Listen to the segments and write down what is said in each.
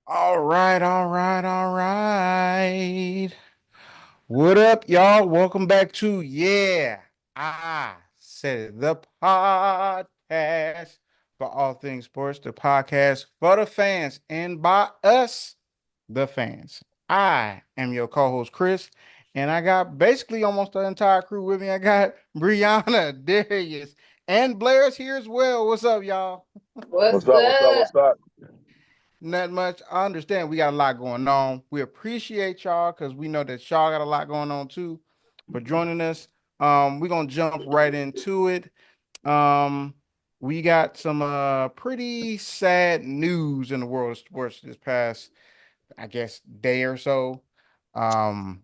All right, all right, all right. What up, y'all? Welcome back to I Said It, the podcast for all things sports, the podcast for the fans and by us, the fans. I am your co-host, Chris, and I got basically almost the entire crew with me. I got Brianna, Darius, and Blair's here as well. What's up, y'all? What's What's up? What's up? up? What's up? Not much. I understand we got a lot going on. We appreciate y'all because we know that y'all got a lot going on too for joining us. We're gonna jump right into it. Um, we got some pretty sad news in the world of sports this past, I guess, day or so. Um,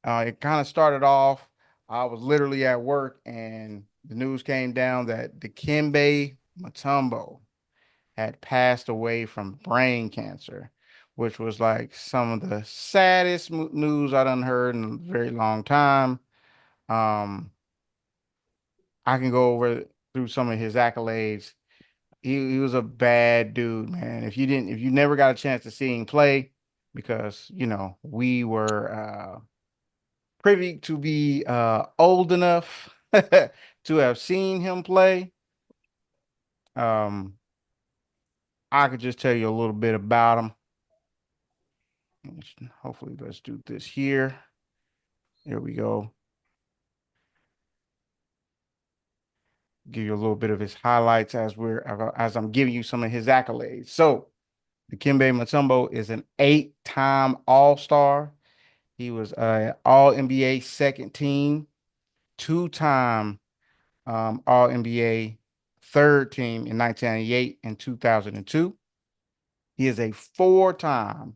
it kind of started off. I was literally at work and the news came down that Dikembe Mutombo had passed away from brain cancer, which was like some of the saddest news I done heard in a very long time. Um, I can go over through some of his accolades. He was a bad dude, man. If you never got a chance to see him play, because we were privy to be old enough to have seen him play. Um, I could just tell you a little bit about him. Hopefully, let's do this here. Here we go. Give you a little bit of his highlights as I'm giving you some of his accolades. So, Dikembe Mutombo is an 8-time All-Star. He was an All NBA second team, 2-time All NBA third team in 1998 and 2002. He is a 4-time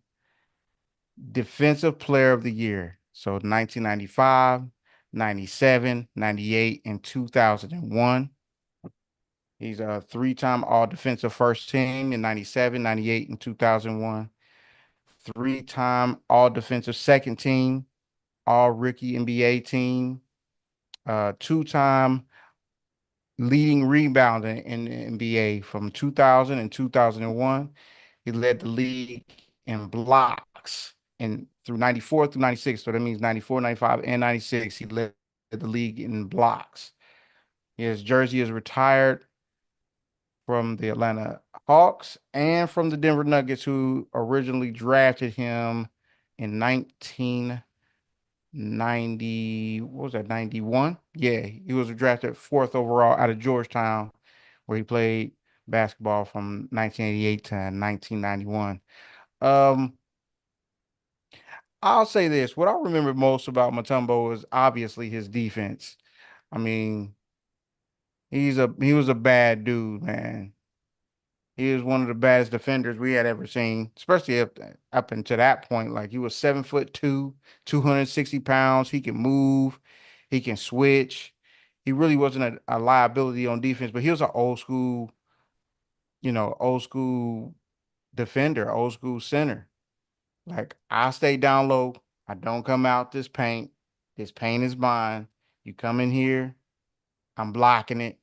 Defensive Player of the Year. So 1995, 97, 98, and 2001. He's a 3-time All Defensive First Team in 97, 98, and 2001. 3-time All Defensive Second Team, All Rookie NBA Team, 2-time leading rebounder in the NBA from 2000 and 2001. He led the league in blocks and through 94 through 96. So that means 94, 95, and 96. He led the league in blocks. His jersey is retired from the Atlanta Hawks and from the Denver Nuggets, who originally drafted him in 1990. What was that, 91? Yeah, he was drafted fourth overall out of Georgetown, where he played basketball from 1988 to 1991. Um, I'll say this. What I remember most about Mutombo is obviously his defense. I mean, he was a bad dude, man. He was one of the baddest defenders we had ever seen, especially up until that point. Like he was 7'2", 260 pounds. He can move, he can switch. He really wasn't a liability on defense, but he was an old school defender, old school center. Like I stay down low. I don't come out this paint. This paint is mine. You come in here, I'm blocking it.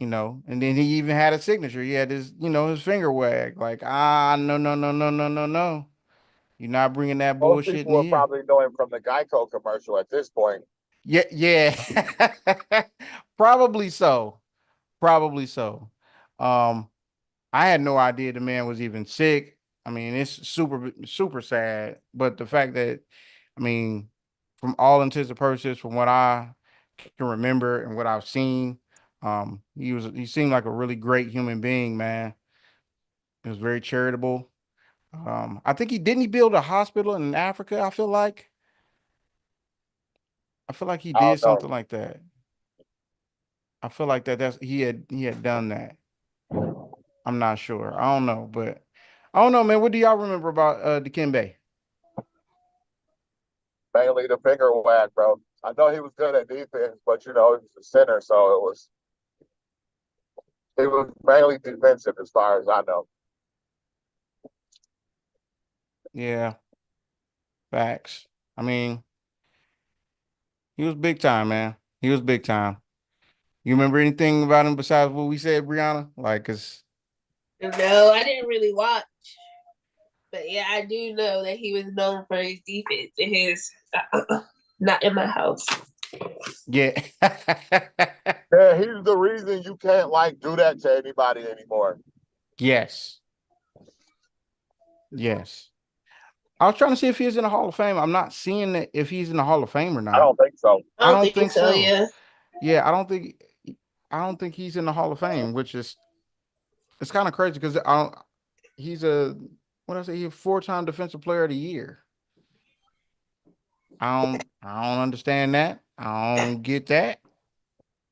And then he even had a signature. He had his finger wag, like, no, no, no, no, no, no, no. You're not bringing that Most bullshit people in will here. probably know him from the Geico commercial at this point. Yeah, yeah. Probably so. Probably so. Um, I had no idea the man was even sick. I mean, it's super, super sad. But the fact that, I mean, from all intents and purposes, from what I can remember and what I've seen, he seemed like a really great human being, man. He was very charitable. I think he build a hospital in Africa, I feel like he I did don't know. something like that. I feel like that's he had done that. I'm not sure. I don't know, but I don't know, man. What do y'all remember about Dikembe? Mainly the finger whack, bro. I know he was good at defense, but he was a center, so it was mainly defensive as far as I know. Yeah, facts. I mean, he was big time, man. He was big time. You remember anything about him besides what we said, Brianna? Like, cause No, I didn't really watch, but yeah, I do know that he was known for his defense and his not in my house. Yeah. Yeah, he's the reason you can't like do that to anybody anymore. Yes. Yes. I was trying to see if he's in the Hall of Fame. I'm not seeing it if he's in the Hall of Fame or I not. don't think so. I I don't don't think think so. so. Yeah, Yeah, I don't think he's in the Hall of Fame, which is it's kind of crazy because I don't he's a what did I say, he's a four-time defensive player of the year. I don't understand that. I don't get that.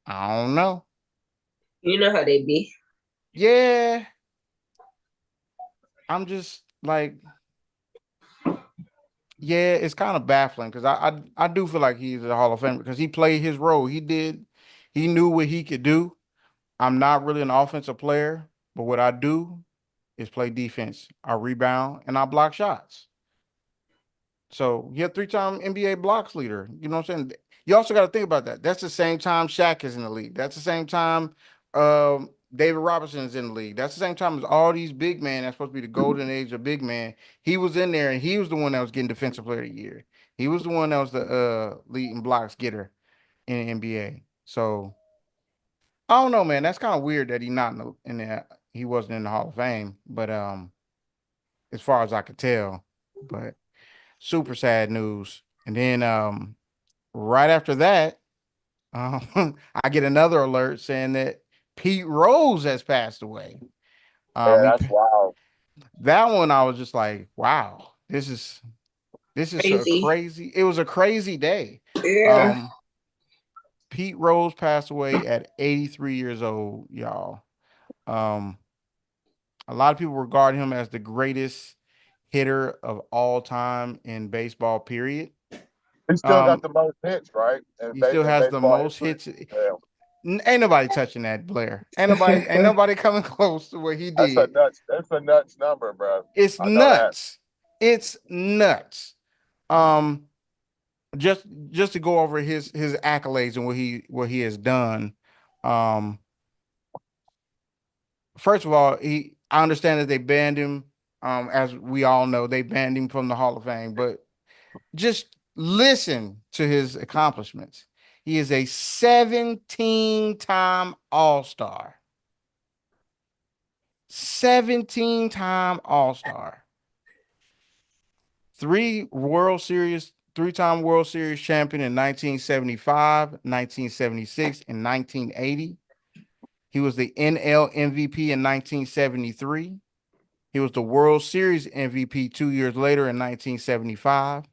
I don't know. you know how they be. Yeah, I'm just like, yeah, it's kind of baffling because I do feel like he's a Hall of Famer because he played his role. He knew what he could do. I'm not really an offensive player, but what I do is play defense. I rebound and I block shots. So he had three-time NBA blocks leader. You know what I'm saying? You also got to think about that. That's the same time Shaq is in the league. That's the same time David Robinson is in the league. That's the same time as all these big men that's supposed to be the golden age of big man. He was in there and he was the one that was getting defensive player of the year. He was the one that was the lead in blocks getter in the NBA. So I don't know, man. That's kind of weird that he not he wasn't in the Hall of Fame, but as far as I could tell. But super sad news. And then right after that, I get another alert saying that Pete Rose has passed away. Yeah, He that's wild. that one I was just like, wow, this is so Crazy. crazy. It was a crazy day. Yeah. Um, Pete Rose passed away at 83 years old, y'all. Um, a lot of people regard him as the greatest hitter of all time in baseball, period. He still got Um, the most hits, right? he still In has the baseball most history. hits. Yeah. Ain't nobody touching that, Blair. Ain't nobody coming close to what he did. That's a nuts number, bro. It's I know that. nuts. It's nuts. Um, just to go over his accolades and what he has done. Um, First of all, I understand that they banned him. As we all know, they banned him from the Hall of Fame, but just listen to his accomplishments. He is a 17-time All-Star. 17-time All-Star. Three-time World Series champion in 1975, 1976, and 1980. He was the NL MVP in 1973. He was the World Series MVP 2 years later in 1975.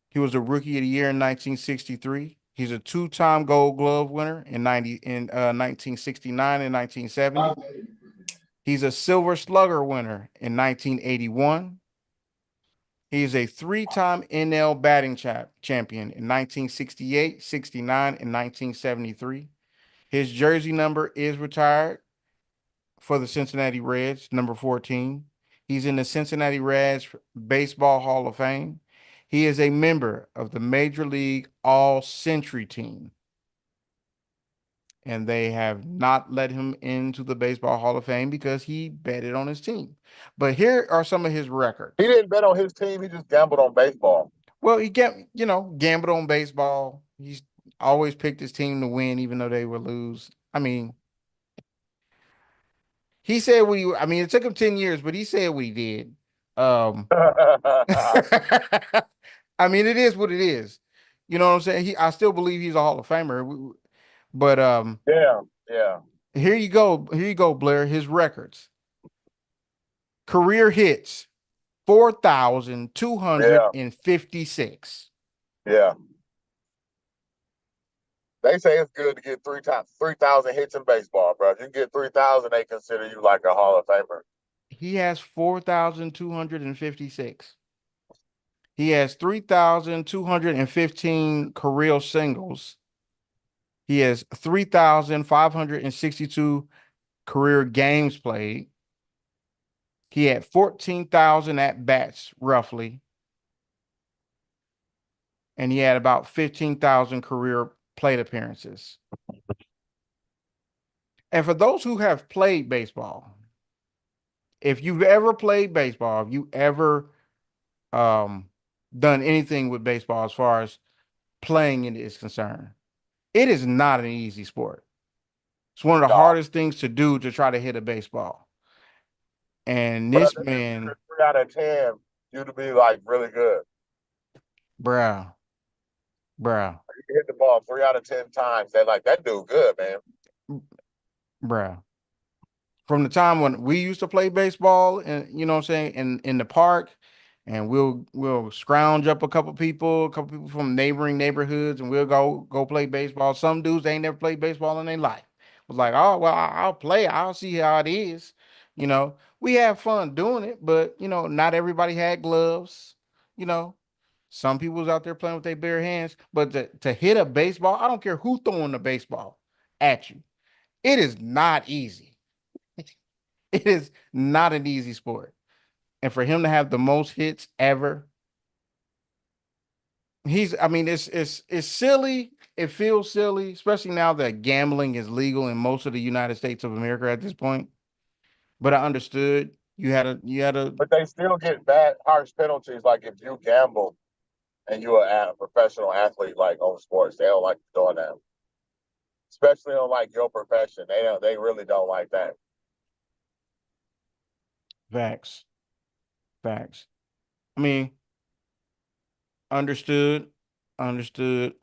He was a Rookie of the Year in 1963. He's a two-time Gold Glove winner in 1969 and 1970. He's a Silver Slugger winner in 1981. He's a three-time NL batting champion in 1968, 69, and 1973. His jersey number is retired for the Cincinnati Reds, number 14. He's in the Cincinnati Reds Baseball Hall of Fame. He is a member of the Major League All Century team, and they have not let him into the Baseball Hall of Fame because he betted on his team. But here are some of his He records. didn't bet on his team. He just gambled on baseball. Well, gambled on baseball. He's always picked his team to win, even though they would lose. I mean, he said I mean, it took him 10 years, but he said what he did. Um, I mean, it is what it is. You know what I'm saying? I still believe he's a Hall of Famer. But Yeah, yeah, here you go. Here you go, Blair. His records. Career hits, yeah, 4,256. yeah. They say it's good to get 3,000 hits in baseball, bro. If you get 3,000, they consider you like a Hall of Famer. He has 4,256. He has 3,215 career singles. He has 3,562 career games played. He had 14,000 at bats, roughly, and he had about 15,000 career plate appearances. And for those who have played baseball, if you've ever played baseball, if you ever um done anything with baseball as far as playing it is concerned, it is not an easy sport. It's one of the No, hardest things to do to try to hit a baseball. And but this I think man, 3 out of 10, you'd be like really good. bruh, bruh, You hit the ball 3 out of 10 times. They like that dude good, man. bruh. From the time when we used to play baseball and you know what I'm saying in the park, and we'll scrounge up a couple people from neighboring neighborhoods, and we'll go play baseball. Some dudes they ain't never played baseball in their life. Was like, oh well, I'll play. I'll see how it is. You know, we have fun doing it, but you know, not everybody had gloves. You know, some people was out there playing with their bare hands, but to hit a baseball, I don't care who throwing the baseball at you. It is not easy. It is not an easy sport. And for him to have the most hits ever, I mean, it's silly. It feels silly, especially now that gambling is legal in most of the United States of America at this point. But I understood you had a But they still get bad, harsh penalties. Like if you gamble and you're a professional athlete, like on sports, they don't like doing that. Especially on like your profession, they don't. They really don't like that. facts, facts. I mean, understood, understood.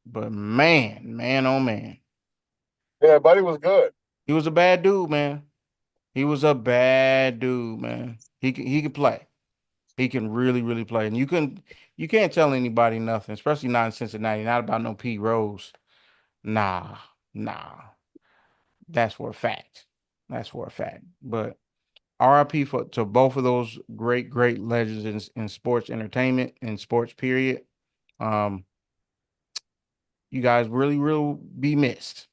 But man, oh man, Yeah, but he was good. he was a bad dude, man. He was a bad dude, man. He could play. He can really play. And you can't tell anybody nothing, especially not in Cincinnati. Not about no Pete Rose. Nah, nah. That's for a fact. That's for a fact. But RIP for to both of those great legends in sports entertainment and sports period. Um, you guys really will be missed.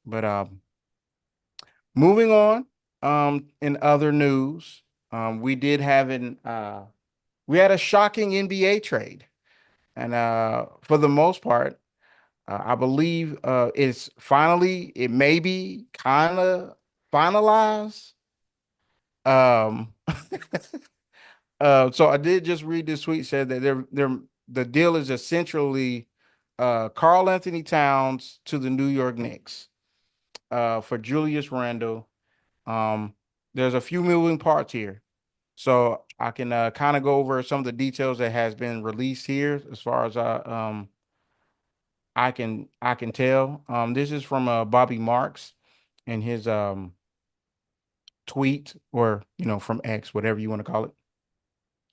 But moving on, in other news, we did have we had a shocking NBA trade. And for the most part, I believe it may be kind of finalized. Um, so I did just read this tweet said that the deal is essentially Carl Anthony Towns to the New York Knicks for Julius Randle. Um, there's a few moving parts here. So I can kind of go over some of the details that has been released here as far as I can tell. This is from Bobby Marks in his tweet or you know from X, whatever you want to call it.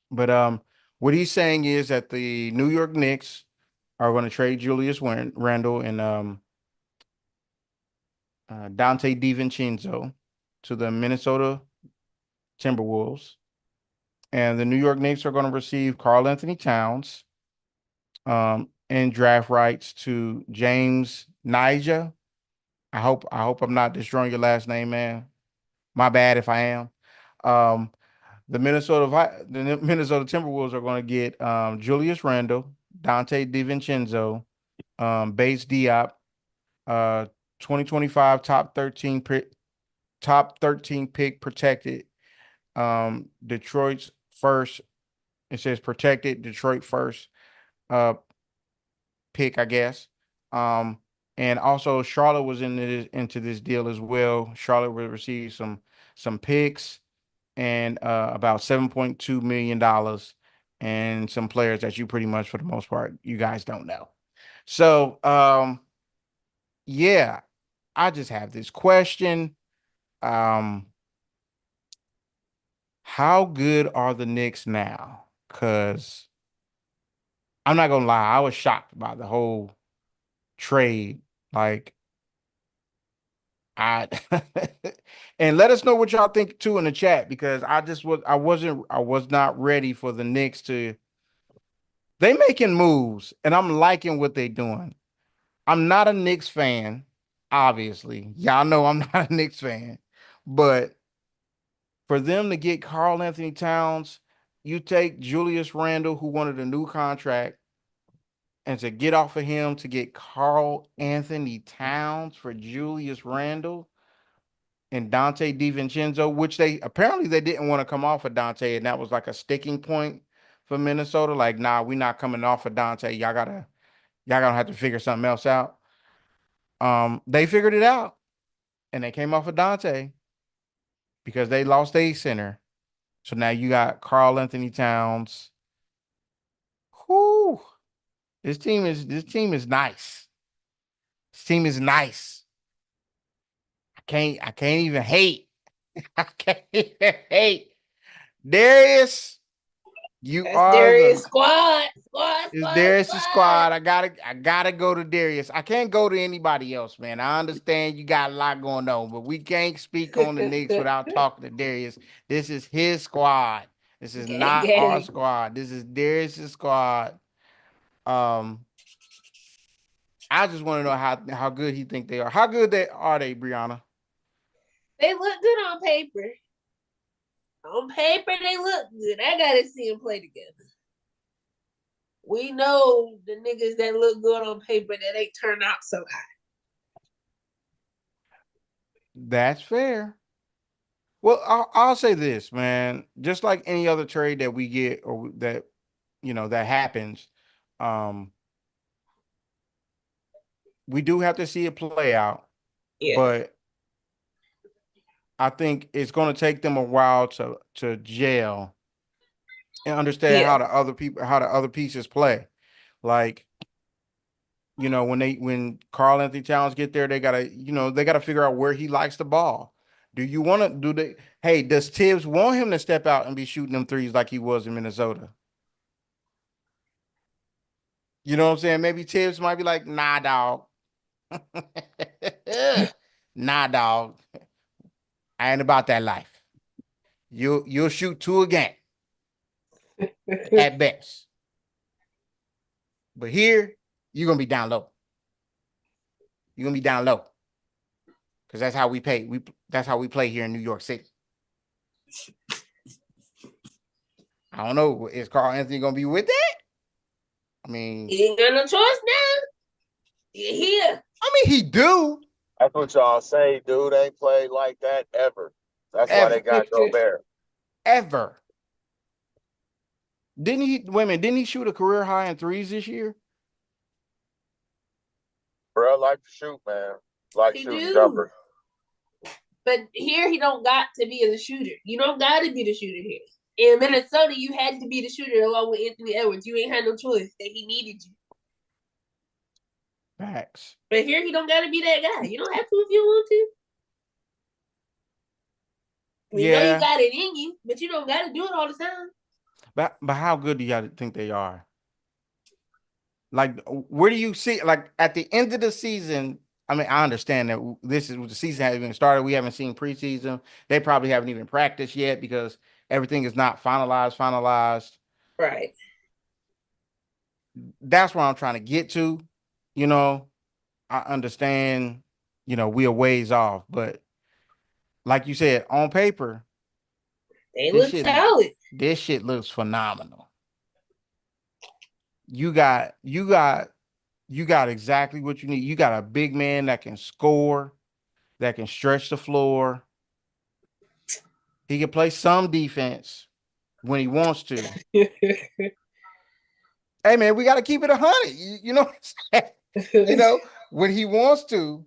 But what he's saying is that the New York Knicks are going to trade Julius Randle and Dante DiVincenzo to the Minnesota Timberwolves, and the New York Knicks are going to receive Carl Anthony Towns and draft rights to James Nija. I hope I'm not destroying your last name, man. My bad if I am. Um, the Minnesota Timberwolves are going to get Julius Randle, Dante DiVincenzo, Bates Diop, uh, 2025 top 13 pick protected. Detroit's first. It says protected Detroit first uh pick, I guess. Um, and also Charlotte was into this deal as well. Charlotte will receive some picks and about $7.2 million and some players that you pretty much for the most part you guys don't know. So yeah, I just have this question. Um, how good are the Knicks now? Because I'm not gonna lie, I was shocked by the whole trade. Like I and let us know what y'all think too in the chat because I was not ready for the Knicks to they making moves and I'm liking what they doing. I'm not a Knicks fan, obviously. Y'all know I'm not a Knicks fan, but for them to get Carl Anthony Towns, you take Julius Randle, who wanted a new contract, and to get off of him to get Carl Anthony Towns for Julius Randle. and Dante DiVincenzo, which they apparently they didn't want to come off of Dante, and that was like a sticking point for Minnesota. Like, nah, we're not coming off of Dante. Y'all gonna have to figure something else out. They figured it out, and they came off of Dante because they lost a center. So now you got Carl Anthony Towns. Whoo, this team is nice. This team is nice. I can't even hate. I can't even hate. Darius, you That's are Darius the squad. it's Darius' squad. I gotta go to Darius. I can't go to anybody else, man. I understand you got a lot going on, but we can't speak on the Knicks without talking to Darius. This is his squad. This is Gang, not our gang. squad. This is Darius' squad. Um, I just want to know how good he think they are. How good are they, Brianna? They look good on paper. On paper, they look good. I gotta see them play together. We know the niggas that look good on paper that they turn out so high. That's fair. Well, I'll say this, man. Just like any other trade that we get or that that happens, um, we do have to see it play out. Yeah. But I think it's going to take them a while to gel and understand Yeah. how the other pieces play. Like, when Carl Anthony Towns get there, they gotta figure out where he likes the ball. Hey, does Tibbs want him to step out and be shooting them threes like he was in Minnesota? You know what I'm saying? Maybe Tibbs might be like, nah, dog. Nah, dog. I ain't about that life. You'll shoot two again at best. But here, you're gonna be down low. You're gonna be down low. Because that's how we pay. That's how we play here in New York City. I don't know. Is Carl Anthony gonna be with that? I mean, He ain't got no choice now. You're here. he do That's what y'all say, dude. Ain't played like that ever. That's why ever, they got Gobert. ever. Didn't he? Wait a minute. Didn't he shoot a career high in threes this year? Bro, like to shoot, man. Like He shooting do. jumpers. But here he don't got to be the shooter. You don't got to be the shooter here. In Minnesota, you had to be the shooter along with Anthony Edwards. You ain't had no choice. That he needed you. Facts. But here he don't got to be that guy. You don't have to if you want to. We know you Yeah, got it in you, but you don't got to do it all the time. but how good do y'all think they are? Like, where do you see? Like at the end of the season, I mean, I understand that the season hasn't even started. We haven't seen preseason. They probably haven't even practiced yet because everything is not finalized. Right. That's where I'm trying to get to. You know, I understand. We are ways off, but like you said, on paper, They this look shit, solid. this shit looks phenomenal. You got exactly what you need. You got a big man that can score, that can stretch the floor. He can play some defense when he wants to. Hey man, we got to keep it 100. You know what I'm saying? When he wants to,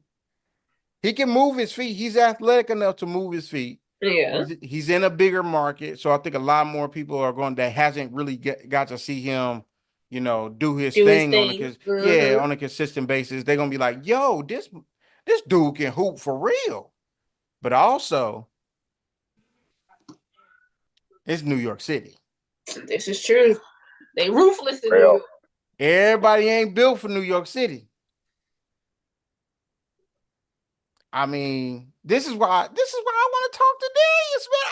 he can move his feet. He's athletic enough to move his feet. Yeah. He's in a bigger market, so I think a lot more people are going that hasn't really got to see him, do his Do his thing thing. on a consistent basis. They're gonna be like, "Yo, this dude can hoop for real." But also, it's New York City. This is true. They ruthless in New Real. York. Everybody ain't built for New York City. I mean, this is why I want to talk to Darius, man.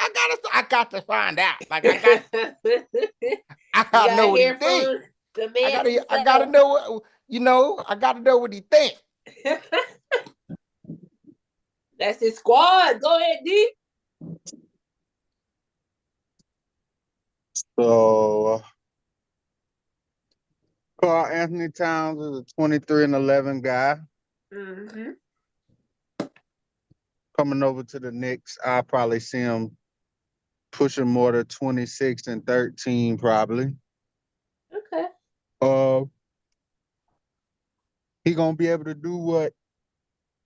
I got to find out. Like I You gotta know gotta what he hear think. from the I man gotta himself. know I gotta know what he think. That's his squad. Go ahead, D. So Carl Anthony Towns is a 23 and 11 guy. Mm-hmm. coming over to the Knicks. I'll probably see him pushing more to 26 and 13, probably. Okay. Uh, he gonna be able to do what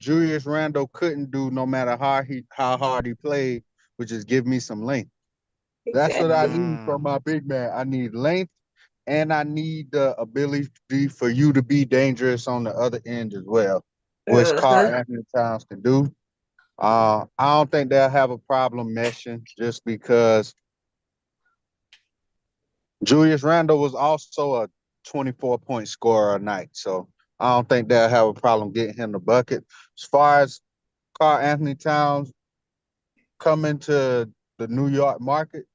Julius Randle couldn't do, no matter how hard he played, which is give me some length. That's what I Exactly. need from Mm. my big man. I need length, and I need the ability for you to be dangerous on the other end as well, which Karl Uh-huh. Anthony Towns can do. I don't think they'll have a problem meshing just because Julius Randle was also a 24-point scorer a night. So I don't think they'll have a problem getting him the bucket. As far as Karl Anthony Towns coming to the New York market,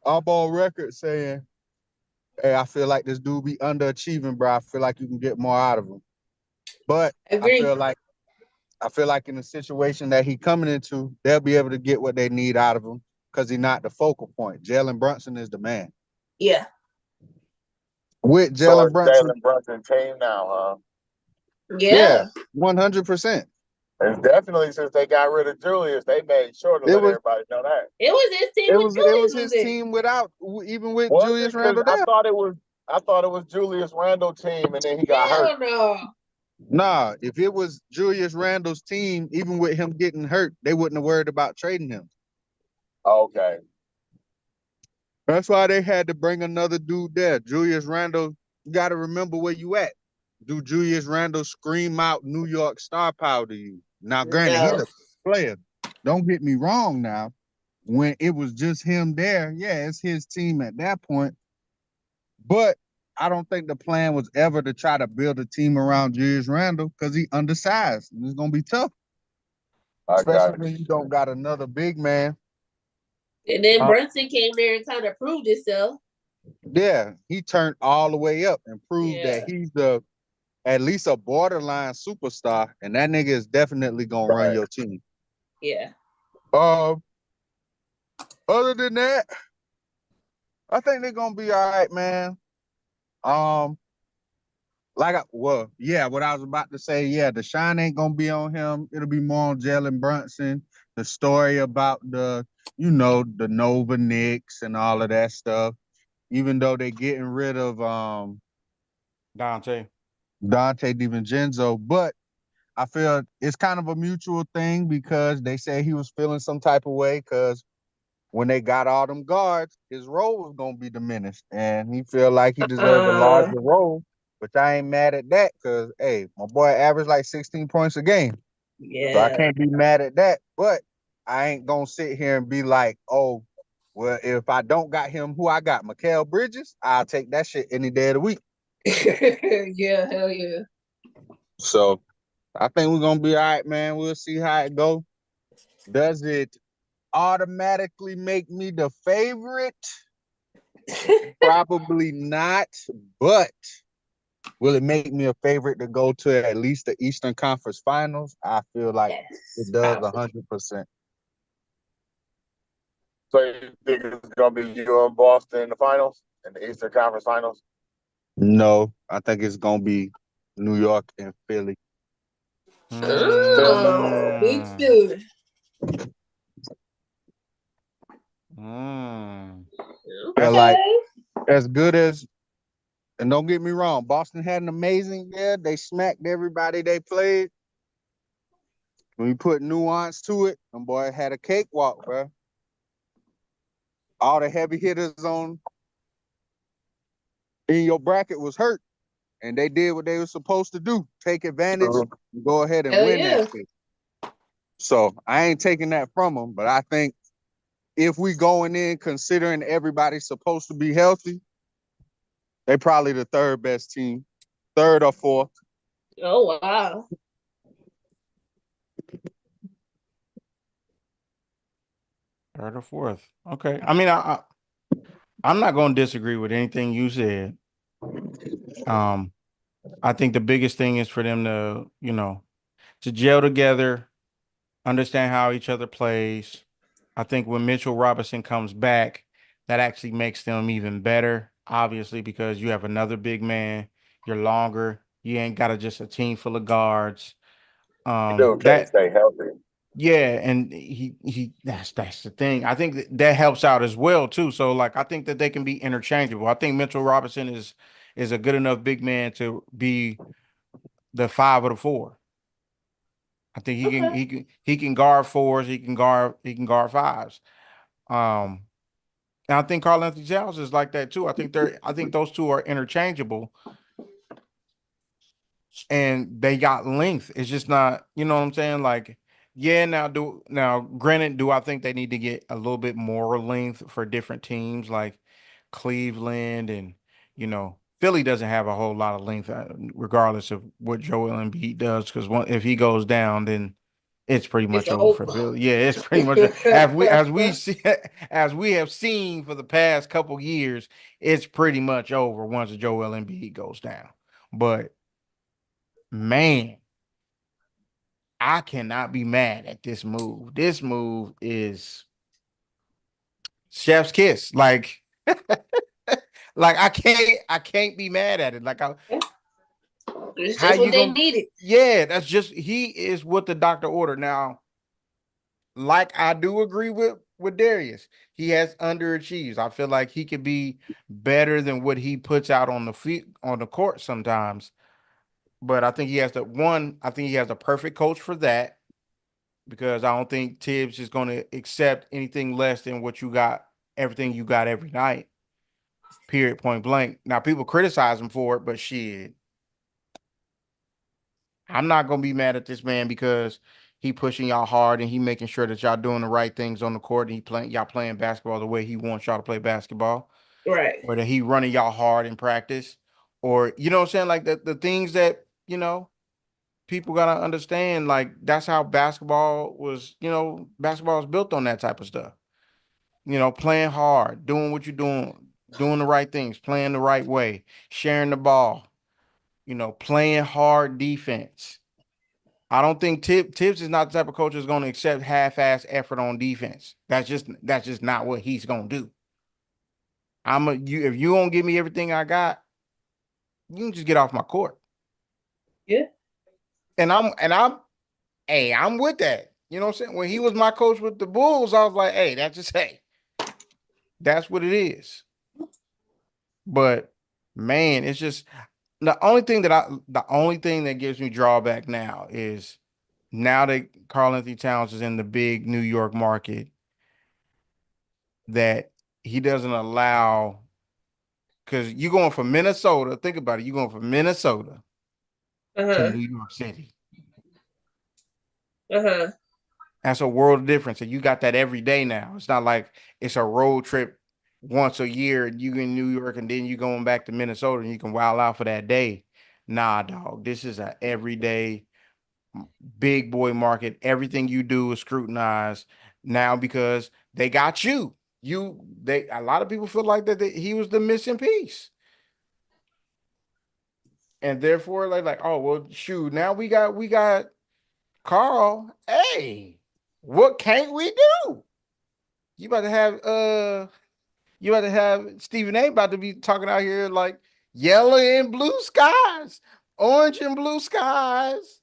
I'm on record saying, hey, I feel like this dude be underachieving, bro. I feel like you can get more out of him. But Agree. I feel like in the situation that he coming into, they'll be able to get what they need out of him because he's not the focal point. Jalen Brunson is the man. Yeah. With So Jalen it's Brunson, Jalen Brunson team now, huh? yeah, Yeah. 100%. And definitely since they got rid of Julius, they made sure to It let was everybody know that. It was his team it when was it Julius was was his there. team without even with Was Julius it? Because Randle there. I thought it was Julius Randle team, and then he got hurt. Hell no. Nah, if it was Julius Randle's team, even with him getting hurt, they wouldn't have worried about trading him. Okay. That's why they had to bring another dude there. Julius Randle, you got to remember where you at. Do Julius Randle scream out New York star power to you? Now, granted, he's No. a player. Don't get me wrong now. When it was just him there, yeah, it's his team at that point. But I don't think the plan was ever to try to build a team around Julius Randle because he undersized. And it's going to be tough, I especially got when you. you don't got another big man. And then Uh, Brunson came there and kind of proved himself. yeah, he turned all the way up and proved that Yeah. he's at least a borderline superstar, and that nigga is definitely gonna run Right. your team. Yeah. Um, other than that, I think they're gonna be all right, man. Um, yeah, what I was about to say, yeah, the shine ain't gonna be on him. It'll be more on Jalen Brunson. The story about the Nova Knicks and all of that stuff. Even though they're getting rid of Dante. Dante DiVincenzo, but I feel it's kind of a mutual thing because they say he was feeling some type of way because when they got all them guards, his role was gonna be diminished, and he feel like he deserved a Uh, larger role. Which I ain't mad at that because hey, my boy averaged like 16 points a game, so I yeah. can't be mad at that. But I ain't gonna sit here and be like, oh, well, if I don't got him, who I got, Mikal Bridges, I'll take that shit any day of the week. Yeah, hell yeah. So I think we're gonna be all right, man. We'll see how it go. Does it automatically make me the favorite? Probably not, but will it make me a favorite to go to at least the Eastern Conference Finals? I feel like Yes. it does Probably. 100%. So you think it's gonna be you and Boston in the finals, in the Eastern Conference Finals? No, I think it's gonna be New York and Philly. Philly. Oh, big Mm. dude. Mm. Feel That's like Okay. as good as, and don't get me wrong, Boston had an amazing year. They smacked everybody they played. When you put nuance to it, them boy had a cakewalk, bro. All the heavy hitters in your bracket was hurt, and they did what they were supposed to do: take advantage, and go ahead and Hell win that yeah. shit. So I ain't taking that from them, but I think if we going in considering everybody's supposed to be healthy, they probably the third best team, third or fourth. Oh wow. third or fourth. Okay. I mean, I'm not going to disagree with anything you said. Um, I think the biggest thing is for them to gel together, understand how each other plays. I think when Mitchell Robinson comes back, that actually makes them even better, obviously, because you have another big man, you're longer, you ain't got just a team full of guards. You dude can't That stay healthy. Yeah, and he that's the thing. I think that helps out as well too. So like I think that they can be interchangeable. I think Mitchell Robinson is a good enough big man to be the five or the four. I think Okay. he can guard fours, he can guard fives. Um and I think Carl Anthony Towns is like that too. I think those two are interchangeable and they got length. It's just not, you know what I'm saying? Like, yeah, now granted, do I think they need to get a little bit more length for different teams like Cleveland and Philly doesn't have a whole lot of length, regardless of what Joel Embiid does, because if he goes down, then it's pretty It's much over for over. Philly. Yeah, it's pretty much as we see as we have seen for the past couple years, it's pretty much over once Joel Embiid goes down. But man, I cannot be mad at this move. This move is chef's kiss. Like, like I can't be mad at it. Like, It's how just what you they gonna? needed. Yeah, that's just he is what the doctor ordered. Now, like I do agree with Darius, he has underachieved. I feel like he could be better than what he puts out on the feet on the court sometimes. But I think he has the one. I think he has the perfect coach for that. Because I don't think Tibbs is going to accept anything less than what you got, everything you got every night. Period. Point blank. Now people criticize him for it, but shit, I'm not gonna be mad at this man because he pushing y'all hard and he making sure that y'all doing the right things on the court and y'all playing basketball the way he wants y'all to play basketball, Right. or that he running y'all hard in practice, or you know what I'm saying, like the things that people gotta understand. Like that's how basketball was. Basketball is built on that type of stuff. Playing hard, doing what you're doing the right things, playing the right way, sharing the ball, playing hard defense. I don't think Tibbs is not the type of coach that's going to accept half-ass effort on defense. That's just not what he's going to do. If you don't give me everything I got, you can just get off my court. Yeah. And I'm hey, I'm with that. You know what I'm saying? When he was my coach with the Bulls, I was like, hey, that's what it is. But man, it's just the only thing that gives me drawback now is now that Karl Anthony Towns is in the big New York market, that he doesn't allow, because you're going from Minnesota, think about it, you're going from Minnesota to Uh-huh. New York City. Uh-huh. That's a world of difference. And you got that every day now. It's not like it's a road trip once a year and you in New York and then you going back to Minnesota and you can wild out for that day. Nah, dog. This is a everyday big boy market. Everything you do is scrutinized now because they got you. A lot of people feel like that he was the missing piece. And therefore, like, oh well, shoot, now we got Carl. Hey, what can't we do? You about to have Stephen A about to be talking out here like yellow and blue skies, orange and blue skies.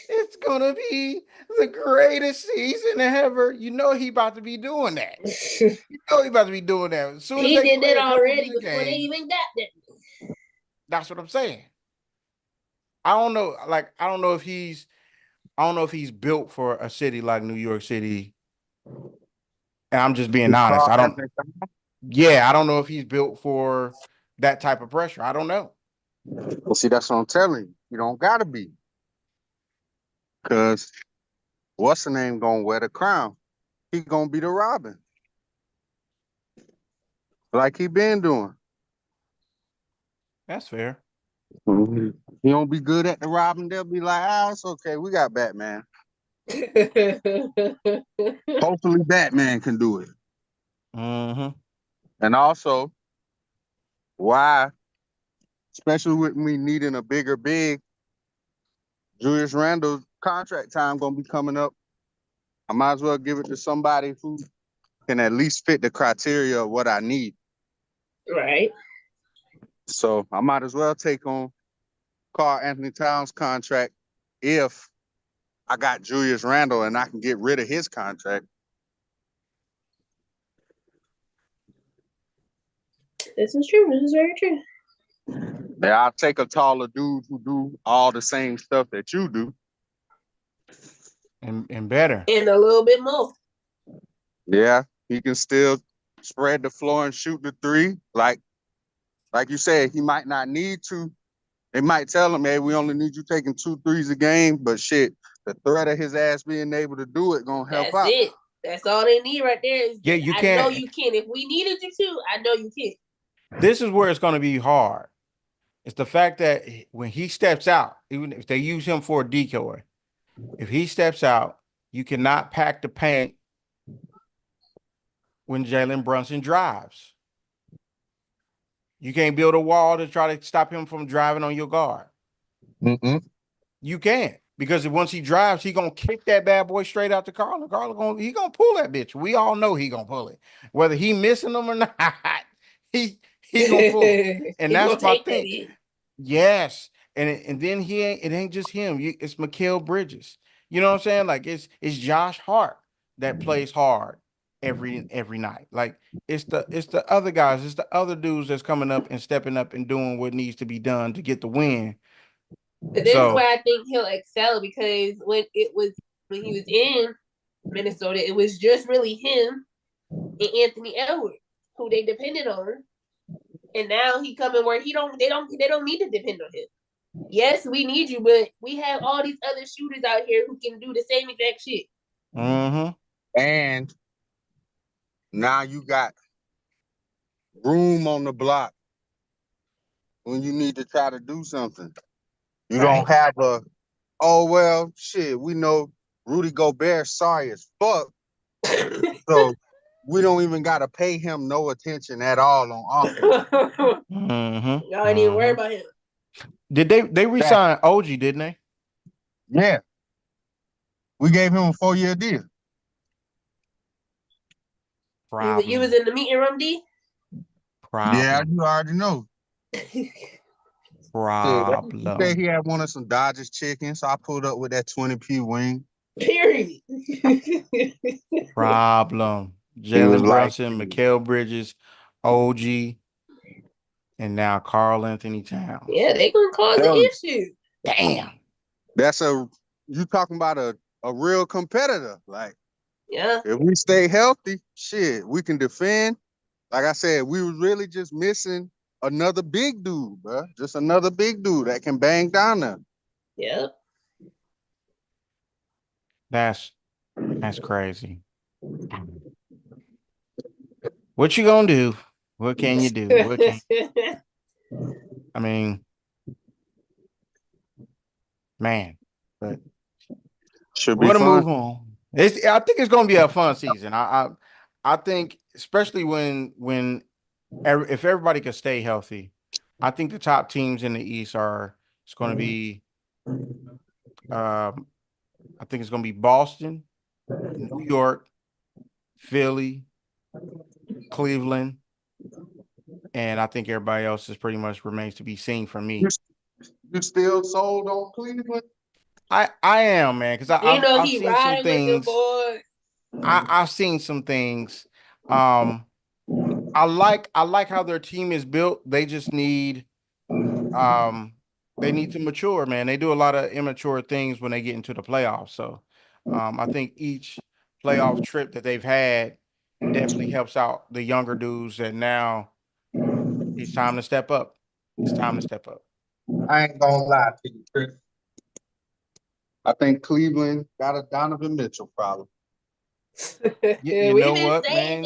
It's gonna be the greatest season ever. You know he about to be doing that. You know he about to be doing that. As soon as He they did play that a couple already good before they games, even got there. that's what I'm saying. I don't know. Like I don't know if he's built for a city like New York City. And I'm just being honest. Carl I don't. Anthony Yeah, I don't know if he's built for that type of pressure. I don't know. Well, see, that's what I'm telling you. You don't gotta be. Cause what's the name gonna wear the crown? He gonna be the Robin. Like he been doing. That's fair. Mhm. He don't be good at the Robin. They'll be like, it's okay. We got Batman. Hopefully Batman can do it. Mm-hmm. And also, why, especially with me needing a bigger big, Julius Randle's contract time gonna be coming up. I might as well give it to somebody who can at least fit the criteria of what I need. Right. So I might as well take on Karl Anthony Towns' contract if I got Julius Randle and I can get rid of his contract. This is true. This is very true. Yeah, I'll take a taller dude who do all the same stuff that you do. And better. And a little bit more. Yeah, he can still spread the floor and shoot the three. Like you said, he might not need to. They might tell him, hey, we only need you taking 2 threes a game, but shit, the threat of his ass being able to do it gonna help That's out. it. That's all they need right there. Is Yeah, you I can't. know you can. If we needed you to, I know you can. This is where it's going to be hard. It's the fact that when he steps out, even if they use him for a decoy, if he steps out, you cannot pack the paint when Jalen Brunson drives. You can't build a wall to try to stop him from driving on your guard. You can't, because once he drives, he gonna kick that bad boy straight out to Carla. He gonna pull that bitch. We all know he gonna pull it, whether he missing them or not. he gonna pull it, and that's my thing. Yes, and then it ain't just him. It's Mikal Bridges. You know what I'm saying? Like it's Josh Hart that plays hard every night. Like it's the other guys, it's the other dudes that's coming up and stepping up and doing what needs to be done to get the win. But this is why I think he'll excel, because when he was in Minnesota, it was just really him and Anthony Edwards who they depended on. And now he coming where they don't need to depend on him. Yes, we need you, but we have all these other shooters out here who can do the same exact shit. Mm-hmm. And now you got room on the block when you need to try to do something. You don't have shit, we know Rudy Gobert sorry as fuck. So we don't even got to pay him no attention at all on offense. Mm-hmm. Y'all ain't even worry about him. Did they re-sign OG, didn't they? Yeah. We gave him a 4-year deal. You was in the meeting room, D? Yeah, you already know. Problem. He said he had wanted some Dodgers chicken, so I pulled up with that 20p wing. Period. Problem. Jalen Brunson, Mikal Bridges, OG, and now Karl Anthony Towns. Yeah, they gonna cause an issue. Damn. You talking about a real competitor. Like, yeah, if we stay healthy, shit, we can defend. Like I said, we were really just missing another big dude, bro. Just another big dude that can bang down there. Yeah. That's crazy. What you gonna do? What can you do? I mean, man, but we're gonna move on. I think it's gonna be a fun season. I think, especially if everybody can stay healthy, I think the top teams in the East it's going to be, I think it's going to be Boston, New York, Philly, Cleveland, and I think everybody else is pretty much remains to be seen for me. You still sold on Cleveland? I am, man, because I've seen some things. I've seen some things. I like how their team is built. They just need they need to mature, man. They do a lot of immature things when they get into the playoffs. So I think each playoff trip that they've had definitely helps out the younger dudes, that now it's time to step up. It's time to step up. I ain't gonna lie to you, Chris. I think Cleveland got a Donovan Mitchell problem. You know what, man?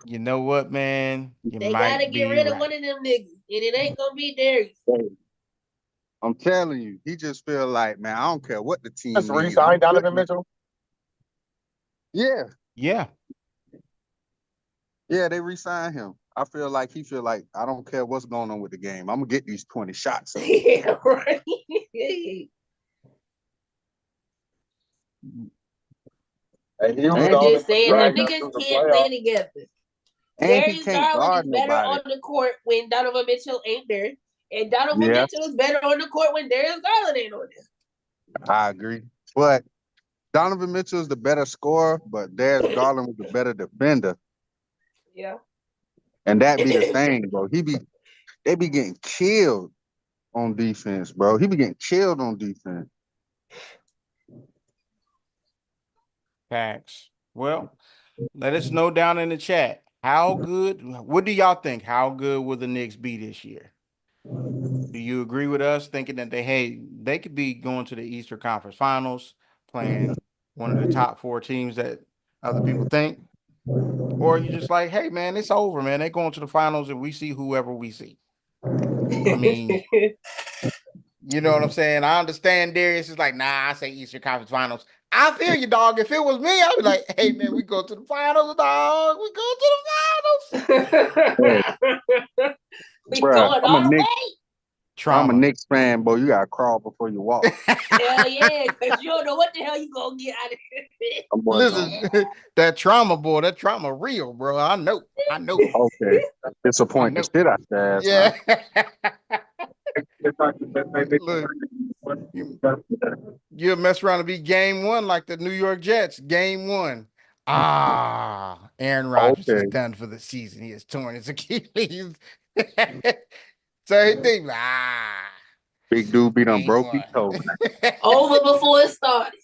You know what, man? They gotta get rid of one of them niggas, and it ain't gonna be Darius. I'm telling you, he just feel like, man, I don't care what the team just re-signed Donovan Mitchell? Yeah. Yeah. Yeah, they re-signed him. I feel like he feel like, I don't care what's going on with the game. I'm gonna get these 20 shots. Yeah, right. And he was I'm just saying, the niggas can't play together. Darius Garland is better on the court when Donovan Mitchell ain't there, and Donovan Mitchell is better on the court when Darius Garland ain't on there. I agree. But Donovan Mitchell is the better scorer, but Darius Garland was the better defender. Yeah. And that be the thing, bro. They be getting killed on defense, bro. He be getting killed on defense. Facts. Well, let us know down in the chat. What do y'all think? How good will the Knicks be this year? Do you agree with us thinking that they could be going to the Eastern Conference Finals, playing one of the top 4 teams that other people think? Or are you just like, hey man, it's over, man. They're going to the finals and we see whoever we see. I mean, you know what I'm saying? I understand Darius is like, nah, I say Eastern Conference Finals. I feel you, dog. If it was me, I'd be like, hey man, we go to the finals, dog. We go to the finals. We Bruh, going I'm a all the Knicks, way. I'm a Trauma. Knicks fan, boy. You gotta crawl before you walk. Hell yeah, because you don't know what the hell you gonna get out of it. I'm boy, Listen, that trauma, boy, that trauma real, bro. I know. okay. Disappoint the know. shit out your ass, Yeah. man. Look, you'll mess around and be game 1 like the New York Jets. Game 1. Aaron Rodgers is Okay. done for the season. He has torn his Achilles. So he think, Big dude beat on game broke his 1. toe. Over before it started.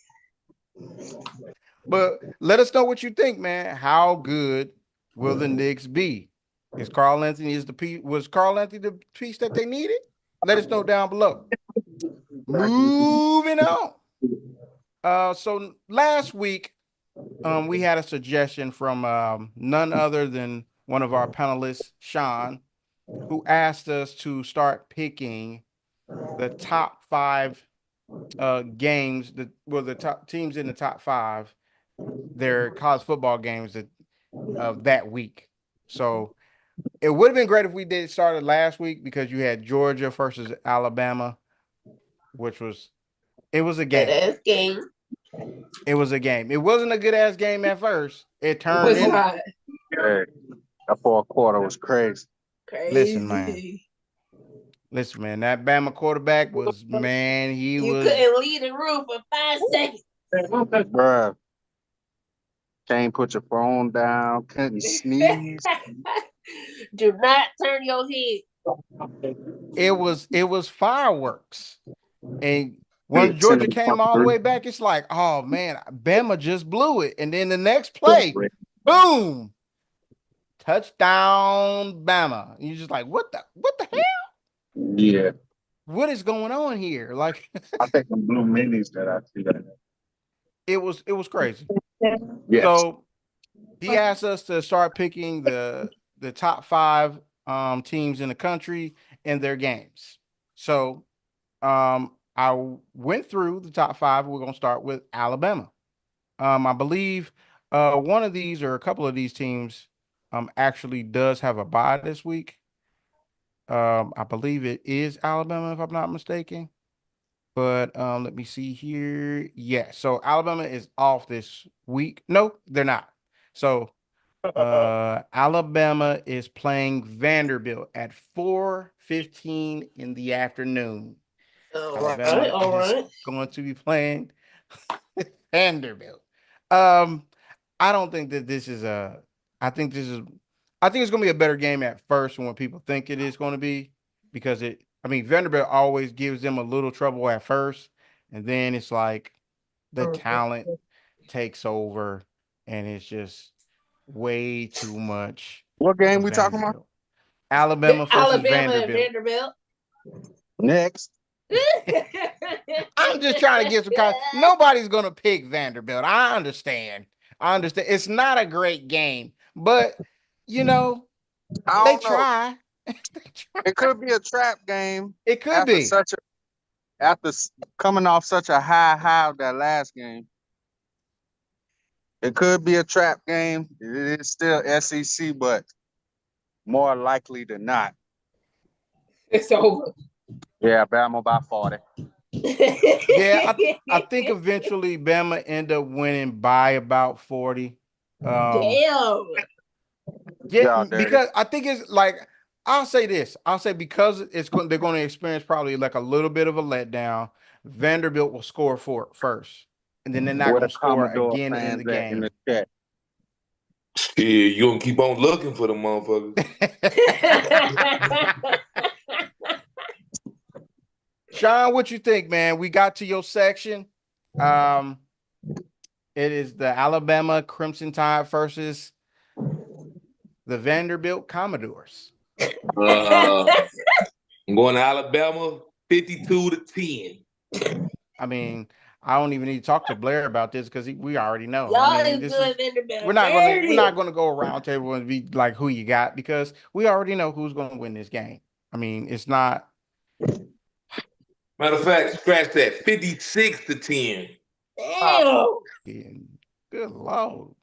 But let us know what you think, man. How good will the Knicks be? Was Carl Anthony the piece that they needed? Let us know down below. Moving on. So last week, we had a suggestion from none other than one of our panelists, Sean, who asked us to start picking the top 5 games, the top teams in the top 5, their college football games of that week. So it would have been great if we did started last week because you had Georgia versus Alabama, which was a game. That game. It was a game. It wasn't a good ass game at first. It turned Was in. not Hey, that 4th quarter was crazy. crazy. Listen, man. That Bama quarterback was, man, You couldn't leave the room for 5 seconds. Bruh. Can't put your phone down, couldn't sneeze. Do not turn your head. It was fireworks. And when Georgia came all the way back, it's like, oh man, Bama just blew it. And then the next play, boom, touchdown, Bama. And you're just like, what the hell? Yeah. What is going on here? Like, I think the blue minis that I see that. it was crazy. Yes. So he asked us to start picking the top 5 teams in the country and their games. So I went through the top 5. We're gonna start with Alabama. I believe one of these or a couple of these teams actually does have a bye this week. I believe it is Alabama, if I'm not mistaken. But let me see here. Yeah, so Alabama is off this week. No, they're not. So Alabama is playing Vanderbilt at 4:15 in the afternoon. Alabama All is right. going to be playing Vanderbilt. I don't think that this is a. I think it's going to be a better game at first than what people think it is going to be because Vanderbilt always gives them a little trouble at first, and then it's like the talent takes over, and it's just way too much. What game we talking about? Alabama versus Alabama Vanderbilt. and Vanderbilt. Next. I'm just trying to get some nobody's gonna pick Vanderbilt. I understand. It's not a great game, but they try. It could be a trap game. It could be. After coming off such a high of that last game. It could be a trap game. It is still SEC, but more likely than not. It's over. Yeah, Bama by 40. Yeah, I think eventually Bama end up winning by about 40. Damn. Yeah, because I think it's like I'll say this. I'll say because they're going to experience probably like a little bit of a letdown. Vanderbilt will score for it first, and then they're not Where going the to score Commodore again in fans the at in game. the chat? Yeah, you gonna keep on looking for the motherfuckers. Sean, what you think, man? We got to your section. It is the Alabama Crimson Tide versus the Vanderbilt Commodores. I'm going to Alabama 52-10. I mean, I don't even need to talk to Blair about this because we already know. Y'all I mean, is this good, is Vanderbilt. we're not gonna go around table and be like who you got because we already know who's gonna win this game. I mean, it's not. Matter of fact, scratch that 56-10. Damn. Good Lord.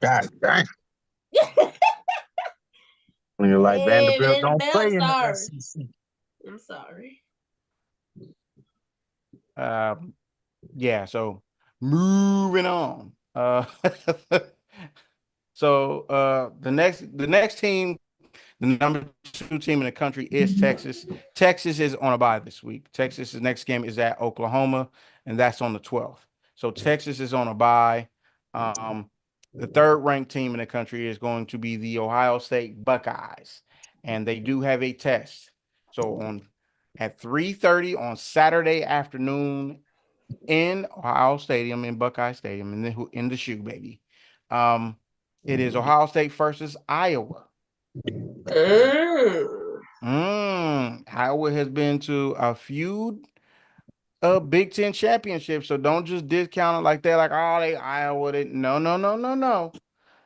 God dang. When you're like Hey, Vanderbilt don't play in the sorry. SEC. I'm sorry. Yeah, so moving on. The next team, the number 2 team in the country is Texas. Texas is on a bye this week. Texas's next game is at Oklahoma, and that's on the 12th. So Texas is on a bye. The third ranked team in the country is going to be the Ohio State Buckeyes, and they do have a test. So at 3:30 on Saturday afternoon in Ohio Stadium, in Buckeye Stadium, in the shoe, baby. It is Ohio State versus Iowa. Iowa has been to a few Big Ten championships, so don't just discount it like that. Like, oh, Iowa didn't. No.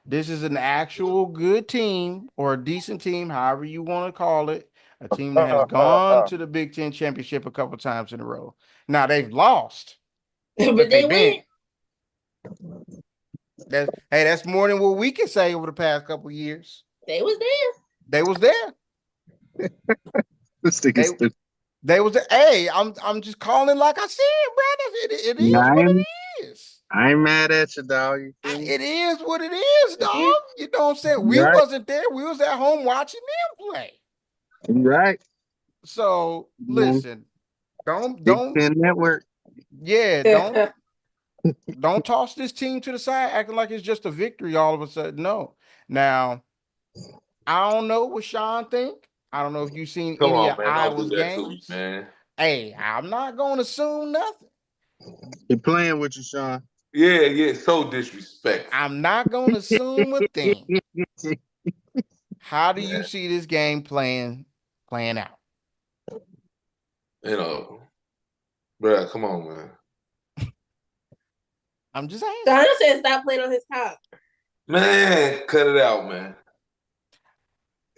This is an actual good team or a decent team, however you want to call it. A team that has gone to the Big Ten championship a couple times in a row. Now they've lost, but they win. That's more than what we can say over the past couple years. They was there. They was there. This thing is stupid. They was there. Hey, I'm just calling like I said, brother. It is what it is. I ain't mad at you, dog. It is what it is, dog. You know what I'm saying? We wasn't there. We was at home watching them play. Right. So listen, don't network. Yeah, don't toss this team to the side acting like it's just a victory all of a sudden. No. Now, I don't know what Sean think. I don't know if you've seen any of Iowa's games. Man. Hey, I'm not going to assume nothing. They're playing with you, Sean. Yeah, so disrespectful. I'm not going to assume a thing. How do you see this game playing out? You know, bro, come on, man. I'm just saying. Sean said stop playing on his top. Man, cut it out, man.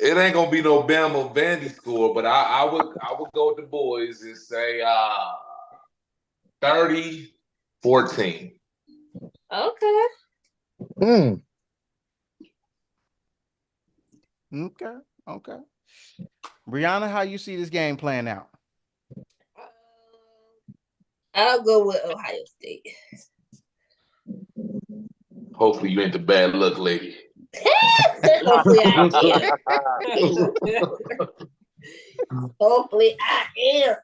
It ain't gonna be no Bama Vandy score, but I would go with the boys and say 30-14. Okay. Okay. Brianna, how you see this game playing out? I'll go with Ohio State. Hopefully you ain't the bad luck lady. Hopefully I am. Hopefully I am.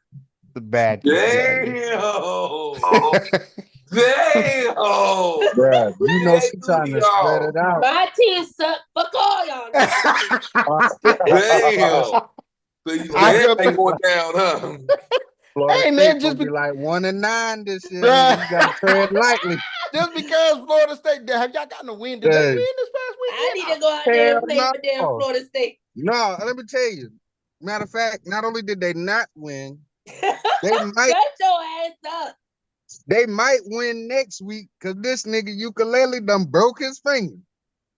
The bad. Damn. Damn. Bruh, you know she's trying to spread it out. My team suck. Fuck all y'all. Damn. So you ain't going down, huh? Florida State just be like 1-9 this year. You gotta tread lightly. Just because Florida State, have y'all gotten a win? Did they win this past weekend? I need to go out there and play for damn Florida State. No, let me tell you. Matter of fact, not only did they not win, they might shut your ass up. They might win next week because this nigga Ukulele done broke his finger.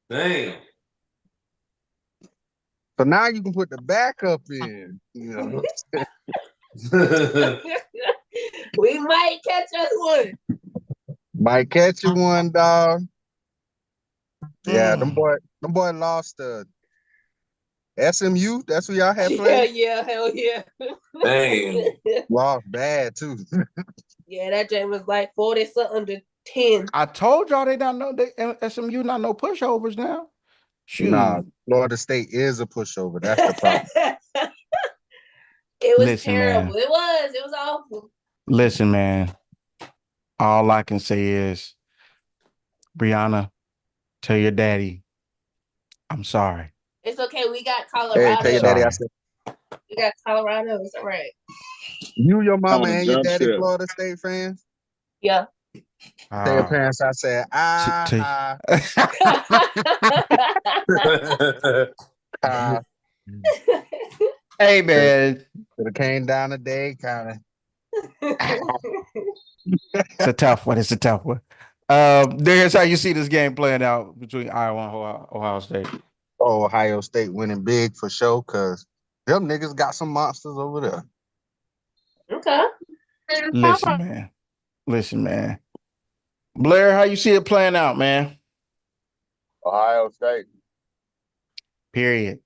Damn. So now you can put the backup in. You know? We might catch us one. Might catch you one, dog. Yeah, them boy lost to SMU. That's who y'all had played. Yeah, hell yeah. Damn. Lost bad too. Yeah, that game was like 40-something to 10. I told y'all they SMU not no pushovers now. Shoot. Nah, Florida State is a pushover. That's the problem. It was terrible. Man. It was awful. Listen, man. All I can say is, Brianna, tell your daddy, I'm sorry. It's okay. We got Hey, tell your daddy I Colorado. Sorry. said We got Colorado. It's all right. you, your mama, On a and your jump daddy ship. Florida State fans. Yeah. Tell your parents I said ah Hey man, Could have came down today, kind of. it's a tough one. It's a tough one. There's how you see this game playing out between Iowa and Ohio State. Ohio State winning big for sure, cause them niggas got some monsters over there. Okay. Listen, man. Blair, how you see it playing out, man? Ohio State. Period.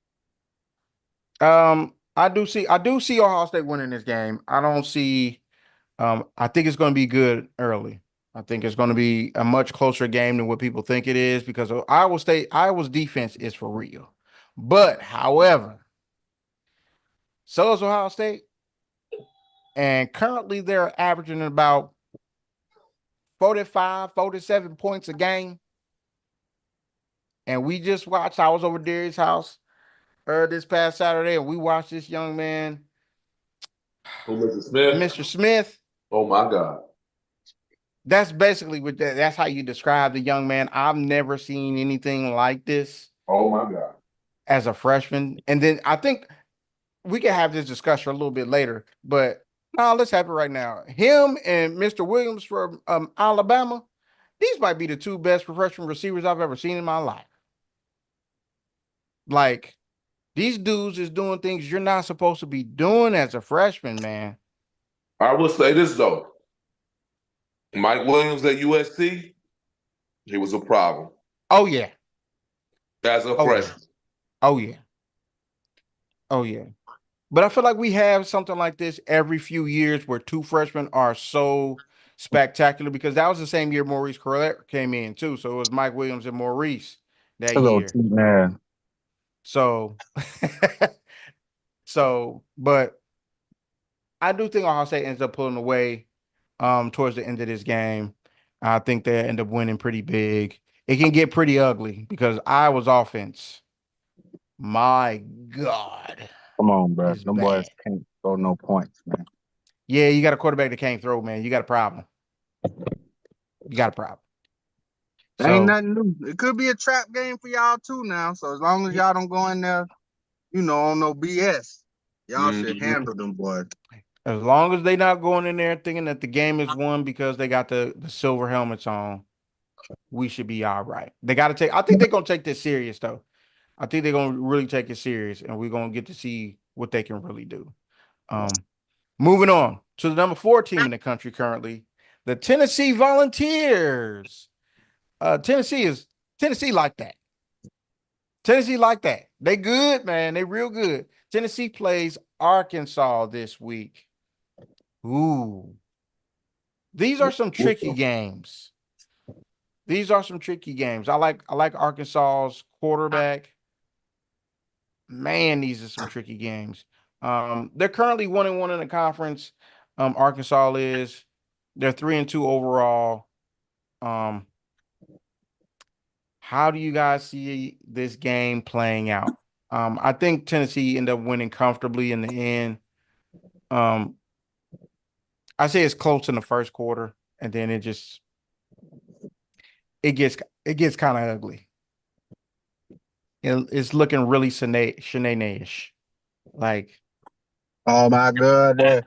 I do see Ohio State winning this game. I don't see. I think it's going to be good early. I think it's going to be a much closer game than what people think it is because Iowa's defense is for real. But however, so is Ohio State, and currently they're averaging about 45, 47 points a game. And we just watched. I was over Darius' house this past Saturday, and we watched this young man, Who, Mr. Smith? Mr. Smith. Oh my God. That's basically that's how you describe the young man. I've never seen anything like this Oh my God. as a freshman. And then I think we can have this discussion a little bit later, but no, let's have it right now. Him and Mr. Williams from Alabama, these might be the two best freshman receivers I've ever seen in my life. Like, these dudes is doing things you're not supposed to be doing as a freshman, man. I will say this though. Mike Williams at USC, he was a problem Oh yeah. as a Oh, yeah. freshman. Oh yeah. Oh yeah. But I feel like we have something like this every few years where two freshmen are so spectacular because that was the same year Maurice Clarett came in too. So it was Mike Williams and Maurice that Hello, year. man. So, but I do think Ohio State ends up pulling away towards the end of this game. I think they end up winning pretty big. It can get pretty ugly because Iowa's offense, my God, Come on, bro. is Them boys bad. can't throw no points, man. Yeah, you got a quarterback that can't throw, man. You got a problem. You got a problem. Ain't So nothing new. It could be a trap game for y'all too now. So as long as y'all don't go in there, on no BS, y'all should handle them boys. as long as they're not going in there thinking that the game is won because they got the silver helmets on, we should be all right. I think they're gonna take this serious though. I think they're gonna really take it serious, and we're gonna get to see what they can really do. Moving on to the number 4 team in the country currently, the Tennessee Volunteers. Tennessee like that. Tennessee like that. They good, man. They real good. Tennessee plays Arkansas this week. Ooh. These are some tricky games. I like Arkansas's quarterback. Man, these are some tricky games. They're currently 1-1 in the conference. Arkansas is. They're 3-2 overall. How do you guys see this game playing out? I think Tennessee ended up winning comfortably in the end. I say it's close in the first quarter, and then it gets kind of ugly. It's looking really Shanae-ish. Like, Oh my God.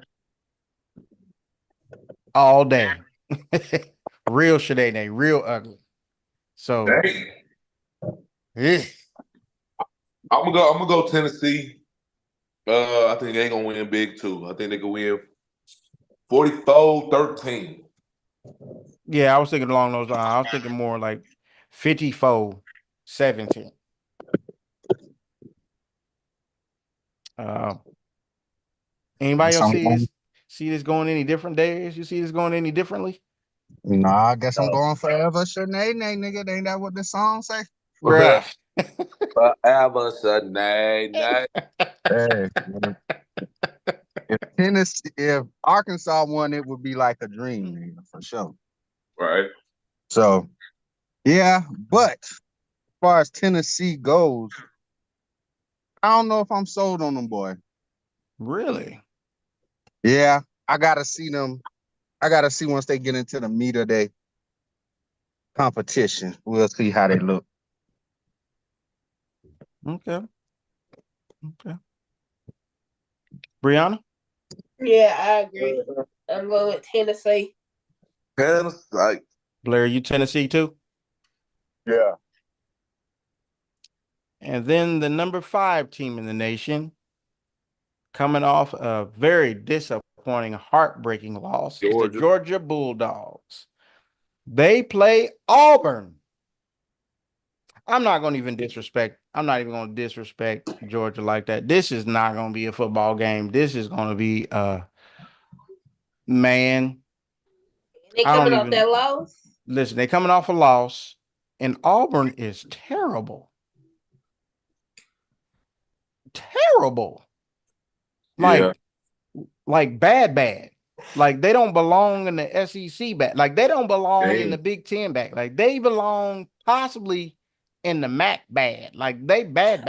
all day. Real Shanae, real ugly. So Dang. eh. I'm gonna go Tennessee. I think they gonna win big too. I think they can win 44-13. Yeah, I was thinking along those lines. I was thinking more like 54-17. Anybody else see this going any different days? You see this going any differently? Nah, I guess I'm going forever. Shanae, nigga. Ain't that what the song say? Bruh. Forever, Sunday night. Hey, if Arkansas won, it would be like a dream, nigga, for sure. Right. So, yeah, but as far as Tennessee goes, I don't know if I'm sold on them, boy. Really? Yeah, I gotta see them. I gotta see once they get into the meat of their competition. We'll see how they look. Okay. Okay. Brianna? Yeah, I agree. I'm going with Tennessee. And it's like, Blair, you Tennessee too? Yeah. And then the number 5 team in the nation, coming off a very disappointing, heartbreaking loss, is the Georgia. Georgia Bulldogs. They play Auburn. I'm not going to even disrespect. I'm not even going to disrespect Georgia like that. This is not going to be a football game. This is going to be man. They I don't coming off even that loss. listen. They coming off a loss, and Auburn is terrible. Yeah. Like bad. Like they don't belong in the SEC back. Like they don't belong in the Dang. Big Ten back. Like they belong possibly in the MAC bad. Like they bad.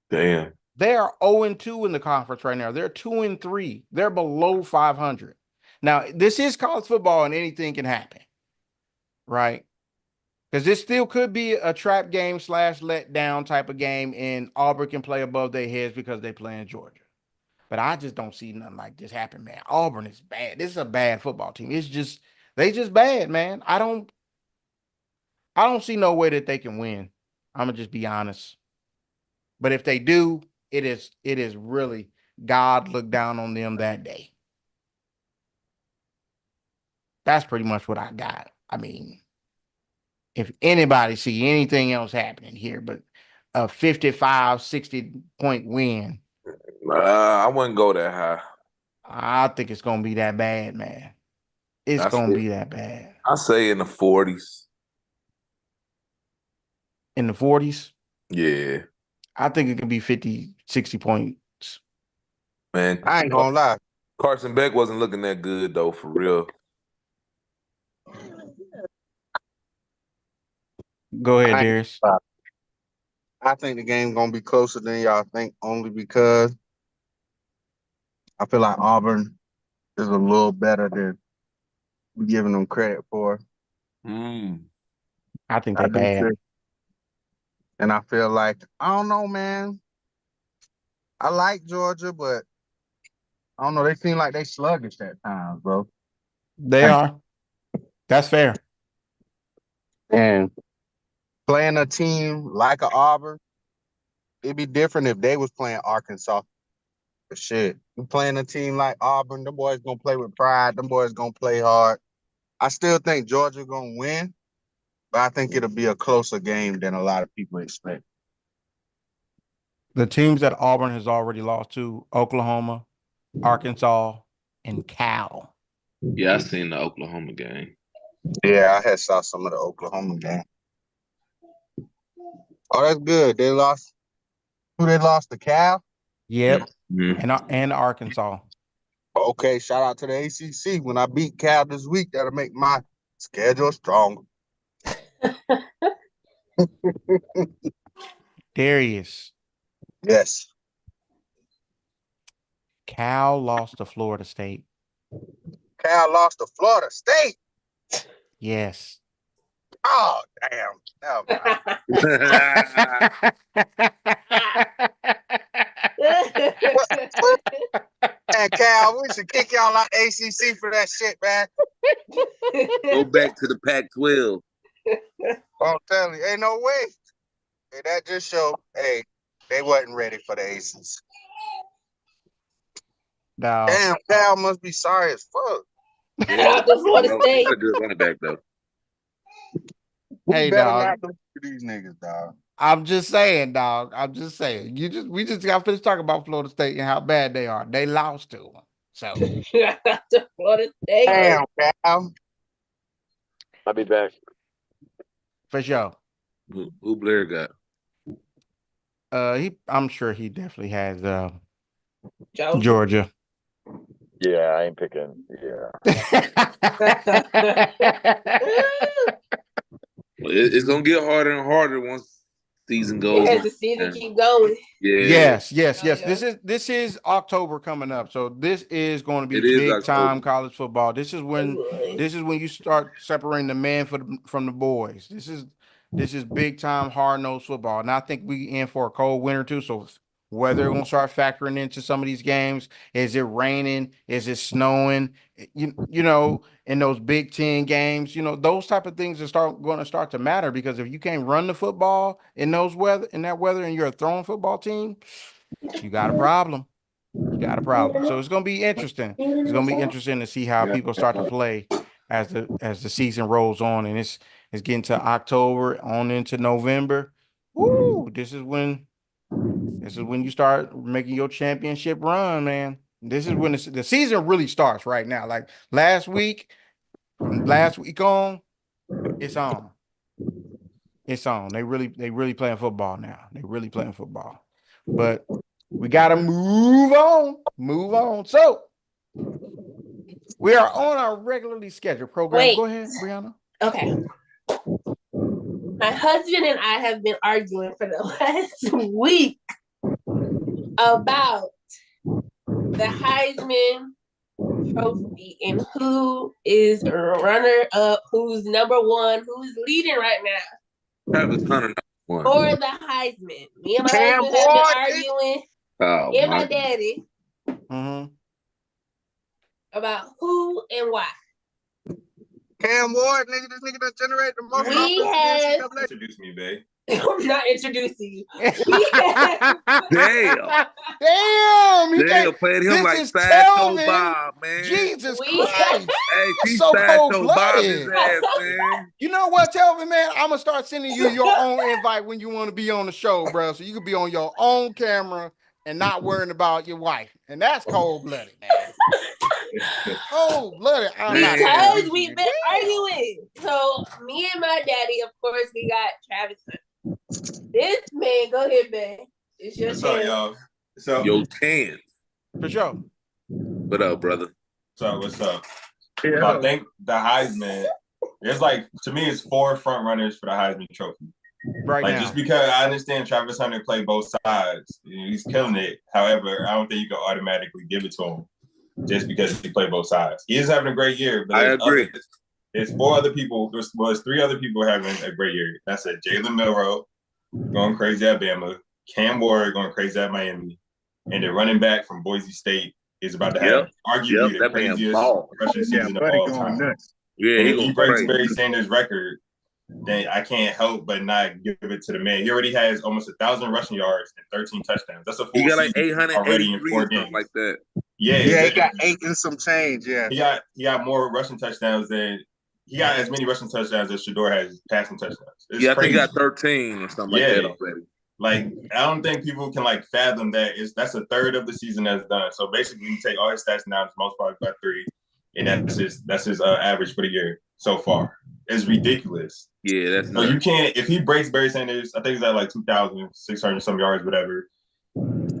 Damn. They are 0-2 in the conference right now. They're 2-3. They're below 500. Now, this is college football and anything can happen, right? Because this still could be a trap game / letdown type of game, and Auburn can play above their heads because they play in Georgia. But I just don't see nothing like this happen, man. Auburn is bad. This is a bad football team. They just bad, man. I don't see no way that they can win. I'm gonna just be honest. But if they do, it is really God looked down on them that day. That's pretty much what I got. I mean, if anybody see anything else happening here, but a 55, 60 point win, I wouldn't go that high. I think it's gonna be that bad, man. It's That's gonna it. be that bad. I say in the 40s. In the 40s, Yeah, I think it could be 50, 60 points. man. I ain't gonna lie. Carson Beck wasn't looking that good though, for real. Go ahead, I, ain't Darius. gonna lie. I think the game gonna be closer than y'all think, only because I feel like Auburn is a little better than we giving them credit for. Mm. I think I they do bad. too. And I feel like I don't know, man. I like Georgia, but I don't know. They seem like they sluggish at times, bro. They are. That's fair. And playing a team like a Auburn, it'd be different if they was playing Arkansas. But shit, you playing a team like Auburn, them boys gonna play with pride. Them boys gonna play hard. I still think Georgia gonna win, but I think it'll be a closer game than a lot of people expect. The teams that Auburn has already lost to: Oklahoma, Arkansas, and Cal. Yeah, I seen the Oklahoma game. Yeah, I had saw some of the Oklahoma game. Oh, that's good. They lost. Who they lost to Cal? Yep. Mhm. And Arkansas. Okay, shout out to the ACC. When I beat Cal this week, that'll make my schedule stronger. Darius. Yes. Cal lost to Florida State. Cal lost to Florida State. Yes. Oh, damn. Never mind. Man, Cal, we should kick y'all out ACC for that shit, man. Go back to the Pac-12. I'm telling you, ain't no way. Hey, that just show, hey, they wasn't ready for the ACC. No. Damn, Cal must be sorry as fuck. Yeah, The Florida they State. got a good running back though. We Hey, better dog. not lose to these niggas, dog. I'm just saying, dog. I'm just saying. We just got finished talking about Florida State and how bad they are. They lost to them. So The Florida State. Damn, Cal. I'll be back. for sure. Who Blair got? I'm sure he definitely has Georgia. Georgia. Yeah, I ain't picking. Yeah. It's gonna get harder and harder once season goes As on. the season man. keep going. Yeah, Yes. Yeah. This is October coming up, so this is going to be it is big time October. college football. This is when you start separating the man from the boys. This is big time hard nosed football, and I think we in for a cold winter too. So weather going to start factoring into some of these games. Is it raining? Is it snowing? You know, in those Big Ten games, those type of things are going to start to matter, because if you can't run the football in that weather, and you're a throwing football team, you got a problem. You got a problem. So it's going to be interesting. It's going to be interesting to see how Yeah. people start to play as the season rolls on, and it's getting to October on into November. Woo! This is when you start making your championship run, man. This is when the season really starts right now. Like from last week on, it's on. It's on. They really playing football now. They really playing football. But we gotta move on. Move on. So we are on our regularly scheduled program. Wait. Go ahead, Brianna. Okay. My husband and I have been arguing for the last week about the Heisman Trophy and who is runner up, who's number one, who's leading right now Travis Hunter #1. for the Heisman. Me and my Cam husband have Ward, been arguing, Oh, and my my daddy, Mm-hmm. about who and why. Cam Ward, nigga, this nigga that generate the most. We offense in have- NCAA. Introduce me, babe. I'm not introducing you. Damn. Damn, he Damn, can't- played him this like is Sideshow Telvin. Bob, man. Jesus We- Christ. Hey, she So Sideshow Bob cold-blooded. his ass, man. You know what, Telvin, man? I'm gonna start sending you your own invite when you want to be on the show, bro. So you can be on your own camera and not worrying about your wife. And that's cold-blooded, man. Cold-blooded. I'm not Because Because introducing we've you. been Damn. arguing. So me and my daddy, of course, we got Travis Hunter. This man, go ahead, man. It's your What's up, chance. y'all? So, Yo, 10. For sure. What up, brother? what's up? I think the Heisman, there's like, to me, it's 4 front runners for the Heisman Trophy. Right Like, now. just because I understand Travis Hunter played both sides, he's killing it. However, I don't think you can automatically give it to him just because he played both sides. He is having a great year, but I agree. There's 4 other people. There's 3 other people having a great year. That's it. Jalen Milroe going crazy at Bama, Cam Ward going crazy at Miami, and the running back from Boise State is about to have arguably the that man craziest ball. rushing Yeah, season of buddy all going time. nuts. Yeah, And he if he going breaks crazy. Barry Sanders' record, then I can't help but not give it to the man. He already has almost 1,000 rushing yards and 13 touchdowns. That's a full He got like season already in 883 4 or something games. like that. Yeah, Yeah, he got 8 and some change. Yeah. he got more rushing touchdowns than he got as many rushing touchdowns as Shador has passing touchdowns. It's Yeah, I think he crazy. got 13 or something Yeah. like that already. Like, I don't think people can like fathom that that's a third of the season that's done. So basically, you take all his stats now, it's most probably about 3, and that's his average for the year so far. It's ridiculous. Yeah, that's So you can't, if he breaks Barry Sanders, I think he's at like 2,600 some yards, whatever.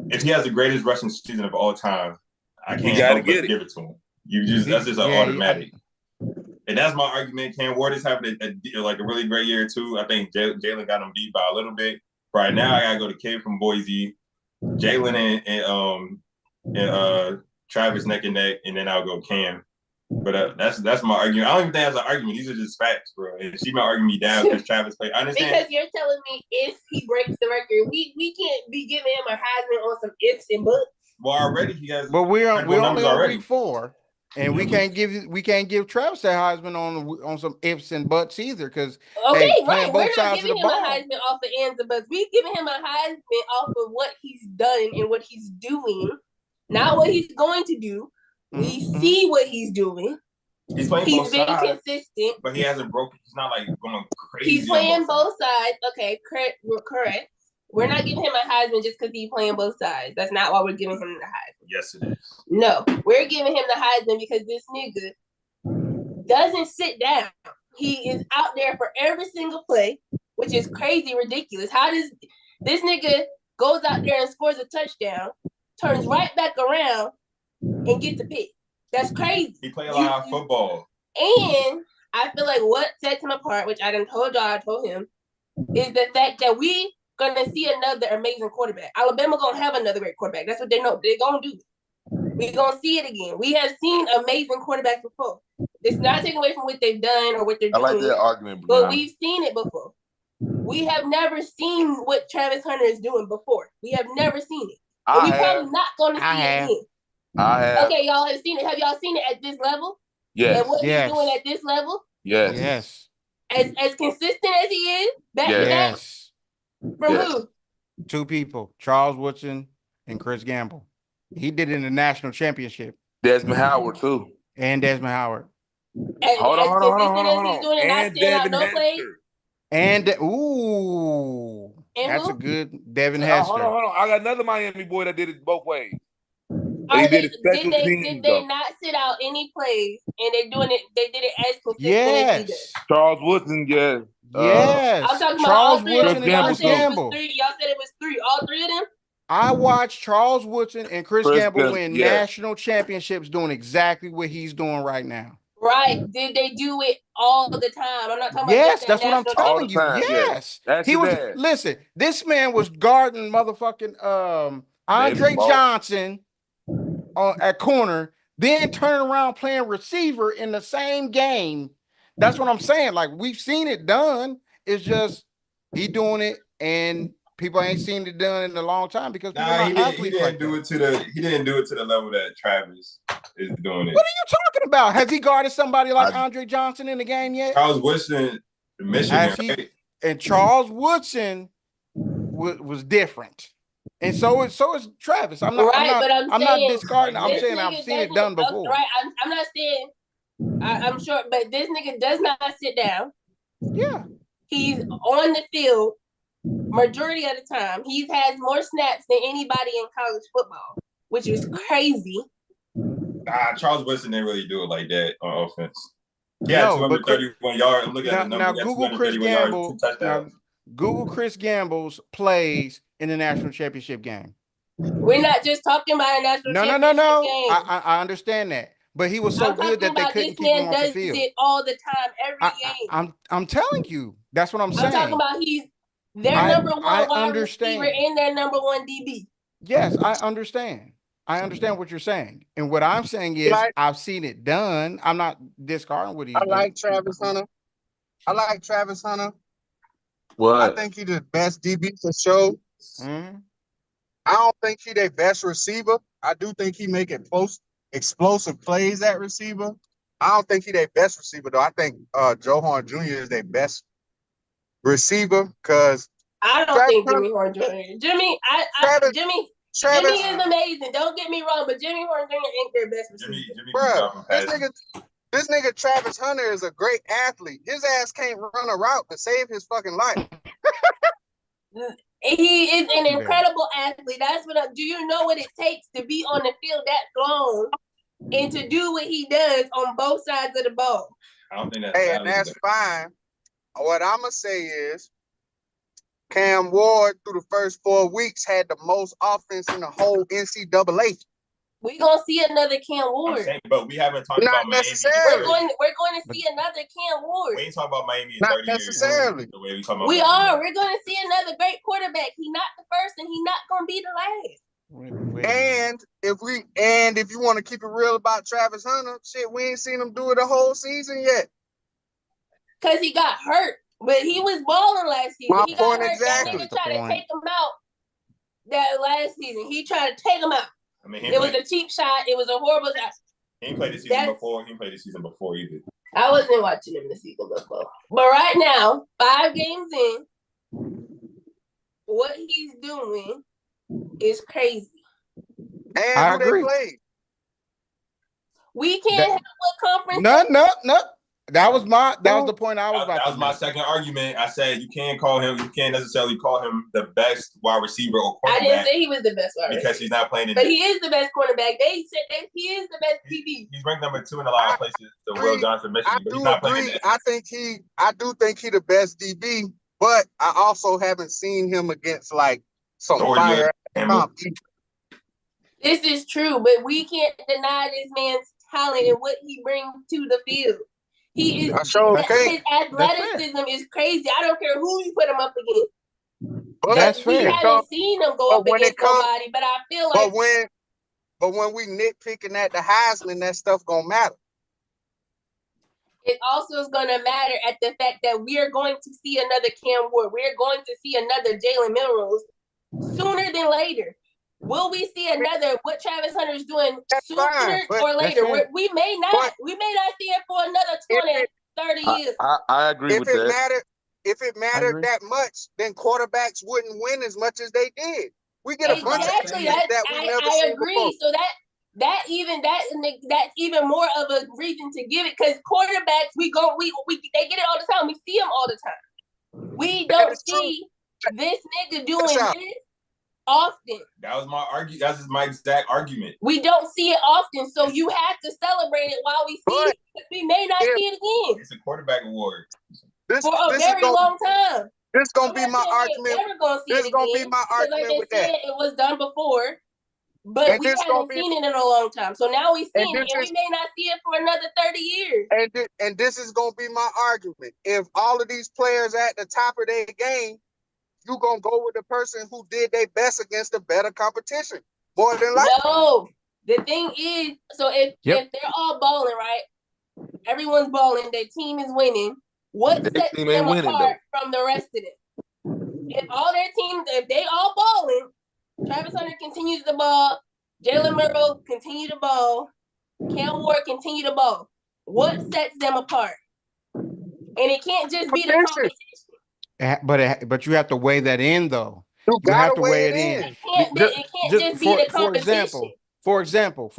If he has the greatest rushing season of all time, I can't gotta help get but it. give it to him. That's just an automatic. And that's my argument. Cam Ward is having a really great year too. I think Jalen got him beat by a little bit. Right now, I gotta go to Kid from Boise, Jalen and Travis neck and neck, and then I'll go Cam. But that's my argument. I don't even think that's an argument. These are just facts, bro. And she been arguing me down because Travis played. I understand. Because you're telling me if he breaks the record, we can't be giving him a Heisman on some ifs and buts. Well, already he has. But we're only numbers on already. week 4, and we can't give Travis that Heisman on some ifs and buts either, because Okay, Hey, playing right. We're both not sides of giving the him a ball. Heisman off the ends of buts. We're giving him a Heisman off of what he's done and what he's doing, not what he's going to do. We Mhm. see what he's doing. He's playing He's both been sides, consistent. but he hasn't broken. He's not like going crazy. He's playing both sides. Okay, correct. We're correct. We're not giving him a Heisman just because he's playing both sides. That's not why we're giving him the Heisman. Yes, it is. No, we're giving him the Heisman because this nigga doesn't sit down. He is out there for every single play, which is crazy ridiculous. How does this nigga goes out there and scores a touchdown, turns right back around, and gets a pick? That's crazy. He play a lot of football. And I feel like what sets him apart, which I done told y'all, I told him, is the fact that we gonna see another amazing quarterback. Alabama gonna have another great quarterback. That's what they know. They're gonna do. We're gonna see it again. We have seen amazing quarterbacks before. It's not taking away from what they've done or what they're doing. I like that argument, but Brianna. we've seen it before. We have never seen what Travis Hunter is doing before. We have never seen it. And we probably not gonna see it again. I have. Okay, y'all have seen it. Have y'all seen it at this level? Yes. And what he's doing at this level? Yes. Yes. As consistent as he is, back to back. Yes. From who? Two people, Charles Woodson and Chris Gamble. He did it in the national championship. Desmond Howard too. And Desmond Howard. And hold on. Doing and not seeing out no plays. And that's who? a good Devin Oh, Hester. hold on. I got another Miami boy that did it both ways. Did they not sit out any plays and they're doing it? They did it as consistent as he did. Charles Woodson, yes. Yes. I'm talking Charles about all Woodson and Chris Gamble. Y'all said it was three. All three of them? I watched Charles Woodson and Chris Gamble win yeah. national championships doing exactly what he's doing right now. Right. Did they do it all the time? I'm not talking about yes, that's what I'm telling you. Time, yes. Yeah. He was listen, this man was guarding motherfucking Andre Johnson at corner, then turning around playing receiver in the same game. That's what I'm saying. Like, we've seen it done. It's just he doing it and people ain't seen it done in a long time because he didn't do it to the level that Travis is doing it. What are you talking about? Has he guarded somebody like Andre Johnson in the game yet? Charles Woodson, Michigan, right? And Charles Woodson was different. And so is Travis. I'm not discarding. I'm saying I've seen it done before. Right. I'm not saying I'm sure, but this nigga does not sit down. Yeah. He's on the field majority of the time. He has more snaps than anybody in college football, which is crazy. Charles Woodson didn't really do it like that on offense. Yeah, 231 yards. Look at the number. Now Google Chris Gamble. Google Chris Gamble's plays in the national championship game. We're not just talking about a national championship game. I understand that. But he was so good that they couldn't keep him off the field. This man does it all the time, every game. I'm telling you. That's what I'm saying. I'm talking about he's their number one wide receiver and their number one DB. Yes, I understand. I understand what you're saying. And what I'm saying is I've seen it done. I'm not discarding what he's doing. I like Travis Hunter. What? I think he's the best DB for sure. Mm-hmm. I don't think he's their best receiver. I do think he making explosive plays at receiver. I don't think he's their best receiver, though. I think Joe Horn Jr. is their best receiver because I don't think Jimmy Horn Jr. Jimmy is amazing. Don't get me wrong, but Jimmy Horn Jr. ain't their best receiver. This nigga Travis Hunter is a great athlete. His ass can't run a route to save his fucking life. He is an incredible athlete. That's what. Do you know what it takes to be on the field that long and to do what he does on both sides of the ball? I don't think that's. Hey, and that's fine. What I'm gonna say is, Cam Ward through the first 4 weeks had the most offense in the whole NCAA. We're gonna see another Cam Ward. But we haven't talked about Miami. We're going to see another Cam Ward. We ain't talking about Miami in not 30 necessarily. years. The way we talking about we Miami. are. We're going to see another great quarterback. He's not the first, and he's not going to be the last. And if you want to keep it real about Travis Hunter, shit, we ain't seen him do it the whole season yet. Because he got hurt, but he was balling last season. My he point got hurt. exactly. That nigga tried to take him out that last season. He tried to take him out. I mean, it was a cheap shot. It was a horrible shot. He didn't play the season before. He didn't play the season before either. I wasn't watching him the season before. But right now, 5 games in, what he's doing is crazy. And I agree. They played. We can't have what conference. No. That was the point I was about. That was my second argument. I said you can't necessarily call him the best wide receiver or quarterback. I didn't say he was the best wide receiver. Because he's not playing in But he is the best quarterback. They said that he is the best DB. He's ranked number 2 in a lot of places. The Will Johnson, Michigan, but he's not playing in the I do think he the best DB, but I also haven't seen him against like some fire. This is true, but we can't deny this man's talent and what he brings to the field. He is I sure his can't. athleticism is crazy. I don't care who you put him up against. But That's We fair. haven't seen him go But up when it against comes- nobody, but I feel But like when we nitpicking at the Heisman, that stuff gonna matter. it also is going to matter at the fact that we are going to see another Cam Ward. We're going to see another Jalen Milroe sooner than later. Will we see another what Travis Hunter's doing That's sooner fine, but or later? that's fair. We may not. But- We may not see it for another 20, 30 years. I agree If with it that. mattered, if it mattered agree. that much, then quarterbacks wouldn't win as much as they did. We get a bunch of Exactly. athletes that we never I seen agree. before. So that's even more of a reason to give it, because quarterbacks we they get it all the time. We see them all the time. We That don't is true. see this nigga doing That's this often. That was my That's my exact argument. We don't see it often, so you have to celebrate it while we see But it. Because we may not see it again It's a quarterback award. This for a this very is long time. this gonna I'm be not my saying we argument. ain't never gonna see This it gonna be again, my because argument like with they said, that. it was done before, but And we this gonna haven't be seen it in a long time. So now we And seen it, this and is- we may not see it for another 30 years. and this is gonna be my argument. If all of these players at the top of their game, you gonna go with the person who did their best against a better competition. More than likely. No, the thing is, so if Yep. they're all balling, right? Everyone's balling. Their team is winning. What Their sets team ain't them winning, apart from the rest of them? If all their teams, if they all balling, Travis Hunter continues the ball, Jalen Milroe continue to ball, Cam Ward continue to ball. What sets them apart? And it can't just be the Competition. competition. But you have to weigh that in though. You You have gotta to weigh weigh it it in. It can't just be the competition. For example,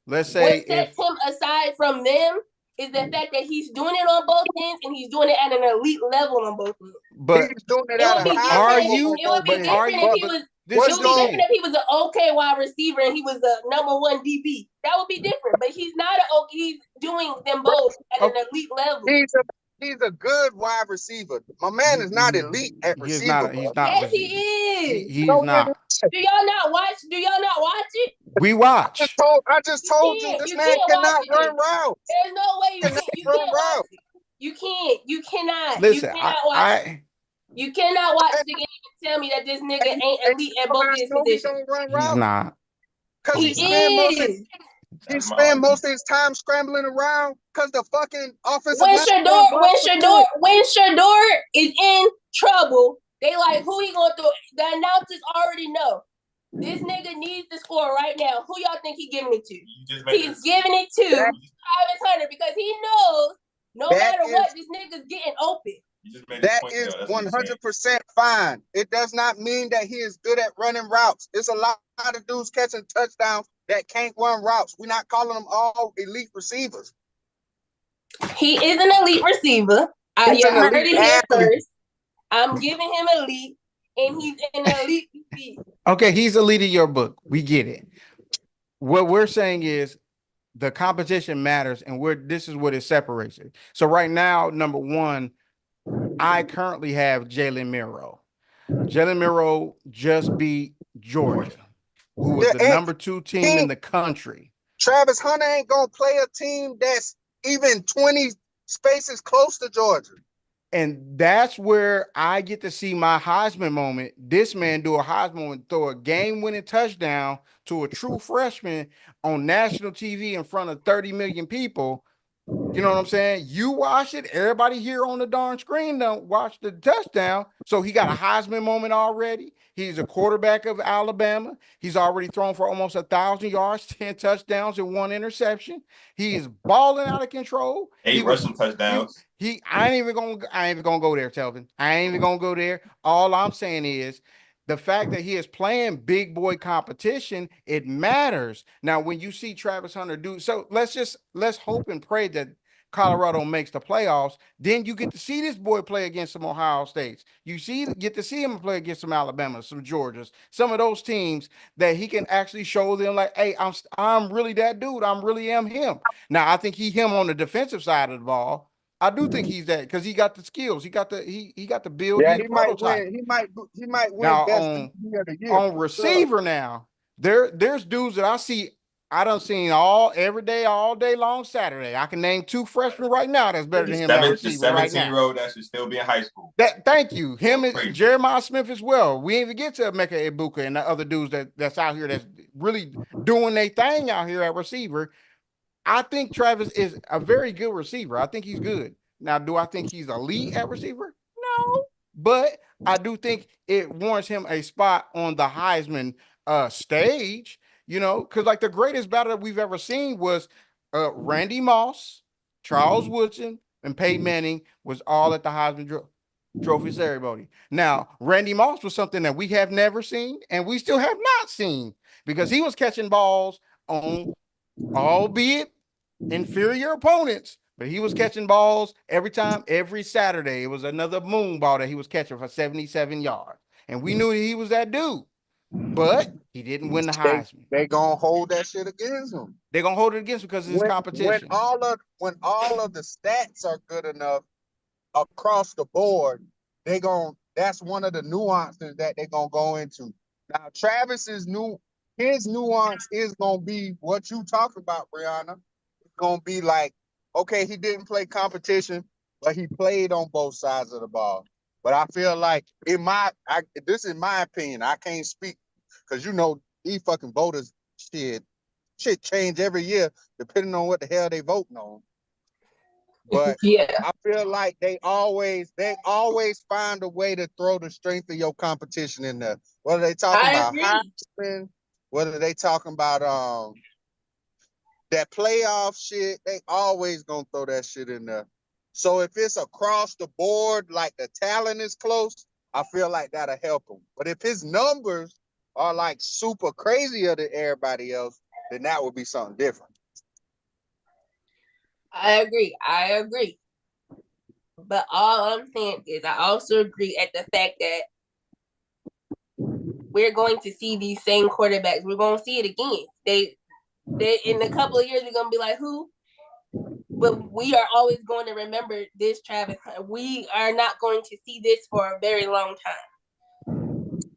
let's What say sets if him aside from them is the fact that he's doing it on both ends, and he's doing it at an elite level on both ends. but He's doing it It at would a be high different. are If, you- it would be but are different you- if he was. this It is would be the different thing. if he was an okay wide receiver and he was the number one DB. That would be different. But he's not. He's doing them both at an elite level. He's a good wide receiver. My man is not elite at He's receiver. not. bro. He's not. Yes, he is. He's No, not. Do y'all not watch? Do y'all not watch it? We watch. I just told you can't. this You man can't cannot watch it. run routes. There's no way you Cannot can't. You run can't watch routes. it. You can't. You cannot. Listen, you cannot watch it. I You cannot watch the game and tell me that this nigga ain't elite at both his No, he positions. don't run he's routes not. because He is. he spend most of his time scrambling around because the fucking offensive When line Shador, don't block for shit. when Shador is in trouble, they like, who he going through? The announcers already know. This nigga needs to score right now. Who y'all think he giving it to? You just made He's this. giving it to Travis Hunter because he knows no That matter what, is- this nigga's getting open. You just made this That point, is though. That's what you're saying. 100% fine. It does not mean that he is good at running routes. It's a lot of dudes catching touchdowns that can't run routes. We're not calling them all elite receivers. He is an elite receiver. He's You an heard elite it here athlete. first. I'm giving him elite, and he's an elite receiver. Okay, he's the lead of your book. We get it. What we're saying is the competition matters, and this is what it separates it. So right now, number one, I currently have Jalen Milroe. Jalen Milroe just beat Georgia, who was the Yeah, and number 2 team in the country. Travis Hunter ain't going to play a team that's even 20 spaces close to Georgia. And that's where I get to see my Heisman moment. This man do a Heisman moment, throw a game-winning touchdown to a true freshman on national TV in front of 30 million people. You know what I'm saying? You watch it. Everybody here on the darn screen don't watch the touchdown. So he got a Heisman moment already. He's a quarterback of Alabama. He's already thrown for almost 1,000 yards, 10 touchdowns, and 1 interception. He is balling out of control. 8 rushing touchdowns. I ain't even gonna go there, Telvin. I ain't even gonna go there. All I'm saying is the fact that he is playing big boy competition, it matters. Now, when you see Travis Hunter do so, let's hope and pray that Colorado makes the playoffs. Then you get to see this boy play against some Ohio States. Get to see him play against some Alabama, some Georgias, some of those teams that he can actually show them like, hey, I'm really that dude. I really am him. Now, I think him on the defensive side of the ball. I do think he's that because he got the skills. He got the build. Yeah, He's he a might prototype. win. He might win Now, best on- DB of the year. On for sure. receiver now, there's dudes that I see I done seen every day, all day long Saturday. I can name 2 freshmen right now that's better than him at The receiver right now. 17-year-old that should still be in high school. Thank you. Him and Crazy. Jeremiah Smith as well. We ain't even get to Emeka Ibuka and the other dudes that's out here that's really doing their thing out here at receiver. I think Travis is a very good receiver. I think he's good. Now, do I think he's elite at receiver? No. But I do think it warrants him a spot on the Heisman stage, because like the greatest battle that we've ever seen was Randy Moss, Charles Woodson, and Peyton Manning was all at the Heisman Trophy ceremony. Now, Randy Moss was something that we have never seen, and we still have not seen, because he was catching balls on, albeit inferior opponents, but he was catching balls every Saturday. It was another moon ball that he was catching for 77 yards. And we knew he was that dude, but he didn't win the Heisman. They gonna hold that shit against him. They're gonna hold it against him because of his competition. When all of the stats are good enough across the board, that's one of the nuances that they're gonna go into. Now, Travis's nuance is gonna be what you talked about, Brianna. It's gonna be like, okay, he didn't play competition, but he played on both sides of the ball. But I feel like this is my opinion. I can't speak because these fucking voters shit change every year depending on what the hell they voting on. But yeah, I feel like they always find a way to throw the strength of your competition in there. Whether they talking about Heisman, whether they talking about that playoff shit, they always gonna throw that shit in there. So if it's across the board, like the talent is close, I feel like that'll help him. But if his numbers are like super crazier than everybody else, then that would be something different. I agree. But all I'm saying is I also agree at the fact that we're going to see these same quarterbacks. We're going to see it again. They in a couple of years, we're going to be like, who? But we are always going to remember this Travis Hunter. We are not going to see this for a very long time.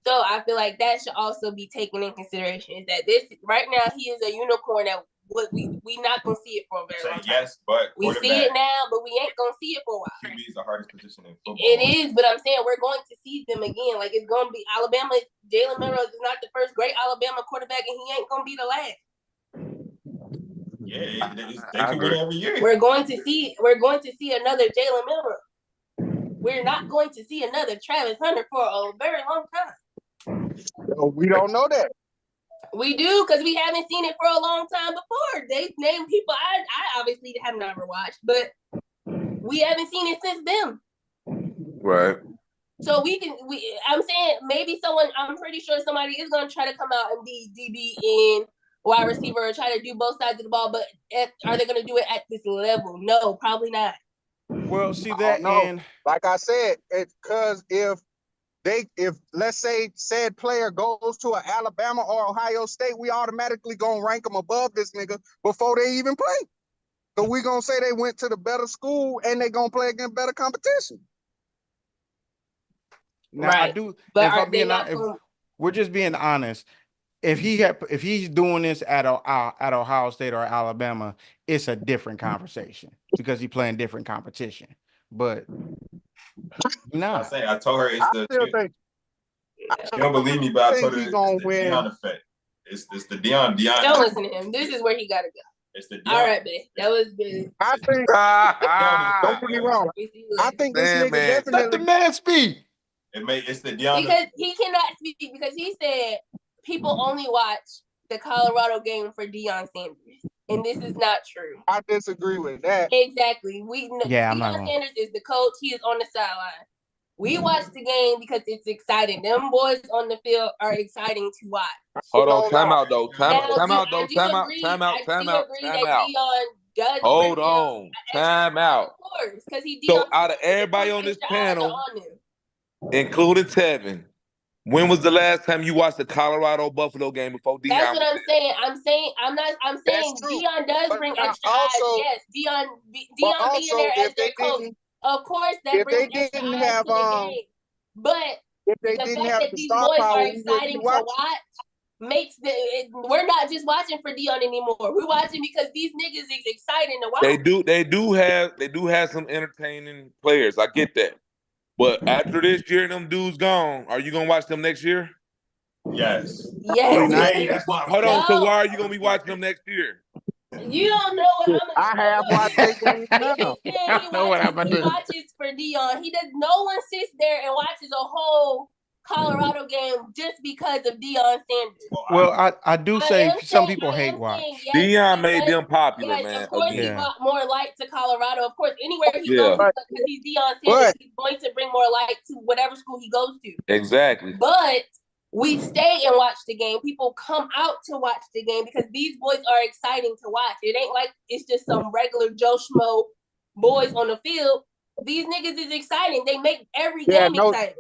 So I feel like that should also be taken in consideration. Is that this right now he is a unicorn that we not gonna see it for a very long time. Yes, but we see it now, but we ain't gonna see it for a while. QB is the hardest position in football. It is, but I'm saying we're going to see them again. Like it's gonna be Alabama. Jalen Milroe is not the first great Alabama quarterback, and he ain't gonna be the last. Yeah, they can win every year. We're going to see another Jalen Milroe. We're not going to see another Travis Hunter for a very long time. We don't know that. We do, because we haven't seen it for a long time before. They named people I obviously have never watched, but we haven't seen it since them. Right. So I'm saying maybe I'm pretty sure somebody is going to try to come out and be DB and wide receiver or try to do both sides of the ball, but are they going to do it at this level? No, probably not. Well, see that, and like I said, it's because if let's say said player goes to an Alabama or Ohio State, we automatically gonna rank them above this nigga before they even play. So we gonna say they went to the better school and they gonna play against better competition. Now right. I do, but if we're just being honest, if he's doing this at Ohio State or Alabama, it's a different conversation because he's playing different competition. But no, I told her it's you don't believe me, but I told her it's the Deion effect. It's the Deion. Don't listen to him. This is where he gotta go. It's the Deion. All right, babe. That was good. I think don't get me wrong. I think this nigga definitely let the man speak. It's the Deion because he cannot speak because he said people only watch the Colorado game for Deion Sanders. And this is not true. I disagree with that. Exactly. Deion Sanders is the coach. He is on the sideline. We watch the game because it's exciting. Them boys on the field are exciting to watch. Hold on, time out though. Time out. Hold on, time out. Of course, because so out of everybody on this panel, including Tevin, when was the last time you watched the Colorado Buffalo game before Deion? That's what I'm saying. I'm saying Deion does bring extra eyes. Yes, Deion being there as their coach. Of course, that brings extra eyes to the game. But if they didn't have that these boys are exciting to watch, we're not just watching for Dion anymore. We're watching because these niggas is exciting to watch. They do have some entertaining players. I get that. But after this year and them dudes gone, are you gonna watch them next year? Yes. Yes. Hey, that's why. Hold on. No. So why are you gonna be watching them next year? You don't know what I'm I have watched their games now. I know what I'm he doing. watches for Dion. No one sits there and watches a whole Colorado game just because of Deion Sanders. Well, I do say some people hate saying, watch. yes, Dion made them popular, yes, man. of course, he Again. brought more light to Colorado. Of course, anywhere he Yeah. goes, because he's Deion Sanders, he's going to bring more light to whatever school he goes to. Exactly. But we stay and watch the game. People come out to watch the game because these boys are exciting to watch. It ain't like it's just some regular Joe Schmo boys on the field. These niggas is exciting. They make every game exciting.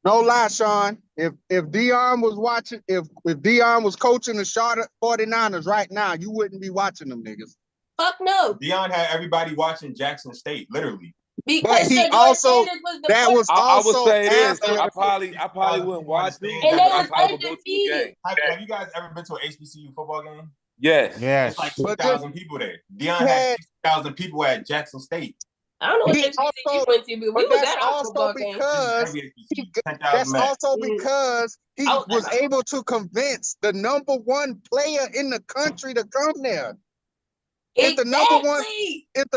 No lie, Sean. If Dion was watching, if Dion was coaching the Charlotte 49ers right now, you wouldn't be watching them niggas. Fuck no. Dion had everybody watching Jackson State, literally. Because he also I would say this. I probably wouldn't watch them, and but I probably would go to a game. Have you guys ever been to an HBCU football game? Yes. Yes. It's like 2,000 people there. Dion had 6,000 people at Jackson State. I don't know what HBCU went to, but we was at our football game. That's also because he was able to convince the number one player in the country to come there. If the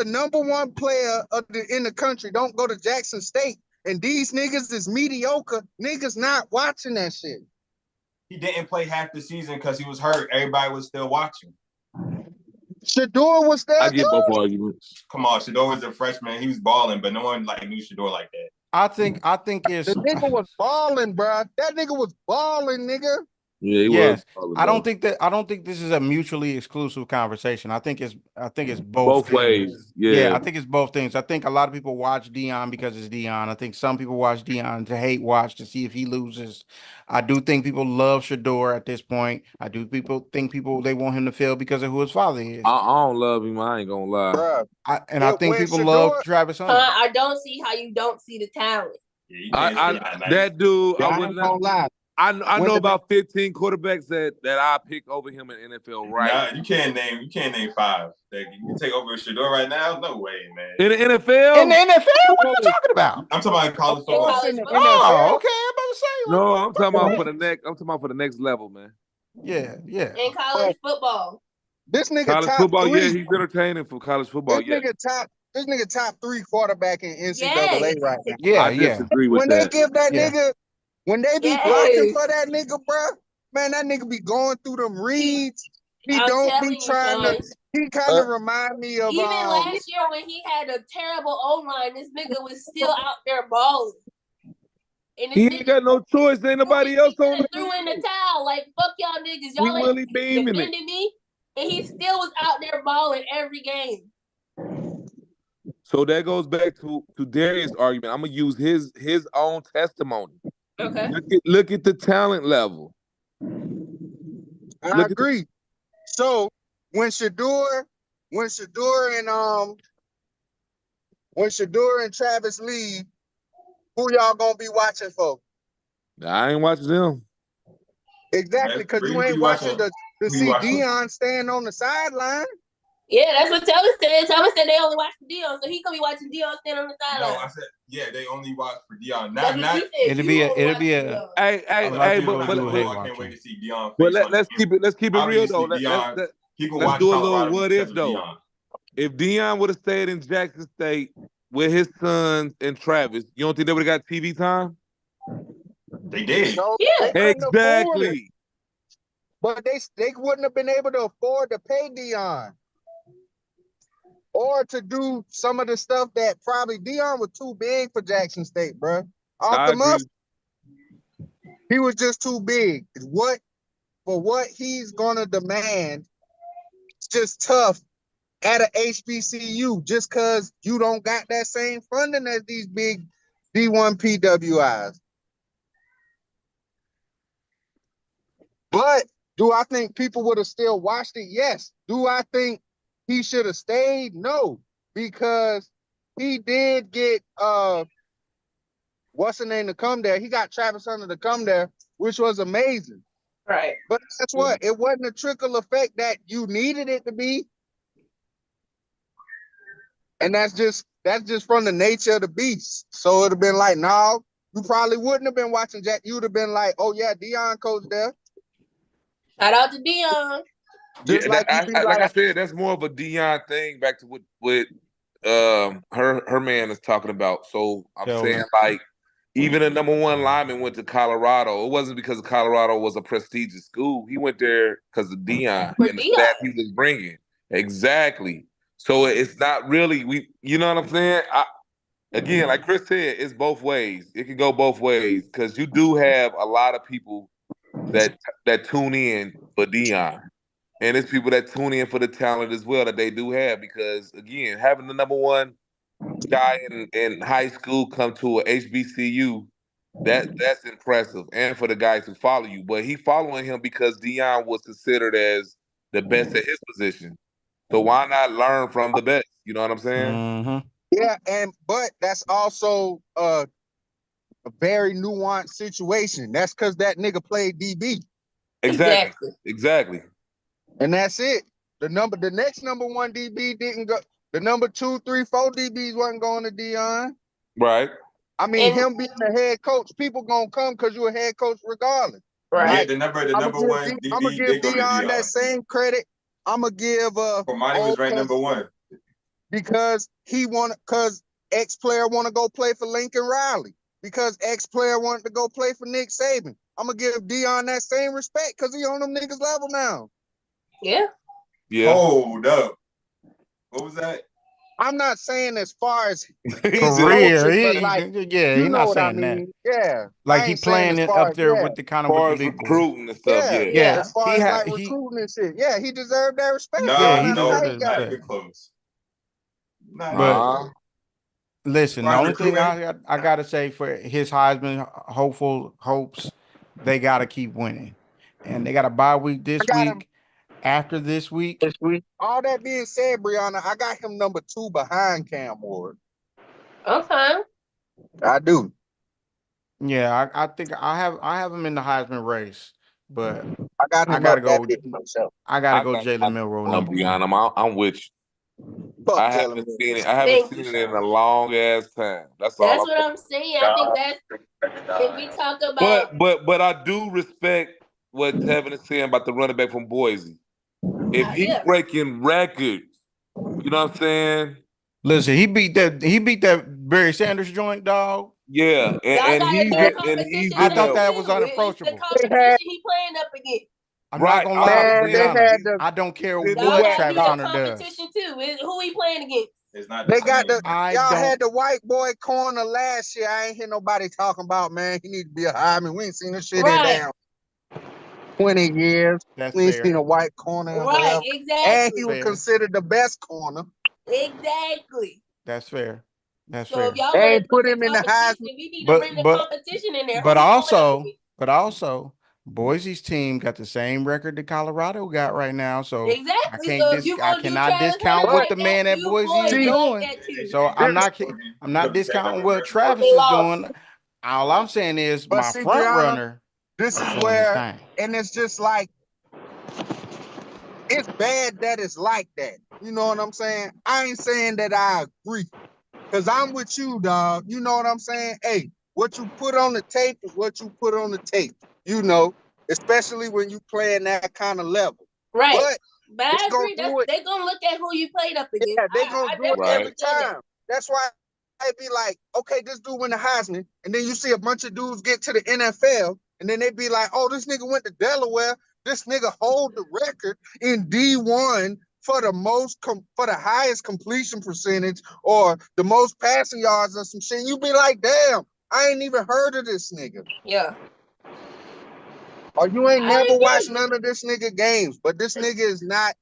number one player in the country don't go to Jackson State and these niggas is mediocre, niggas not watching that shit. He didn't play half the season because he was hurt. Everybody was still watching. Shedeur was there. I get both arguments. Come on, Shedeur was a freshman. He was balling, but no one knew Shedeur like that. I think it's the nigga was balling, bro. That nigga was balling, nigga. Yeah, he yes. was. I don't think this is a mutually exclusive conversation. I think it's both ways. Yeah, I think it's both things. I think a lot of people watch Dion because it's Dion. I think some people watch Dion to hate watch to see if he loses. I do think people love Shedeur at this point. I do think people they want him to fail because of who his father is. I don't love him. I ain't gonna lie. Bruh. I think people love Travis Hunter. I don't see how you don't see the talent. That dude, I wouldn't lie. I know about 15 quarterbacks that I pick over him in NFL right. Nah, you can't name 5. You can take over Shedeur right now? No way, man. In the NFL? In the NFL? What are you talking about? I'm talking about college football. Oh, okay. I'm about to say. No, I'm talking about for the next. I'm talking about for the next level, man. Yeah. In college football. This nigga college top football. 3. Yeah, he's entertaining for college football. This nigga top 3 quarterback in NCAA right now. Yeah, I disagree with when that. They give that nigga, when they be blocking for that nigga, bro, man, that nigga be going through them reads. He don't be trying to. He kind of remind me of even last year when he had a terrible O-line, this nigga was still out there balling. And he ain't got no choice. Ain't nobody else on the threw in the towel like fuck y'all niggas. Y'all ain't really beaming defending me, and he still was out there balling every game. So that goes back to Darius' argument. I'm gonna use his own testimony. Okay. Look at the talent level. I agree. So when Shedeur and Travis leave, who y'all gonna be watching for? I ain't watching them. Exactly, because you ain't watching to see Dion stand on the sideline. Yeah, that's what Thomas said. Thomas said they only watch for Dion, so he could be watching Dion stand on the sideline. No, I said they only watch for Dion. It'll be a. Hey, but I can't wait to see Dion. But let's keep it real though. Let's do a little what if though. Dion. If Dion would have stayed in Jackson State with his sons and Travis, you don't think they would have got TV time? They did. No, yeah, exactly. But they wouldn't have been able to afford to pay Dion. Or to do some of the stuff that probably Dion was too big for Jackson State, bro. Off the muscle, he was just too big. For what he's gonna demand, it's just tough at a HBCU just because you don't got that same funding as these big D1 PWIs. But do I think people would have still watched it? Yes. Do I think he should have stayed? No, because he did get what's the name to come there. He got Travis Hunter to come there, which was amazing. Right. But guess what? It wasn't a trickle effect that you needed it to be. And that's just from the nature of the beast. So it'd have been like, no, you probably wouldn't have been watching Jack. You'd have been like, oh yeah, Deion coach there. Shout out to Deion. Just like you'd be like I like, said, that's more of a Deion thing. Back to what her man is talking about. So I'm saying like, even a number one lineman went to Colorado. It wasn't because Colorado was a prestigious school. He went there because of Deion and the staff he was bringing. Exactly. So it's not really you know what I'm saying? Again, like Chris said, it's both ways. It can go both ways because you do have a lot of people that tune in for Deion. And it's people that tune in for the talent as well that they do have because, again, having the number one guy in high school come to a HBCU, that's impressive. And for the guys who follow you. But he following him because Deion was considered as the best at his position. So why not learn from the best? You know what I'm saying? Mm-hmm. Yeah, but that's also a very nuanced situation. That's because that nigga played DB. Exactly. And that's it. The next number one DB didn't go. The number 2, 3, 4 DBs wasn't going to Deion. Right. I mean, him being the head coach, people gonna come because you're a head coach regardless. Right. Like, The number one DB, I'm gonna give Deion that same credit. I'm gonna give Formani was ranked number one. Because X player want to go play for Lincoln Riley. Because X player wanted to go play for Nick Saban. I'm gonna give Deion that same respect because he on them niggas level now. Yeah. Hold up. What was that? I'm not saying as far as career, but like, he's not saying that. Yeah, like he playing it up there with the kind of with the big recruiting and stuff. Yeah. As far as like recruiting and shit, yeah, he deserved that respect. No, not even close. But listen, the only thing I gotta say for his Heisman hopes, they gotta keep winning, and they got a bye week this week. After this week. All that being said, Brianna, I got him number 2 behind Cam Ward. Okay. I do. Yeah, I think I have him in the Heisman race, but I gotta go. I gotta go Jalen Milroe number 1. I'm with you. I haven't seen it. I haven't seen it in a long ass time. That's what I'm saying. I think that's if we talk about. But I do respect what Tevin is saying about the running back from Boise. If he's breaking records, you know what I'm saying? Listen, he beat that Barry Sanders joint, dog. Yeah, and he's I thought that was unapproachable. It's the competition he playing up against. I'm not gonna lie, Brianna. I don't care what Travis Hunter does. Competition too. Who he playing against? It's not. They got y'all had the white boy corner last year. I ain't hear nobody talking about, man. He need to be a Heisman. We ain't seen this shit in damn 20 years. We ain't seen a white corner. Right, exactly. And he was considered the best corner. Exactly. That's fair. That's so fair. If y'all they ain't put him in the Heisman. We need to bring the competition in there. But also, Boise's team got the same record that Colorado got right now. So exactly. I cannot discount what the man at Boise is doing. So I'm not discounting what Travis is doing. All I'm saying is my front runner. This is where, and it's just like, it's bad that it's like that. You know what I'm saying? I ain't saying that I agree, because I'm with you, dog. You know what I'm saying? Hey, what you put on the tape is what you put on the tape. You know, especially when you playing that kind of level. Right. But I agree. They're going to look at who you played up against. Yeah, they're going to do it every time. That's why I'd be like, okay, this dude win the Heisman. And then you see a bunch of dudes get to the NFL. And then they'd be like, oh, this nigga went to Delaware. This nigga hold the record in D1 for the highest completion percentage or the most passing yards or some shit. And you be like, damn, I ain't even heard of this nigga. Yeah. Or you ain't never watched none of this nigga games, but this nigga is not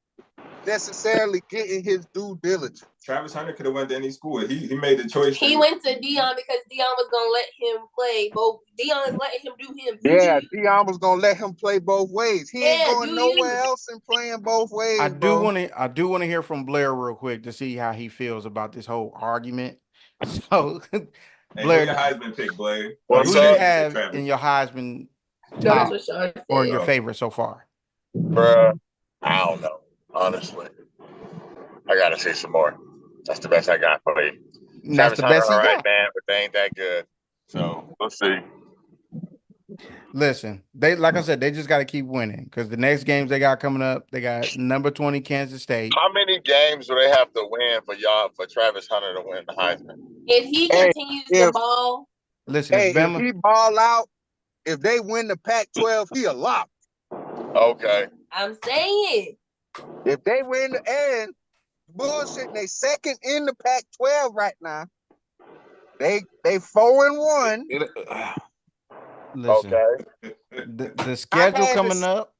necessarily getting his due diligence. Travis Hunter could have went to any school. He made the choice. He went to Deion because Deion was gonna let him play both. Deion is letting him do him. Deion was gonna let him play both ways. He ain't going nowhere else and playing both ways. I do want to hear from Blair real quick to see how he feels about this whole argument. So, Blair, your Heisman pick, Blair. Who do you have in your Heisman No, that's top what Sean or said. your favorite so far? Bruh, I don't know. Honestly, I gotta see some more. That's the best I got for you. And that's Travis the Hunter, best all he right, got. man, but they ain't that good. So we'll see. Listen, they like I said, they just got to keep winning because the next games they got coming up, they got number 20 Kansas State. How many games do they have to win for Travis Hunter to win the Heisman? If he Hey, continues the ball, Listen, Hey, if if Bama, he ball out, if they win the Pac-12, he a lock. Okay. I'm saying If they win and bullshit, they second in the Pac-12 right now. They 4-1. listen, Okay. the schedule had coming to- up.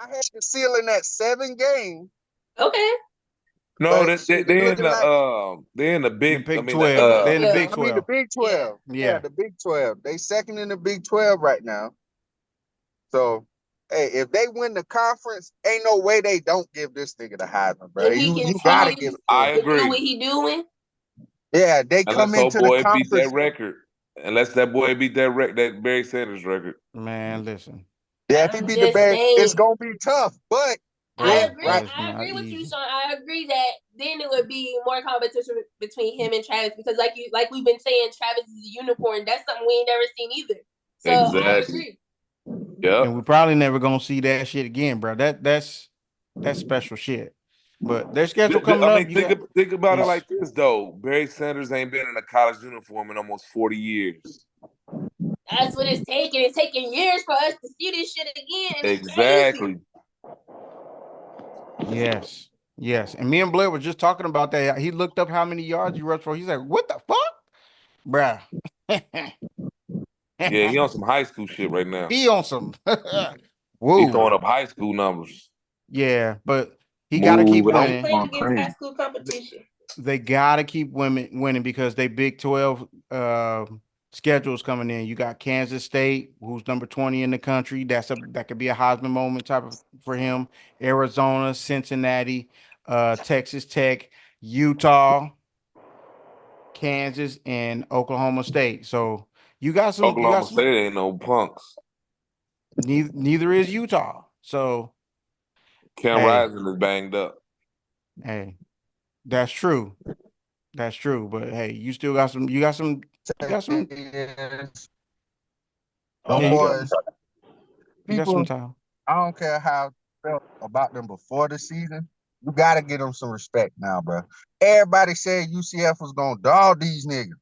I had the ceiling at 7 games. okay. No, But shit, they in looking like they're in the The big. Big I mean, 12. They in the Yeah. Big I mean the 12. Big 12. Yeah. The Big 12. They second in the Big 12 right now. So, hey, if they win the conference, ain't no way they don't give this nigga the Heisman, bro. If he You gotta give continues it to I him. to do agree. what he doing, Yeah, they Unless come old into the boy beat that conference. record. Unless that boy beat that Barry Sanders record. Man, listen. Yeah, if he I'm beat the just bad, it's saying. gonna be tough. But I Bro, agree. that is I not agree with you, easy. Sean. I agree that then it would be more competition between him and Travis because, like we've been saying, Travis is a unicorn. That's something we ain't never seen either. So I Exactly. agree. Yep. And we probably never gonna see that shit again, bro. That's special shit. But their schedule coming I up, mean, you got think about it these. like this though. Barry Sanders ain't been in a college uniform in almost 40 years. That's what it's taking. It's taking years for us to see this shit again, and it's Exactly. Yes. Yes. And me and Blair were just talking about that. He looked up how many yards he rushed for. He's like, what the fuck? Bruh. Yeah, he on some high school shit right now. He on some He whoa. throwing up high school numbers. Yeah, but he gotta keep Moving on. winning. playing against high school competition. They gotta keep winning because they Big 12 schedules coming in. You got Kansas State, who's number 20 in the country. That could be a Heisman moment type of for him. Arizona, Cincinnati, Texas Tech, Utah, Kansas, and Oklahoma State. So you got some. Oklahoma State ain't no punks. Neither is Utah. So Cam Rising is banged up. Hey, that's true. That's true. But hey, you still got some. You got some. You got some. Them boys, You got some people, time. I don't care how I felt about them before the season. You gotta give them some respect now, bro. Everybody said UCF was gonna dog these niggas.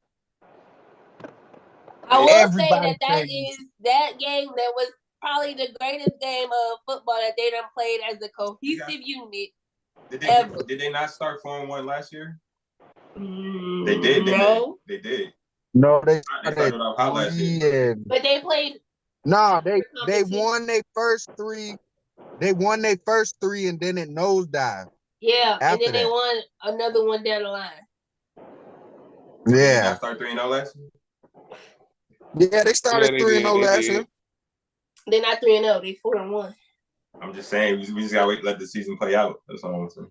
I will Everybody say that said is that game that was probably the greatest game of football that they done played as a cohesive unit. Did they not start 4-1 last year? They did. No. They did. No, they started off hot last year. 3 and But they played. no, they won their first 3. They won their first 3 and then it nosedived. Yeah, and After then they that. won another one down the line. Did they Yeah. not start 3-0 last year? Yeah, they started Yeah, they 3-0 did. last year. They're not 3-0. They 4-1. I'm just saying, we just gotta wait, let the season play out. That's all I'm saying.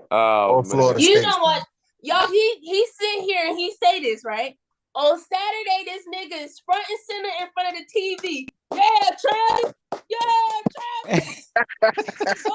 Oh, Florida man. You State. know what? Y'all, he sit here and he say this, right? On Saturday, this nigga is front and center in front of the TV. Yeah, Travis. Yeah, Travis. So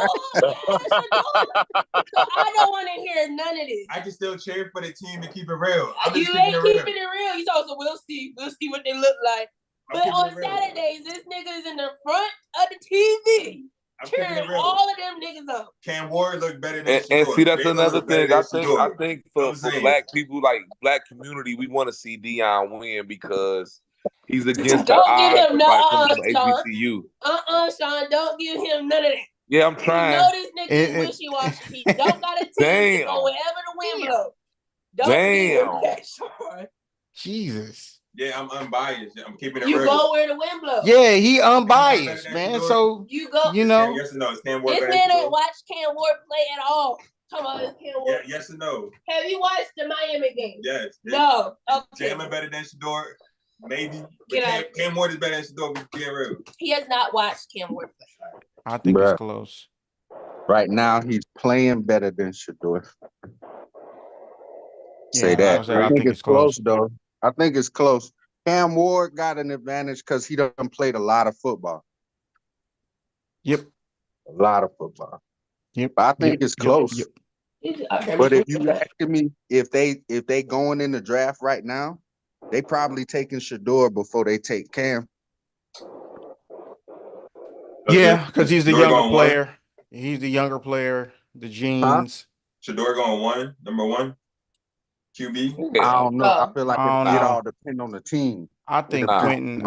I don't want to hear none of this. I can still cheer for the team and keep it real. I'm You just ain't keeping it keeping real. it real. You also we'll see what they look like. I'm But keeping on it real. Saturdays, this nigga is in the front of the TV. I'm keeping Cheering it real. all of them niggas up. Cam Ward looked better than And see, that's Shador. another Jalen looked better thing. I than Shador. think for I'm saying. black people, like black community, we want to see Deion win because he's against the Don't give odds him of no like coming from Sean. HBCU. Sean, don't give him none of that. Yeah, I'm You trying. know this nigga is wishy-washy. He don't got a team to Damn. go wherever the wind blows. Don't give him Damn. that, Sean. Jesus. Yeah, I'm unbiased. I'm keeping it You real. go where the wind blows. Yeah, he better unbiased, than man. Shador. So You go. you know, Yes or no? Is Cam Ward This better man than ain't Shador? watch Cam Ward play at all. Come on, Cam Yeah, Ward. yes or no? Have you watched the Miami game? Yes. No. Okay. Jalen better than Shador? Maybe. Get But out. Cam Ward is better than Shador. Being real. He has not watched Cam Ward play. I think Bruh. it's close. Right now, he's playing better than Shador. Yeah, Say like that. I said, I I think think it's it's close. though. I think it's close. Cam Ward got an advantage because he done played a lot of football. Yep. A lot of football. Yep. But I think it's close. Yep. But if you asking me if they going in the draft right now, they probably taking Shador before they take Cam. Yeah, because he's the Shador younger going player. He's the younger player. The genes. Shador going number one. QB. I don't know. I Oh. feel like I don't it know. all depend on the team. I think Nah. Quentin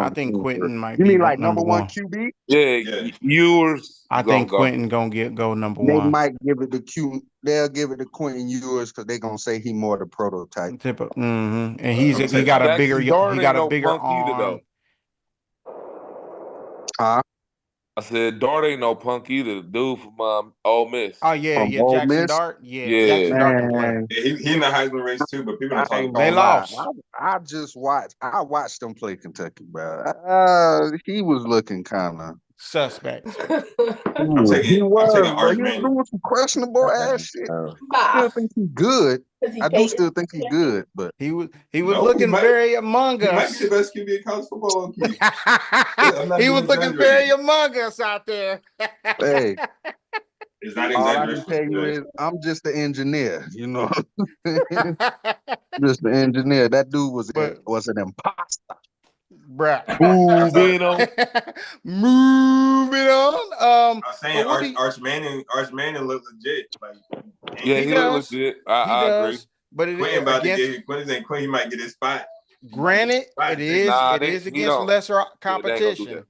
might You be mean like number number one one. QB? Yeah, yours. I think Quentin gonna go number They one. might give it to Q. They'll give it to Quentin Ewers because they're gonna say he more the prototype. And he take got a Jackson bigger Dart he got ain't a no bigger punk either, arm. though. Huh? I said Dart ain't no punk either. The dude from Ole Miss. Oh yeah, From yeah, Ole Jackson Miss? Dart. Yeah, Yeah. Jackson Dart can play. Man, Yeah, he in the Heisman race too, but people don't I talk ain't about They gonna him. lie. lost. I just watched. I watched them play Kentucky, bro. He was looking kind of. Suspect. I'm taking bro. Arch He was Manning. doing some questionable ass shit. I still think he's good. I do still think he's good, but He was No, looking he might- very among He might us. be the best QB in college football. I'm not He was even looking very exaggerating. among us out there. hey, It's not all I can exaggeration. tell you is I'm just the engineer. You know, just the engineer. That dude was an imposter. Bruh. Moving on. Moving on. I'm saying but what Arch Manning looks legit. Like, Yeah, He he does. look legit. he I agree. does. But it Quentin about to against get Quentin, he might get his spot. granted, it is Nah, it they- is he against don't. lesser they ain't gonna do competition. that.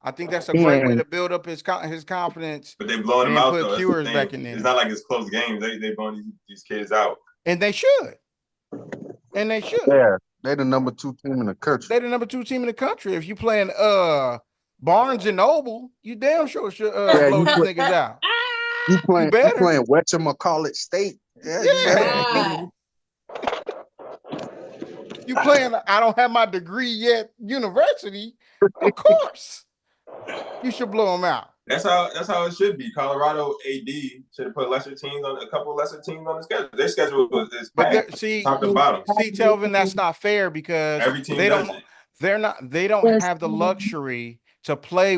I think that's a He great way ain't- to build up his confidence. But they blowing And him then out put though. That's Cures the back thing. in there. It's not like it's close games. They blowing these kids out. And they should. And they should. Yeah, they the number 2 team in the country. They're the number 2 team in the country. If you playing Barnes and Noble, you damn sure should Yeah, blow you these put- niggas out. You playing better. Whatchamacallit State? Yeah, you Yeah. better. You playing I don't have my degree yet university, of course. You should blow them out. That's how it should be. Colorado AD should have put a couple lesser teams on the schedule. Their schedule is But packed, see, top to bottom. Telvin, that's not fair because Every team they does don't. it. They don't have the luxury to play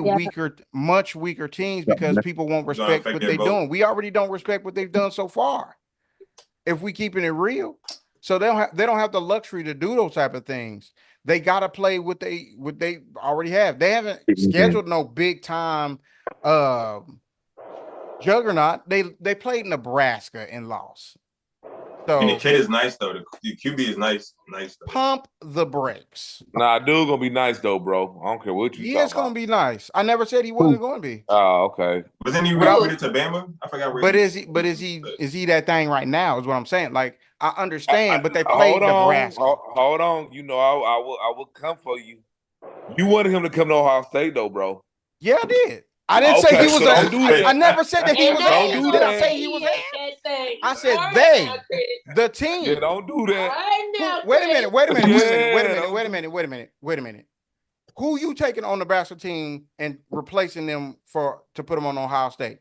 much weaker teams because people won't It's gonna respect affect what their they're vote. doing. We already don't respect what they've done so far. If we keeping it real, so they don't have the luxury to do those type of things. They got to play what they already have. They haven't scheduled no big time juggernaut. They played Nebraska and lost. So And the kid is nice though. The QB is nice though. pump the brakes. Nah, dude gonna be nice though, bro. I don't care what you He talking is going to about. be nice. I never said he wasn't going to be. Oh, okay. Wasn't he Well- recruited to Bama? I forgot where. But is he that thing right now? Is what I'm saying. Like I understand, but they played Hold on. Nebraska. Hold on. You know, I will come for you. You wanted him to come to Ohio State though, bro. Yeah, I did. I didn't say Okay, he was. so don't do that. I never said that he And was. they Don't ass. do Did I that. say he was? had ass? that thing. I said All they. right now, Chris. The team. Yeah, don't do that. All right now, Wait a Chris. minute. Wait a minute. Yeah, Wait a minute. Who you taking on the Nebraska team and replacing them to put them on Ohio State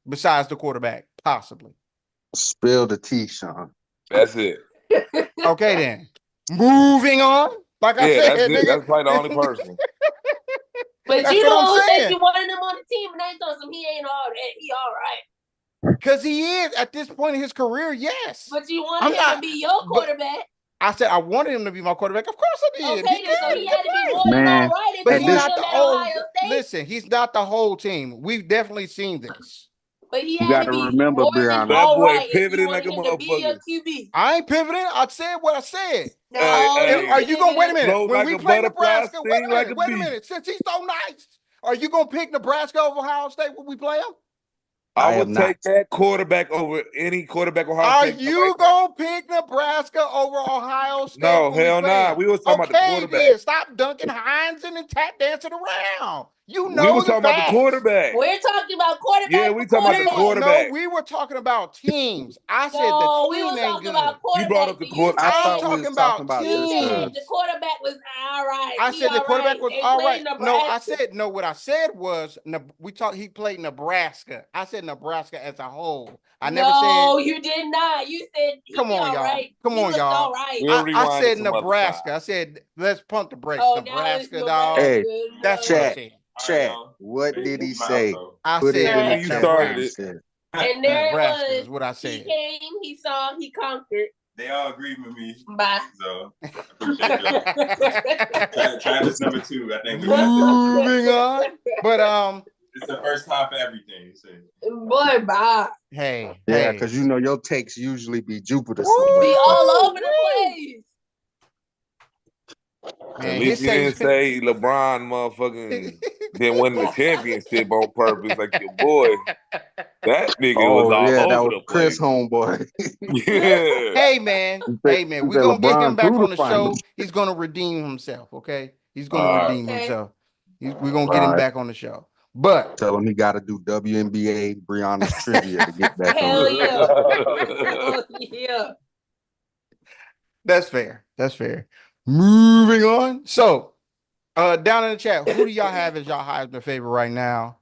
besides the quarterback, possibly? Spill the tea, Sean. That's it. Okay, then. Moving on. Like I Yeah, said, that's it. nigga. That's probably the only person. But That's you what know I'm who saying. said you wanted him on the team, and they told him he ain't all that. He all right. Because he is at this point in his career, yes. But you want I'm him not- to be your quarterback. I said I wanted him to be my quarterback. Of course I did. Okay, then, so he had to be more than Man, all right if But you he's want not him the at whole. Ohio State. Listen, he's not the whole team. We've definitely seen this. But he You had gotta to be remember, more than Brianna. That all boy right if you pivoting wanted like a him to be your motherfucker. QB. I ain't pivoting. I said what I said. No, Hey, Are you gonna wait a minute? Flow When like we a play butterfly, Nebraska, sting like a wait a bee. minute. Since he's so nice, are you gonna pick Nebraska over Ohio State when we play him? I I would am take that quarterback over any quarterback Ohio Are State. you gonna pick Nebraska over Ohio State? No, when we hell play nah. them? We was talking about the Okay, quarterback. then stop dunking Hines and tap dancing around. You know We was the talking about facts. the quarterback. we're talking about quarterback. Yeah, we talking about the quarterback. No, we were talking about teams. I said No, the we team were ain't talking good. about quarterback. You brought up the You quarterback. I said- thought we talking was about talking about You this. said the quarterback was all right. I He said the all quarterback right. was They all played right. No, I Nebraska. said no. What I said was he played Nebraska. I said Nebraska as a whole. I never said. No, you did not. You said he Come on, all y'all. right. Come He on, looked y'all. all right. We'll I rewind it said some other Nebraska. time. I said let's pump the brakes. Oh, now it's Nebraska, dog. Nebraska. Hey, That's what I chat, said. All right, chat. y'all. What Ready did to he do my say? outro. I Put it said in the You chat. started He it. said. And there Nebraska it is what I was. He said. came, he saw, he conquered. They all agree with me, Bye. so I appreciate y'all. Travis number 2. I think we got Moving on. But it's the first time for everything. So. Boy, bye. hey, Yeah, hey. because you know your takes usually be Jupiter Be somewhere. all over the place. Man, At his least you didn't takes. say LeBron motherfucking didn't win the championship on purpose like your boy. That nigga was Oh all yeah, that over was the Chris place. homeboy. Yeah. Hey man, He we're said gonna get him LeBron back through on the the show. finals. He's gonna redeem himself, okay? He's gonna All right. redeem Okay. himself. We're gonna All get him right. back on the show. But Tell him he got to do WNBA Brianna's trivia to get back Hell on. yeah. Hell yeah. that's fair. That's fair. Moving on. So down in the chat, who do y'all have as y'all Heisman favorite right now?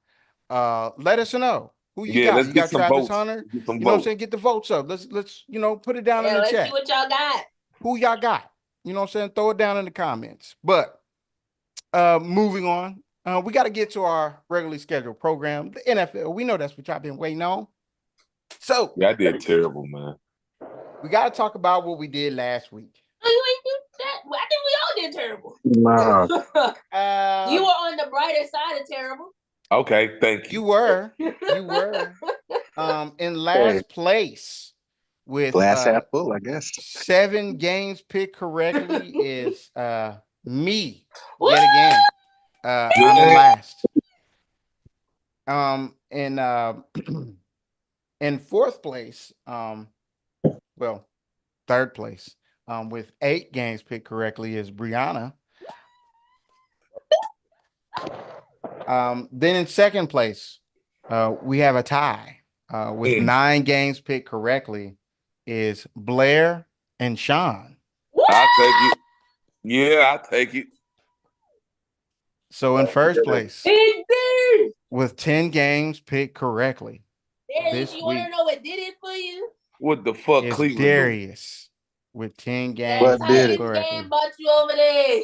Let us know. Who you Yeah, got? let's You get got some Travis votes. Hunter? Get some You know what I'm votes. saying? Get the votes up. Let's put it down in Yeah, the let's chat. see what y'all got. Who y'all got? You know what I'm saying? Throw it down in the comments. But moving on, we got to get to our regularly scheduled program, the NFL. We know that's what y'all been waiting on. So Yeah, I did terrible, man. we got to talk about what we did last week. No, you ain't do that. I think we all did terrible. Nah, You were on the brighter side of terrible. Okay, thank You you. were in last place with glass half full, I guess. 7 games picked correctly is me Woo! yet again. I'm in last. In fourth place, well, third place, with 8 games picked correctly is Brianna. Then in second place, we have a tie with 9 games picked correctly is Blair and Sean. I'll take it. Yeah, I'll take it. So in first place Big D. with 10 games picked correctly Darius, this you want week to know what did it for you? What the fuck is Cleveland doing? Darius with 10 games That What did picked it? Titans correctly. game bought you over there.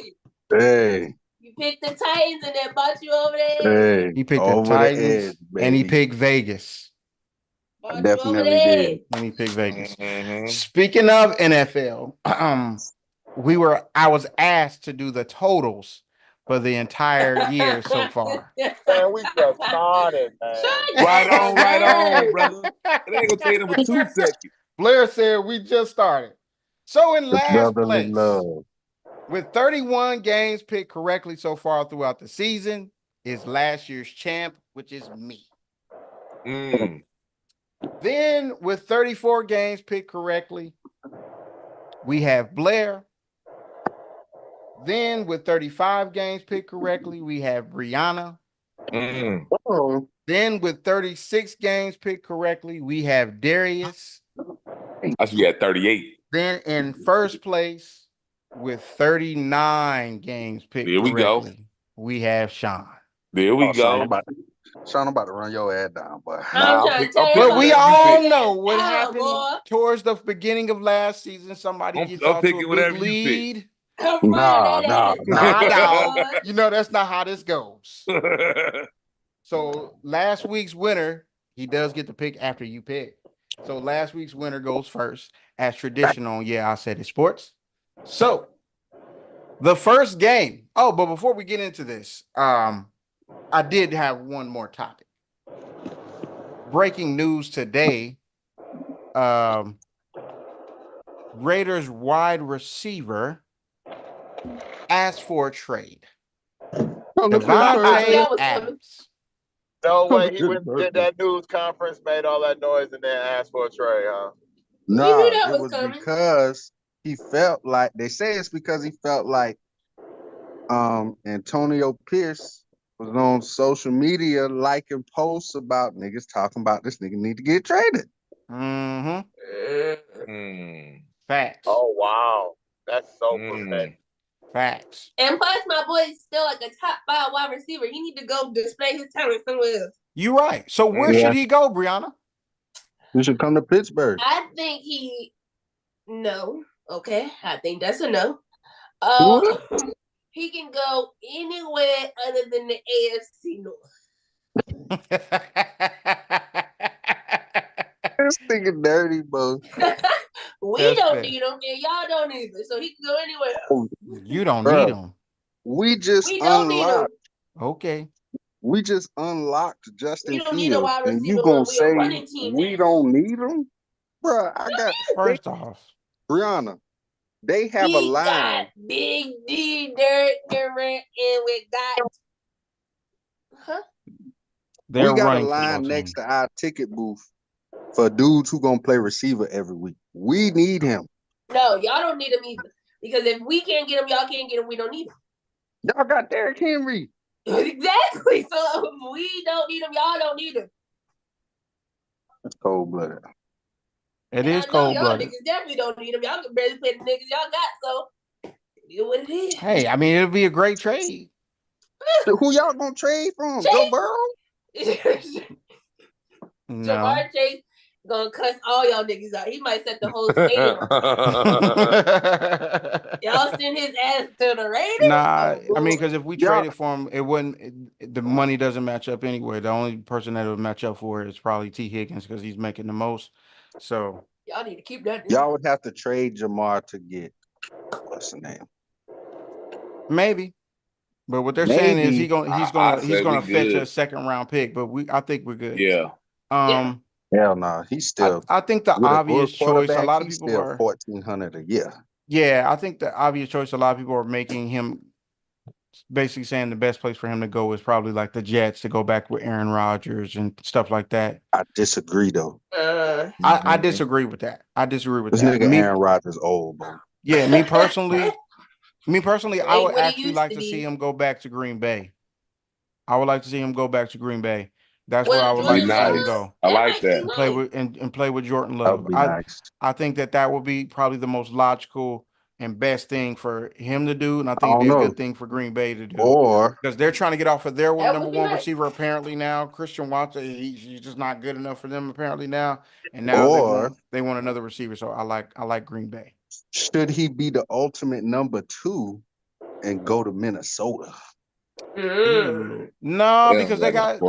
Hey, You picked the Titans and that bought you over there. hey, He picked the over the Titans edge, and he baby. picked Vegas. Bought I you over definitely there. did. And he picked Vegas. Mhm. Speaking of NFL, I was asked to do the totals for the entire year so far. Man, we just started, man. Right on, brother. It ain't gonna take them but 2 seconds. Blair said we just started. So in The last brotherly place, love. with 31 games picked correctly so far throughout the season, is last year's champ, which is me. Mm. Then with 34 games picked correctly, we have Blair. Then with 35 games picked correctly, we have Brianna. Mm. Oh, Then with 36 games picked correctly, we have Darius. I should be at 38. Then in first place with 39 games picked There we go. correctly, we have Sean. There we Sean go. about to run your ad down, boy. Nah, I'm trying to I'm tell you. picking But we whatever you all pick. know what Down, happened boy. towards the beginning of last season. Somebody I'm gets off to picking a big whatever you pick. lead. Run that ass Nah, down, dog. boy. You know that's not how this goes. So last week's winner, he does get to pick after you pick. So last week's winner goes first, as traditional on Yeah, I Said It Sports. So the first game. Oh, but before we get into this, I did have one more topic. Breaking news today. Raiders wide receiver asked for a trade. Devontae That was coming. Adams. No way he went did that news conference, made all that noise, and then asked for a trade, huh? No, knew that it was was coming. because he felt like they say it's because he felt like Antonio Pierce was on social media liking posts about niggas talking about this nigga need to get traded. Mm-hmm. Mm. Facts. Oh wow, that's so Mm. prophetic. Facts. And plus, my boy is still like a top 5 wide receiver. He need to go display his talent somewhere else. You right. So where should he go, Brianna? He should come to Pittsburgh. I think no. Okay, I think that's a no. He can go anywhere other than the AFC North. This nigga dirty, bro. We don't need him, and y'all don't either. So he can go anywhere else. You don't need him. We just don't need him. unlocked. Okay. We just unlocked Justin We don't need a Fields, wide and you receiver gonna when we a say running team we now. don't need him, bro? I got First off, Brianna. They have a line. Got Big D, Derek Durant, and we got. We got a line next to our ticket booth for dudes who gonna play receiver every week. We need him. No, y'all don't need him either. Because if we can't get him, y'all can't get him. We don't need him. Y'all got Derrick Henry. Exactly. So if we don't need him, y'all don't need him. That's cold blooded. It is cold blooded. Y'all niggas definitely don't need him. Y'all can barely play the niggas y'all got. So you know what it is. Hey, I mean, it'll be a great trade. Who y'all gonna trade from? Joe Burrow? No. Jamar Chase gonna cuss all y'all niggas out. He might set the whole stadium. Y'all send his ass to the Raiders? Nah, I mean, because if we traded for him, it wouldn't. The money doesn't match up anyway. The only person that it would match up for is probably T. Higgins because he's making the most. So y'all need to keep that. Y'all would have to trade Jamar to get what's the name? Maybe. But what they're saying is he's gonna fetch a second round pick. But I think we're good. Yeah. Hell no, he's still. I think the obvious choice. A lot of people are $1,400 a year. Yeah, I think the obvious choice. A lot of people are making him basically saying the best place for him to go is probably like the Jets to go back with Aaron Rodgers and stuff like that. I disagree though. I disagree with that. I disagree with this that. Nigga Aaron Rodgers old, bro. Yeah, me personally, I would actually like to see him go back to Green Bay. I would like to see him go back to Green Bay. That's where I would like to see him go. I like that. And play with Jordan Love. I think that would be probably the most logical and best thing for him to do, and I think it'd be a good thing for Green Bay to do. Or because they're trying to get off of their number one receiver apparently now. Christian Watson, he's just not good enough for them apparently now, and now they want another receiver. So I like Green Bay. Should he be the ultimate number 2 and go to Minnesota? No, because they have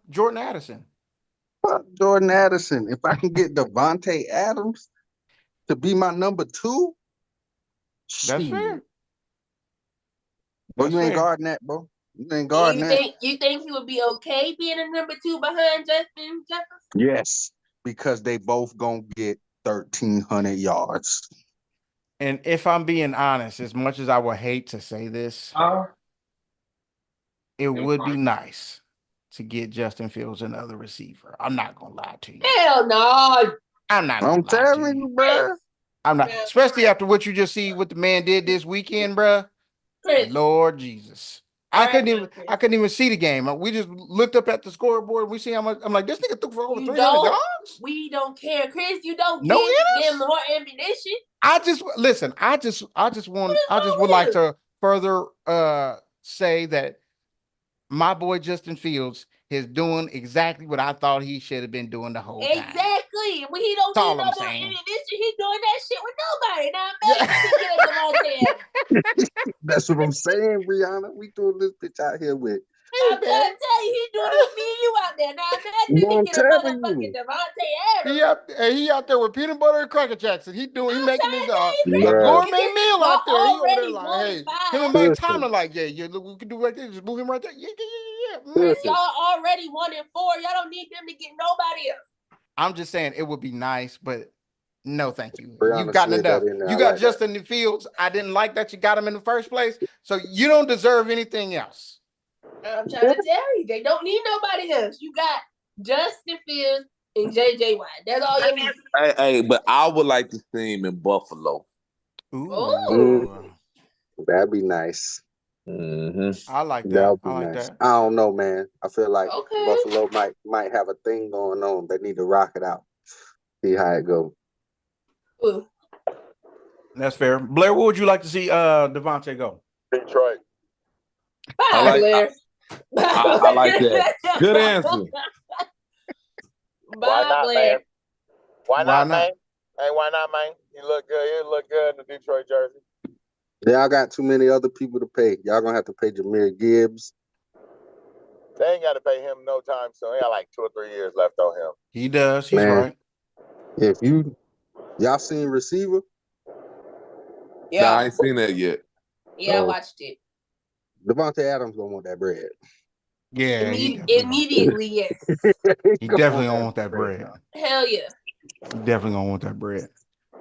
Jordan Addison. Fuck Jordan Addison. If I can get Devontae Adams to be my number 2, that's fair. Bro, you ain't guarding that, bro. You ain't guarding that. You think he would be okay being a number 2 behind Justin Jefferson? Yes, because they both gonna get 1,300 yards. And if I'm being honest, as much as I would hate to say this, it would be nice to get Justin Fields another receiver. I'm not gonna lie to you. Hell no. I'm telling you, bro. I'm not, especially after what you just see what the man did this weekend, bro. Lord Jesus. I couldn't even see the game. We just looked up at the scoreboard. We see how much. I'm like, this nigga threw for over 300 yards. We don't care, Chris. You don't give more ammunition. I just would like to further say that my boy Justin Fields is doing exactly what I thought he should have been doing the whole time. Exactly. When he don't need no more ammunition, he's doing that shit with nobody. Now that's what I'm saying, Brianna. We doing this bitch out here with. I'm trying to tell you, he's doing it with me and you out there. Now imagine if he get a motherfucking Devontae Adams. He out there with peanut butter and Cracker Jacks. He making his gourmet meal out there. He over there like, hey, him and Mike Tomlin like, yeah, look, we can do right there. Just move him right there. Yeah. Y'all already 1-4. Y'all don't need them to get nobody else. I'm just saying it would be nice, but no, thank you. You've gotten enough. You got Justin Fields. I didn't like that you got him in the first place, so you don't deserve anything else. I'm trying to tell you, they don't need nobody else. You got Justin Fields and JJ Watt. That's all you need. Hey, but I would like to see him in Buffalo. Ooh. That'd be nice. Mm-hmm. I like that. That. I don't know, man. I feel like Buffalo might have a thing going on. They need to rock it out. See how it goes. That's fair. Blair, where would you like to see Devontae go? Detroit. I like I like that. Good answer. Why not, man? Why not, not? man? Hey, why not, man? You look good. You look good in the Detroit jersey. Y'all got too many other people to pay. Y'all gonna have to pay Jahmyr Gibbs. They ain't got to pay him no time soon. He got like 2 or 3 years left on him. He does. He's Man. right. If y'all seen receiver, Yeah, Nah, I ain't seen that yet. yeah, I Oh. watched it. Devontae Adams gonna want that bread. Yeah, Immediately, yes. He definitely gonna want that bread. Hell yeah. He definitely gonna want that bread.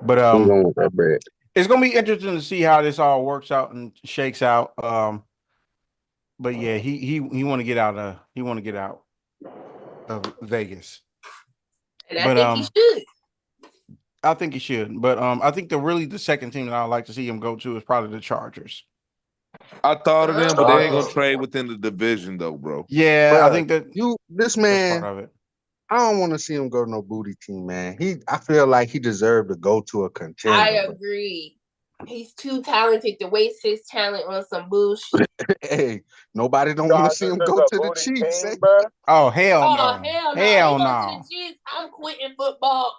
But He gonna want that bread. it's gonna be interesting to see how this all works out and shakes out. But yeah, he want to get out of Vegas. And I think he should. I think he should. But I think the second team that I'd like to see him go to is probably the Chargers. I thought of them, but they ain't gonna trade within the division though, bro. Yeah, Bruh, I think that this that's man, part of it. I don't want to see him go to no booty team, man. I feel like he deserved to go to a contender. I agree. He's too talented to waste his talent on some bullshit. Hey, nobody don't want to see him go to the Chiefs. Team, bro. Oh hell Oh, no! hell no. Hell He goes no! to the Chiefs, I'm quitting football.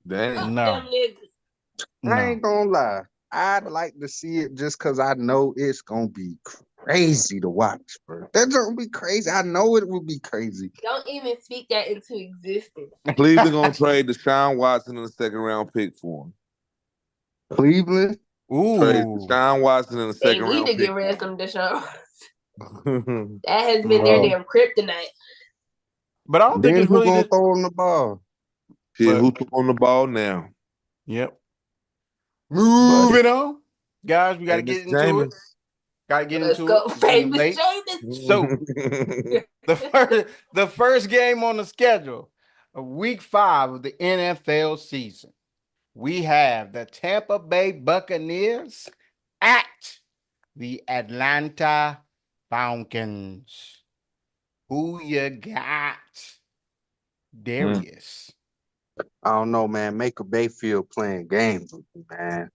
Damn. Fuck No. them niggas. I ain't gonna lie. I'd like to see it just because I know it's gonna be crazy to watch, bro. That's gonna be crazy. I know it will be crazy. Don't even speak that into existence. Cleveland gonna trade Deshaun Watson in the second round pick for him. Cleveland? Trade Ooh. Deshaun Watson in the They second need round to pick. get rid of some Deshaun. That has been their damn kryptonite. But I don't think Then it's who really gonna this. throw him the ball? Shit, But- who throwing the ball now? Yep. Moving on, guys. We got to get into Jameis. it. Got to get Let's into go, it. It's getting famous late. Jameis. So the first game on the schedule of Week 5 of the NFL season, we have the Tampa Bay Buccaneers at the Atlanta Falcons. Who you got, Darius? I don't know, man. Maker Bayfield playing games with me, man.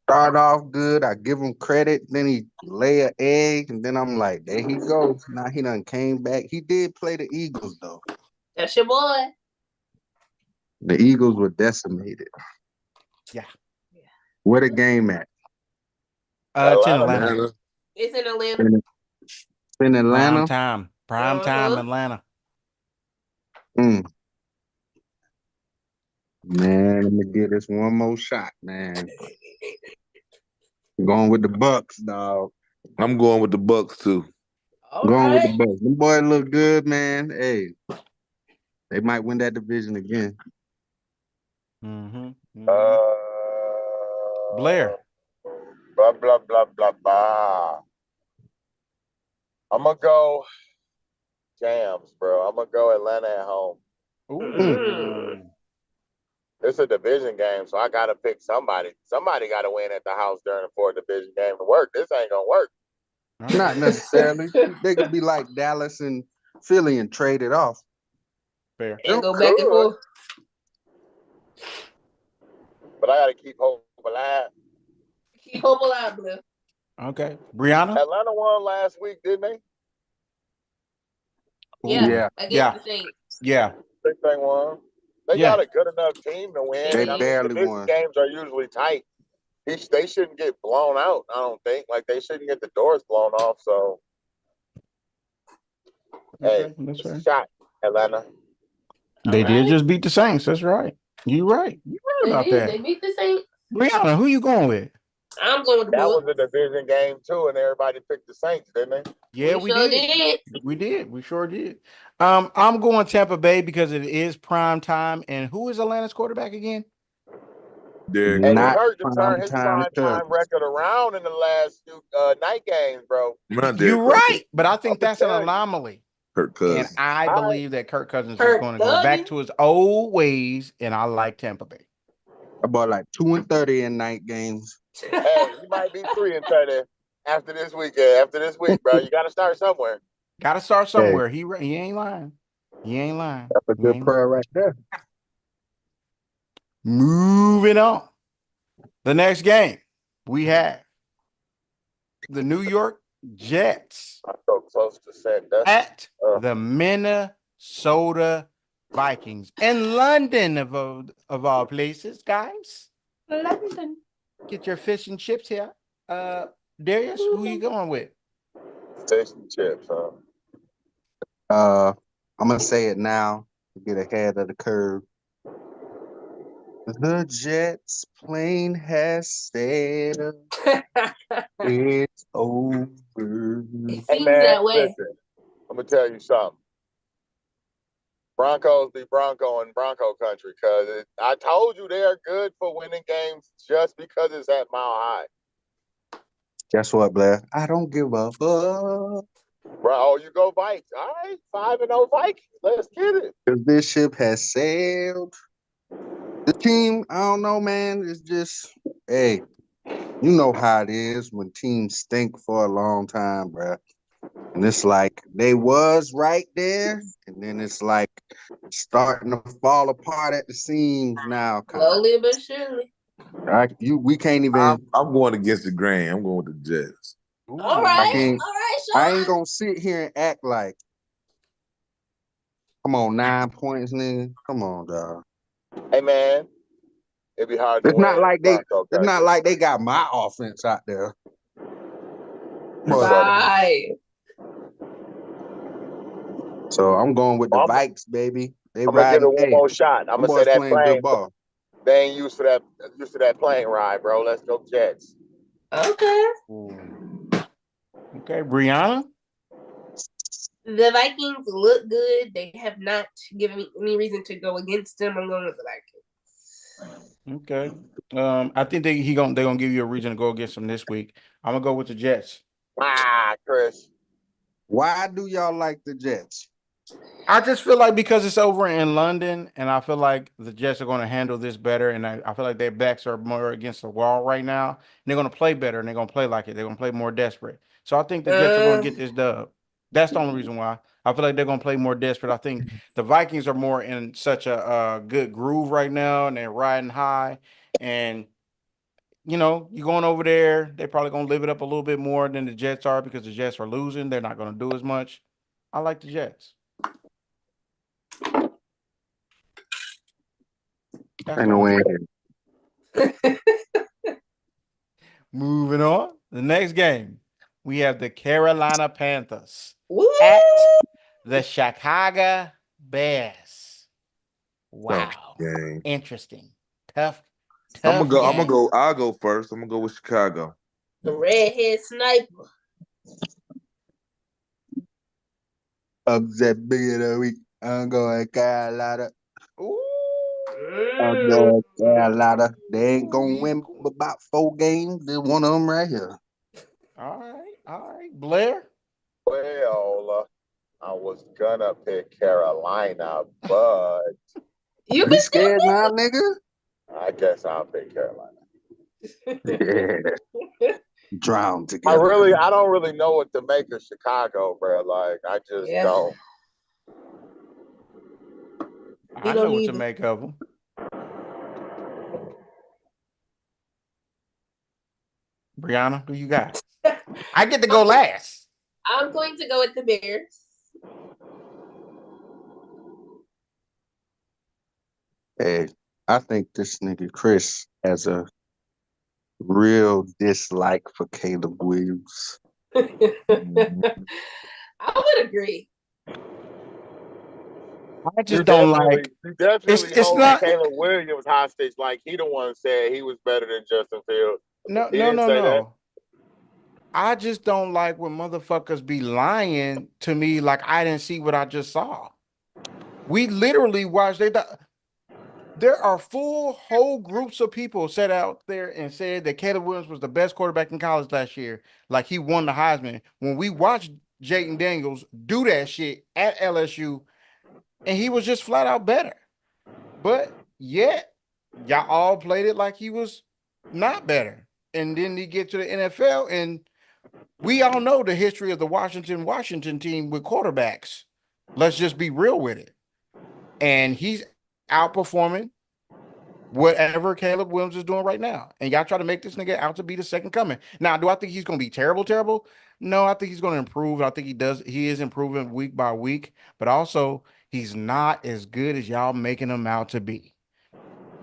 Start off good. I give him credit. Then he lay an egg, and then I'm like, there he goes. Now he done came back. He did play the Eagles, though. That's your boy. The Eagles were decimated. Yeah. Where the game at? It's in Atlanta. It's in Atlanta. In Atlanta? Prime time Atlanta. Man, let me get this one more shot, man. Going with the Bucks, dog. I'm going with the Bucks too. Going with the Bucks. Them boys look good, man. Hey, they might win that division again. Blair. Blah, blah, blah, blah, blah. I'm going to go Jams, bro. I'm going to go Atlanta at home. It's a division game, so I got to pick somebody. Somebody got to win at the house for a division game to work. This ain't going to work. Not necessarily. They could be like Dallas and Philly and trade it off. Fair. And go back and forth. But I got to keep hope alive. Keep hope alive, Blue. Okay. Brianna? Atlanta won last week, didn't they? Yeah. Against the Saints. Yeah. They won. They got a good enough team to win. They barely won. Games are usually tight. They shouldn't get blown out, I don't think. Like, they shouldn't get the doors blown off. So, hey, that's right. Shot, Atlanta. They did just beat the Saints. That's right. You're right. You're right about that. They beat the Saints. Brianna, who you going with? I'm going with the That Bucks. was a division game, too, and everybody picked the Saints, didn't they? Yeah, we did. We did. We sure did. I'm going Tampa Bay because it is prime time. And who is Atlanta's quarterback again? Derek. And Not Kurt to turn his prime prime record around in the last few night games, bro. You're right, but I think that's an anomaly. Kirk Cousins. And I believe that Kirk Cousins is going to go back to his old ways, and I like Tampa Bay. About like 2-30 in night games. Hey, you might be 3-30 after this weekend. After this week, bro, you got to start somewhere. Got to start somewhere. He ain't lying. He ain't lying. That's a good prayer right there. Moving on. The next game we have the New York Jets I'm so close to saying that. at the Minnesota Vikings in London, of all places, guys. London. Get your fish and chips here. Darius, who you going with? Fish and chips, huh? I'm gonna say it now to get ahead of the curve. The Jets plane has sailed. It's over. It Hey seems man, that way. listen. I'm gonna tell you something. Broncos be Bronco in Bronco country, cause I told you they're good for winning games just because it's at Mile High. Guess what, Blair? I don't give a fuck. Bro, oh, you go Vikes. All right, 5-0 Vikings. Let's get it. Cause this ship has sailed. The team, I don't know, man. It's just, hey, you know how it is when teams stink for a long time, bruh. And it's like they was right there, and then it's like starting to fall apart at the seams now. Slowly but surely. Right? We can't even. I'm going against the grain. I'm going with the Jets. All right, can't- all right, I ain't Sean. gonna sit here and act like. Come on, 9 points, nigga. Come on, dog. Hey man, it'd be hard to It's win. not like they. Bronco It's not country. like they got my offense out there. But, Bye. so I'm going with the I'm- Vikes, baby. They I'm gonna give riding. it one more shot. I'm them gonna say boys that playing plane. good ball. They ain't used to that plane ride, bro. Let's go Jets. Okay. Okay, Brianna. The Vikings look good. They have not given me any reason to go against them. I'm going with the Vikings. Okay. I think they're gonna give you a reason to go against them this week. I'm gonna go with the Jets. Chris. Why do y'all like the Jets? I just feel like because it's over in London, and I feel like the Jets are going to handle this better, and I feel like their backs are more against the wall right now, and they're going to play better, and they're going to play like it. They're going to play more desperate. So I think the Jets are going to get this dub. That's the only reason why. I feel like they're going to play more desperate. I think the Vikings are more in such a good groove right now, and they're riding high, and you're going over there. They're probably going to live it up a little bit more than the Jets are because the Jets are losing. They're not going to do as much. I like the Jets. Ain't no way in here. Moving on. The next game, we have the Carolina Panthers Woo! at the Chicago Bears. Wow. Game. Interesting. Tough. I'm gonna go. I'm game. gonna go. I'll go first. I'm gonna go with Chicago. The redhead sniper. Upset big of the week. I'm going Carolina. Ooh. I'm going Carolina. They ain't gonna win about 4 games. There's one of them right here. All right. Blair? Well, I was gonna pick Carolina, but You Be can scared now, nigga. I guess I'll pick Carolina. Yeah. Drown together. I don't really know what to make of Chicago, bro. Like, I just don't. I know what to make of them. Brianna, who you got? I get to go last. I'm going to go with the Bears. Hey, I think this nigga Chris has a real dislike for Caleb Williams. I would agree. I just don't like. You definitely It's hold not. Caleb Williams hostage. Like he the one said he was better than Justin Fields. No. I just don't like when motherfuckers be lying to me like I didn't see what I just saw. We literally watched. There are whole groups of people sat out there and said that Caleb Williams was the best quarterback in college last year. Like he won the Heisman. When we watched Jayden Daniels do that shit at LSU, and he was just flat out better. But yet, y'all all played it like he was not better. And then he get to the NFL, and we all know the history of the Washington team with quarterbacks. Let's just be real with it. And he's outperforming whatever Caleb Williams is doing right now. And y'all try to make this nigga out to be the second coming. Now, do I think he's going to be terrible, terrible? No, I think he's going to improve. I think he is improving week by week, but also he's not as good as y'all making him out to be.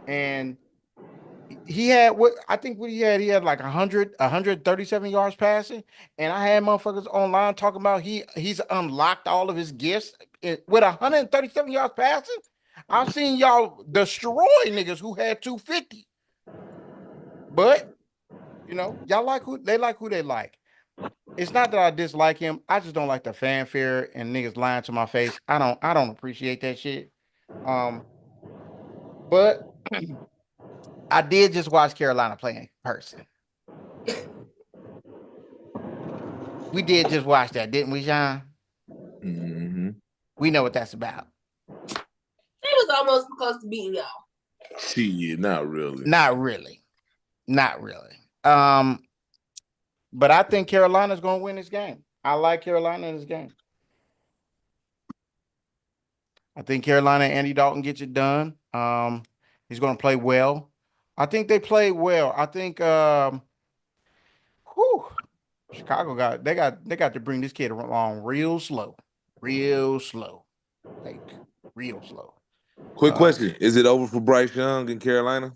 And he had what he had like 137 yards passing. And I had motherfuckers online talking about he's unlocked all of his gifts with 137 yards passing. I've seen y'all destroy niggas who had 250. But y'all like who they like. It's not that I dislike him. I just don't like the fanfare and niggas lying to my face. I don't appreciate that shit. But I did just watch Carolina play in person. We did just watch that, didn't we, John? Mm-hmm. We know what that's about. They was almost close to beating y'all. Shit, not really. Not really. But I think Carolina's gonna win this game. I like Carolina in this game. I think Carolina and Andy Dalton gets it done. He's gonna play well. I think they play well. I think Chicago got to bring this kid along real slow. Like real slow. Quick question. Is it over for Bryce Young in Carolina?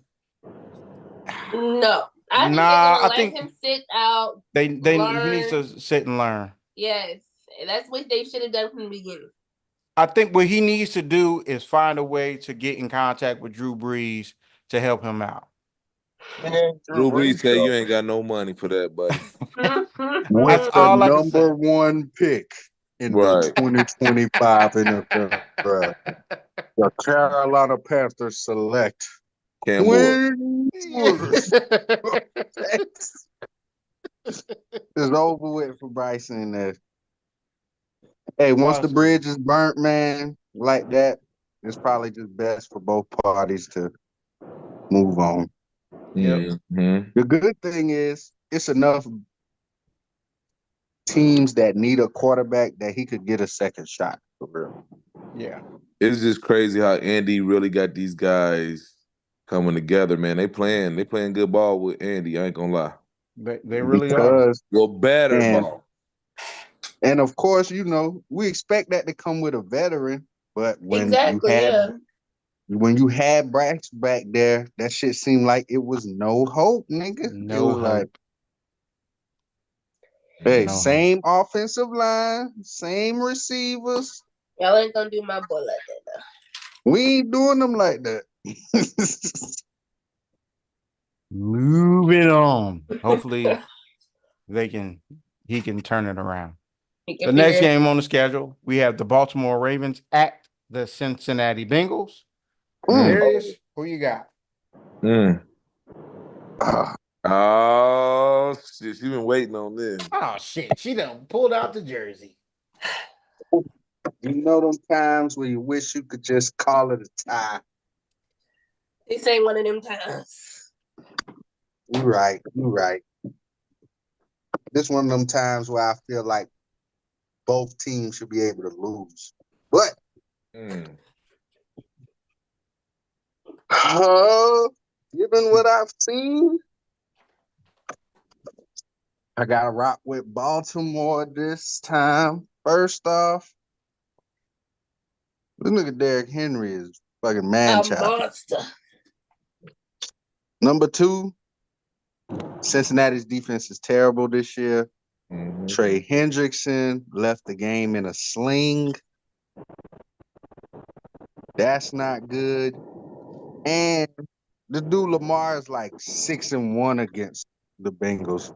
No. I think they're gonna let him sit out. He needs to sit and learn. Yes. That's what they should have done from the beginning. I think what he needs to do is find a way to get in contact with Drew Brees to help him out. Drew Brees said you ain't got no money for that, buddy. With the number one pick in the 2025 NFL draft, the Carolina Panthers select Cam Woods. It's over with for Bryson there. Hey, once the bridge is burnt, man, like that, it's probably just best for both parties to move on. Mm-hmm. The good thing is it's enough teams that need a quarterback that he could get a second shot for real. Yeah. It's just crazy how Andy really got these guys coming together, man. They playing good ball with Andy. I ain't gonna lie. They really are. Well, better ball. And of course, we expect that to come with a veteran, but when you had Brax back there, that shit seemed like it was no hope, nigga. No hope. Like, hey, same offensive line, same receivers. Y'all ain't gonna do my boy like that though. We ain't doing them like that. Moving on. Hopefully he can turn it around. The next game on the schedule, we have the Baltimore Ravens at the Cincinnati Bengals. Darius, who you got? Oh shit, she been waiting on this. Oh shit, she done pulled out the jersey. You know them times where you wish you could just call it a tie. This ain't one of them times. You're right. This one of them times where I feel like both teams should be able to lose. But given what I've seen, I gotta rock with Baltimore this time. First off, this nigga Derrick Henry is fucking man-child. Monster. Number two, Cincinnati's defense is terrible this year. Trey Hendrickson left the game in a sling. That's not good. And the dude Lamar is like 6-1 against the Bengals.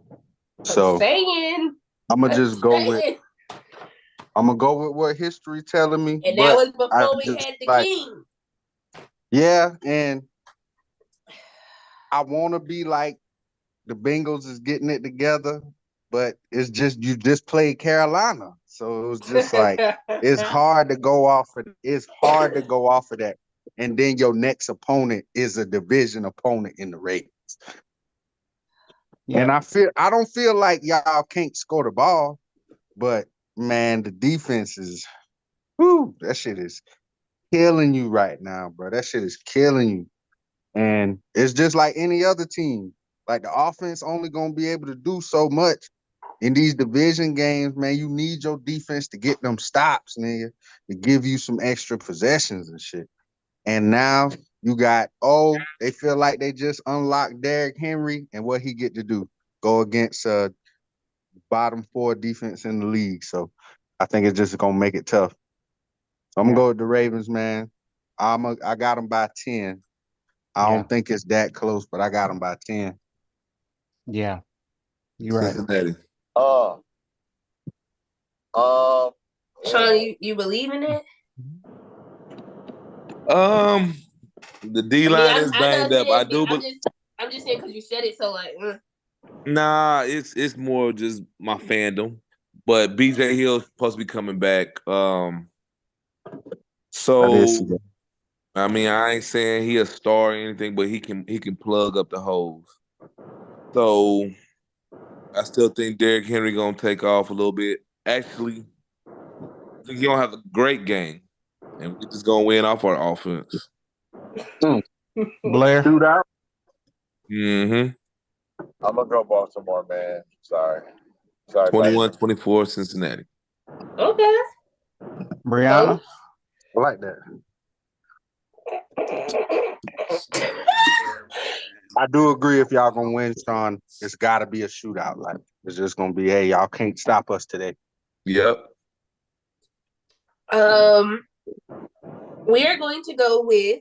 So I'm gonna just go with what history telling me. And that was before we had the king. Yeah, and I want to be like the Bengals is getting it together, but it's just you just played Carolina, so it was just like it's hard to go off of that. And then your next opponent is a division opponent in the Ravens. Yeah. And I don't feel like y'all can't score the ball, but man, the defense is that shit is killing you right now, bro. That shit is killing you. And it's just like any other team. Like the offense only gonna be able to do so much in these division games, man. You need your defense to get them stops, nigga, to give you some extra possessions and shit. And now you got they feel like they just unlocked Derrick Henry and what he get to do. Go against bottom 4 defense in the league. So I think it's just gonna make it tough. I'm gonna go with the Ravens, man. I got them by 10. I don't think it's that close, but I got them by 10. Yeah, you're right. Cincinnati. Sean, you believe in it? The D line is banged up. I do, but I'm just saying because you said it so like. Nah, it's more just my fandom. But BJ Hill's supposed to be coming back. So I mean, I ain't saying he a star or anything, but he can plug up the holes. So I still think Derrick Henry gonna take off a little bit. Actually, I think he gonna have a great game, and we're just gonna win off our offense. Blair. Shootout. Mm-hmm. I'm gonna go Baltimore, man. Sorry. 21-24 Cincinnati. Okay. Brianna. I like that. I do agree if y'all gonna win, Sean, it's gotta be a shootout. Like it's just gonna be, hey, y'all can't stop us today. Yep. We are going to go with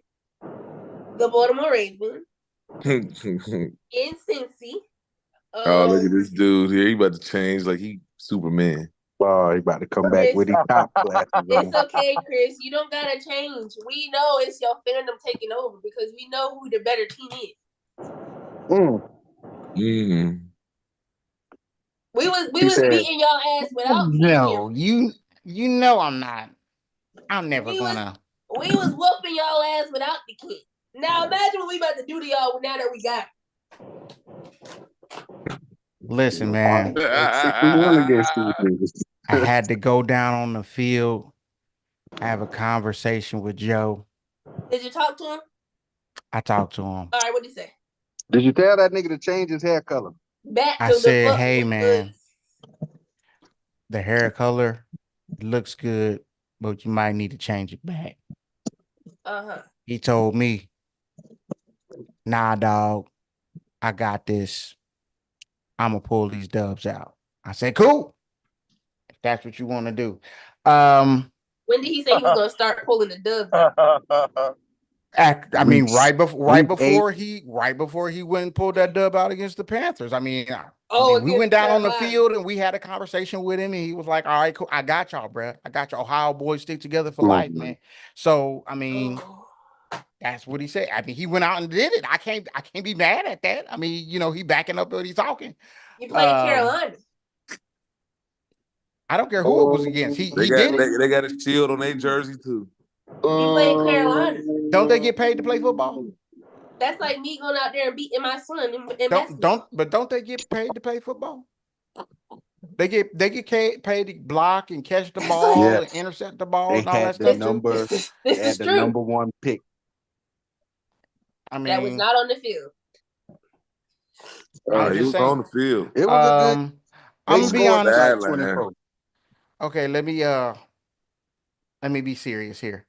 the Baltimore Ravens in Cincy. Oh, look at this dude here. He about to change like he Superman. Oh, he about to come back with his top glasses on. It's okay, Chris. You don't gotta change. We know it's your fandom taking over because we know who the better team is. We was beating y'all ass without No, you know I'm not. I'm never gonna. We was whooping y'all ass without the kid. Now imagine what we about to do to y'all now that we got it. Listen, man. I had to go down on the field, have a conversation with Joe. Did you talk to him? I talked to him. All right, what'd he say? Did you tell that nigga to change his hair color? I said, hey, man, the hair color looks good, but you might need to change it back. He told me, nah, dog, I got this. I'm going to pull these dubs out. I said, cool. If that's what you want to do. When did he say he was going to start pulling the dubs out? I mean, right before he went and pulled that dub out against the Panthers. I mean, we went down on the field and we had a conversation with him, and he was like, "All right, cool. I got y'all, bro. I got y'all. Ohio boys stick together for life, man." So, I mean, that's what he said. I mean, he went out and did it. I can't be mad at that. I mean, you know, he backing up what he's talking. You played Carolina. I don't care who it was against. He did it. They got a shield on their jersey too. He played Carolina. Don't they get paid to play football? That's like me going out there and beating my son in don't they get paid to play football? They get paid to block and catch the ball and intercept the ball and all that stuff too. They had the number 1 pick. I mean, that was not on the field. He was on the field. It was a good. I'm gonna be honest. Okay, let me be serious here.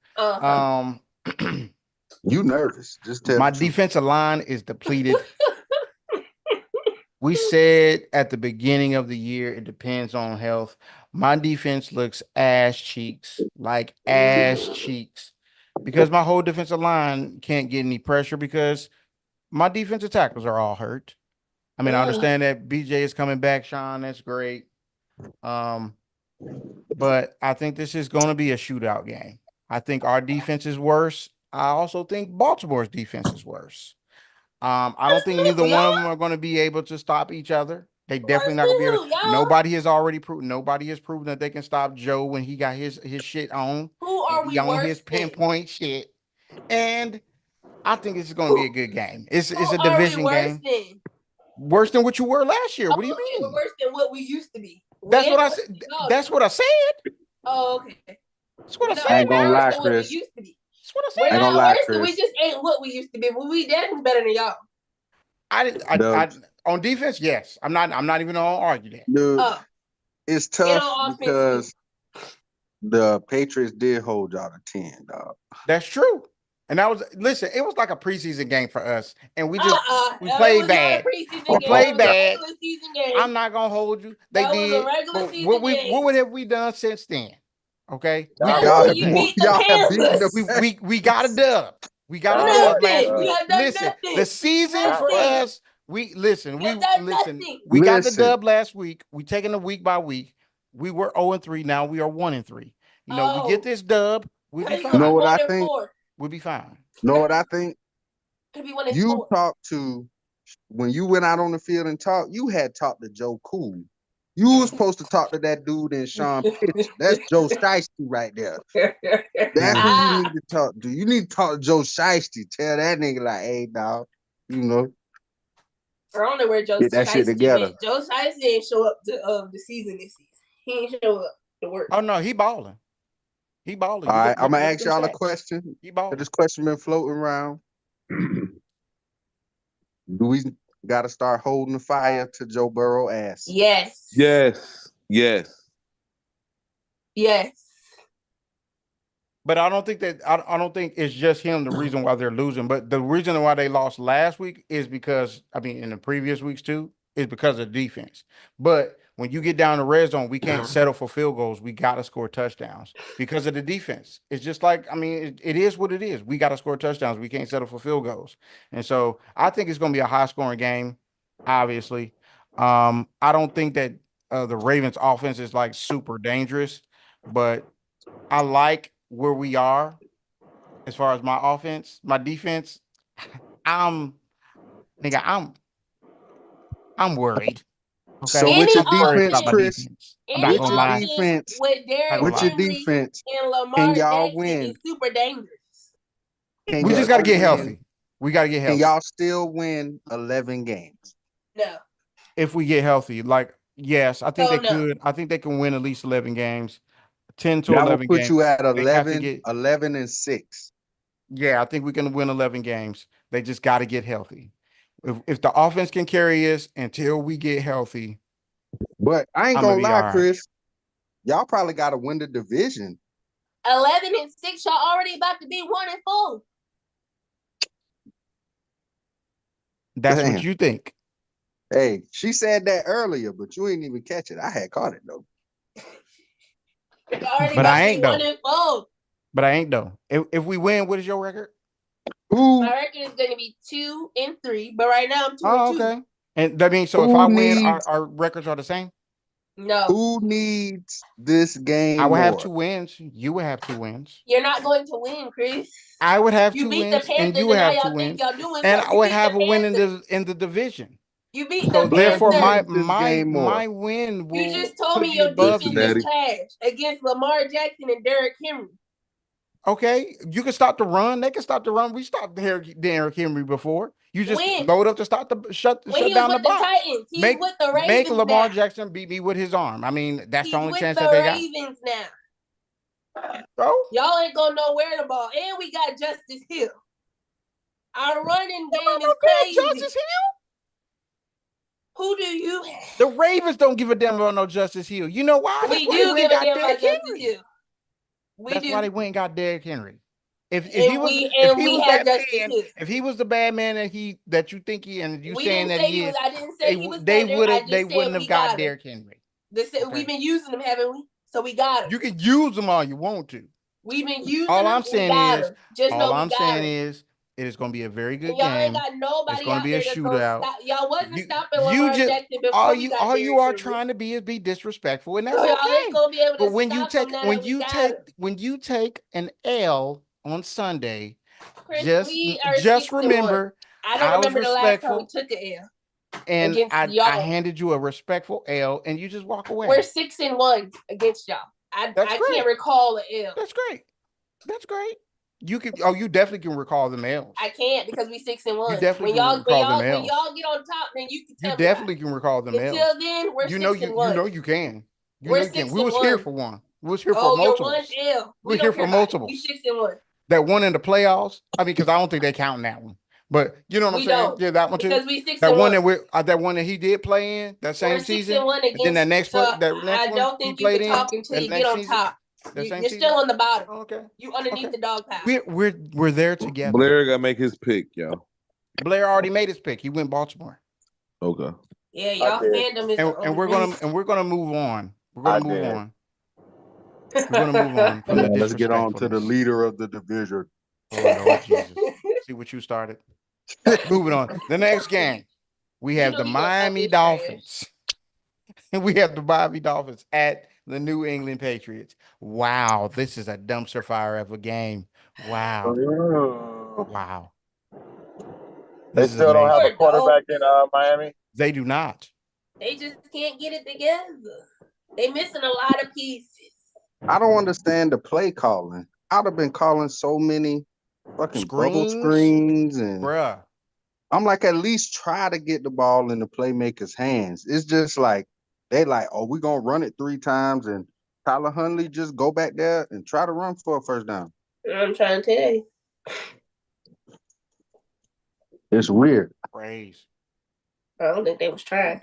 You nervous? Just tell my defensive line is depleted. We said at the beginning of the year, it depends on health. My defense looks ass cheeks, because my whole defensive line can't get any pressure because my defensive tackles are all hurt. I mean, I understand that BJ is coming back, Sean. That's great. But I think this is going to be a shootout game. I think our defense is worse. I also think Baltimore's defense is worse. I don't think neither one of them are going to be able to stop each other. They definitely not going to be able to. Nobody has proven that they can stop Joe when he got his shit on. Who are we on his pinpoint shit. And I think it's going to be a good game. It's a division game. Worse than what you were last year. What do you mean? We're worse than what we used to be. That's what I said. That's what I said. Oh, okay. That's what I said. I ain't gonna lie, Chris. That's what I We're said. Ain't gonna not lie, worse, we Chris. just ain't what we used to be. We definitely better than y'all. On defense, yes. I'm not even gonna argue that. Dude, it's And tough on offense, because the Patriots did hold y'all to 10, dog. That's true. And that was it was like a preseason game for us. And we just we it played was bad. Not a preseason We game. played It was a bad. regular season game. I'm not gonna hold you. They That was did. a regular season what game. have we done since then? Okay. Y'all have You beat the beaten Panthers. We got a dub. We got a Nothing. dub last You week. have done Listen, nothing. the season for Nothing. us, we listen, You have done listen, nothing. we got the Listen. dub last week. We taking it week by week. We were 0-3. Now we are 1-3. You know, we get this dub, we'll be You fine. Know what I 1-4. think? We'll be fine. Know what I think? Could be 1-4. You talked to when you went out on the field and talked, you had talked to Joe Cool. You was supposed to talk to that dude in Sean Pitts. That's Joe Shiesty right there. That's who you need to talk to. You need to talk to Joe Shiesty. Tell that nigga like, hey, dog, you know. I don't know where Joe Get that shit Shiesty together. went. Joe Shiesty didn't show up to the season this season. He didn't show up to work. Oh no, he balling. He balling. All right, I'm gonna ask y'all a stats. question. He balling. This question been floating around. Do we gotta start holding the fire to Joe Burrow ass? Yes. Yes. Yes. Yes. But I don't think it's just him the reason why they're losing. But the reason why they lost last week is because, I mean, in the previous weeks too, is because of defense. But when you get down the red zone, we can't settle for field goals. We got to score touchdowns because of the defense. It's just like, I mean, it is what it is. We got to score touchdowns. We can't settle for field goals. And so I think it's going to be a high scoring game, obviously. I don't think that the Ravens offense is like super dangerous, but I like where we are as far as my offense, my defense. I'm worried. Okay? So with your I'm worried defense, about my Chris, defense. I'm not with gonna your lie. defense, with Derrick With your Henry defense, and Lamar can y'all Jackson win? is super dangerous. Can We y'all just got to get win? healthy. We got to get Can healthy. y'all still win 11 games? No. If we get healthy, like yes, I think Oh, they no. could. I think they can win at least 11 games, 10 to That will 11 put games. you at They have to 11, get. 11 and 6. Yeah, I think we can win 11 games. They just got to get healthy. If the offense can carry us until we get healthy, But I ain't I'm gonna gonna be lie, all right. Chris. Y'all probably got to win the division. 11 and 6, y'all already about to be 1-4. That's Damn. what you think. Hey, she said that earlier, but you ain't even catch it. I had caught it though. But I ain't though. 1-4. But I ain't though. If we win, what is your record? My record is going to be 2-3, but right now I'm 2-2. Oh, okay. And that means so if I win, our records are the same. No. Who needs this game? I would have more? 2 wins. You would have 2 wins. You're not going to win, Chris. I would have You 2 beat wins, the and Panthers, you would and have now 2 y'all think wins, y'all doing and something. I You would beat have the a win Panthers. in the division. You beat So the therefore, Panthers. this game more? my win will. You just told put me your above defense you. is trash against Lamar Jackson and Derrick Henry. Okay, you can stop the run. They can stop the run. We stopped Derrick Henry before. You just When? load up to stop the shut When he was down the with the box. Titans, he's Make with the Ravens make Lamar now. Jackson beat me with his arm. I mean, that's He's the only with chance the that they got. Ravens now. Bro, Y'all ain't gonna know where the ball. And we got Justice Hill. Our running game is crazy. Justice Hill. Who do you have? The Ravens don't give a damn about no Justice Hill. You know why? We do give a damn about Justice Hill. That's why they went and got Derrick Henry. If And he was we if he was have that Justice man, Hill. if he was the bad man that you think he and you We saying didn't that say he is, I didn't say he was they better. would I have just they said wouldn't we have got got him. Derrick Henry. Okay. We've been using him, haven't we? So we got him. You can use them all you want to. We've been using All him. I'm saying we got is, him. Just know all we I'm got saying him. is, it is going to be a very good And y'all ain't game. got nobody It's going to out be a there that's gonna shootout. stop. Y'all wasn't stopping You Lamar just Jackson before all we got you Derrick are Henry. trying to be is be disrespectful, and that's So y'all okay. ain't gonna be able to But when you stop take him now that we got him. when you take an L on Sunday, Chris, we are just 6-1. remember I don't was remember the last time we respectful, took an L. and against I y'all. handed you a respectful L, and you just walk away. We're 6-1 against y'all. I can't recall an L. That's great. That's great. You can. Oh, you definitely can recall the L's. I can't because we 6-1. You definitely when y'all recall them when L's. y'all get on top, then you can tell You me definitely can recall them L's. Until then, we're 6-1. You know you can. You we're know you can. We was here for one. We was here for You're multiple. one L. We're here for multiples. We 6-1. That one in the playoffs. I mean, because I don't think they counting that one. But you know what I'm We saying? don't, Yeah, that one too. because we 6 That and one 1. that one that he did play in that We're same 6 season. and 1 And then that against. next So that next I one don't he think you played can in talk until that you get next on season. top. That same You're season. still on the bottom. Okay. You underneath the dog pile. We're there together. Blair gotta make his pick, yo. Blair already made his pick. He went Baltimore. Okay. Yeah, y'all fandom is And we're gonna move on. We're I gonna move did. on. We're gonna move on from the Let's get on to the disrespectfulness. leader of the division. Oh Lord Jesus. See what you started. Moving on. The next game, we have the Miami Dolphins. We have the Miami Dolphins at the New England Patriots. Wow, this is a dumpster fire of a game. Wow. Wow. They This is still don't have amazing. a quarterback in Miami. They do not. They just can't get it together. They missing a lot of pieces. I don't understand the play calling. I'd have been calling so many fucking bubble screens and bruh. I'm like, at least try to get the ball in the playmaker's hands. It's just like they like, oh, we're gonna run it 3 times and Tyler Huntley just go back there and try to run for a first down. I'm trying to tell you. It's weird. Praise. I don't think they was trying.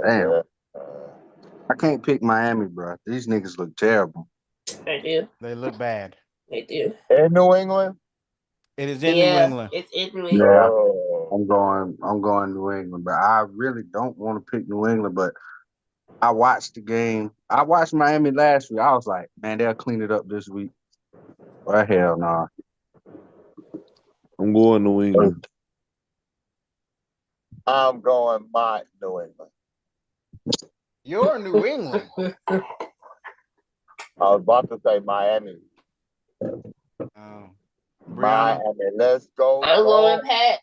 Damn. I can't pick Miami, bro. These niggas look terrible. They do. They look bad. They do. In New England? It is in New England. It's in New England. Yeah. Oh. I'm going New England, but I really don't want to pick New England, but I watched the game. I watched Miami last week. I was like, man, they'll clean it up this week. Well, hell no. Nah. I'm going New England. I'm going my New England. You're New England. I was about to say Miami. Miami, let's go. I'm going Pat.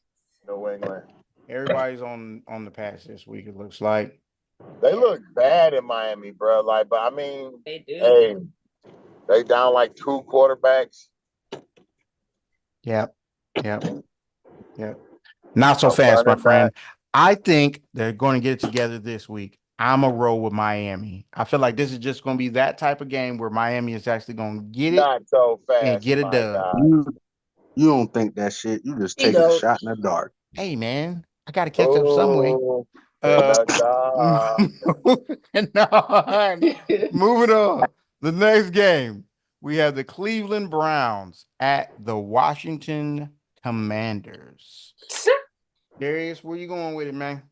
New England. Everybody's on the pass this week, it looks like. They look bad in Miami, bro. Like, but I mean, they do. Hey, they down like 2 quarterbacks. Yep. Not so fast, my friend. I think they're going to get it together this week. I'm a roll with Miami. I feel like this is just going to be that type of game where Miami is actually going to get it Not so fast and get a dub. You don't think that shit. You just take a shot in the dark. Hey, man, I got to catch up some way. Moving on. The next game, we have the Cleveland Browns at the Washington Commanders. Darius, where you going with it, man?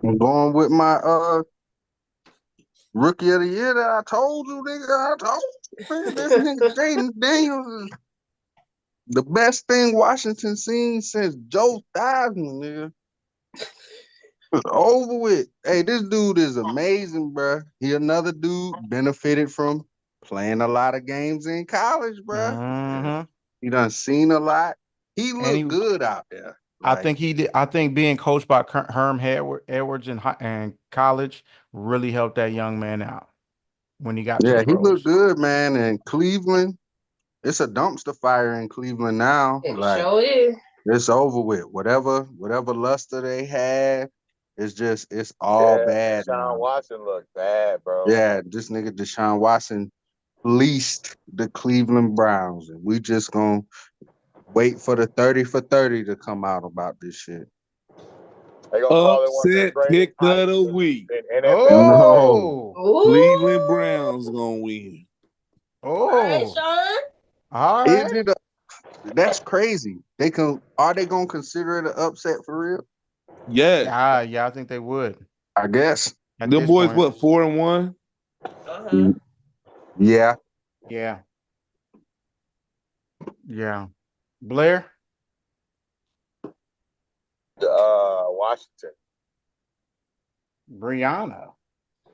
I'm going with my rookie of the year that I told you, nigga. I told you, man, this nigga Jaden Daniels is the best thing Washington seen since Joe Theismann, nigga. It's over with. Hey, this dude is amazing, bro. He another dude benefited from playing a lot of games in college, bro. Mm-hmm. He done seen a lot. He looked good out there. I think he did. I think being coached by Herm Edwards in college really helped that young man out when he got to the he pros. looked good, man. And Cleveland, it's a dumpster fire in Cleveland now. It sure is. It's over with. Whatever luster they had, it's all bad. Deshaun Watson looked bad, bro. Yeah, this nigga Deshaun Watson fleeced the Cleveland Browns, and we just gonna wait for the 30 for 30 to come out about this shit. They gonna call it one of the Upset pick of the week. No. Cleveland Browns gonna win. Oh, all right, Sean. All right. That's crazy. Are they gonna consider it an upset for real? Yeah. Yeah, I think they would. I guess. Them boys, what, 4-1? Uh-huh. Yeah. Blair? Washington. Brianna.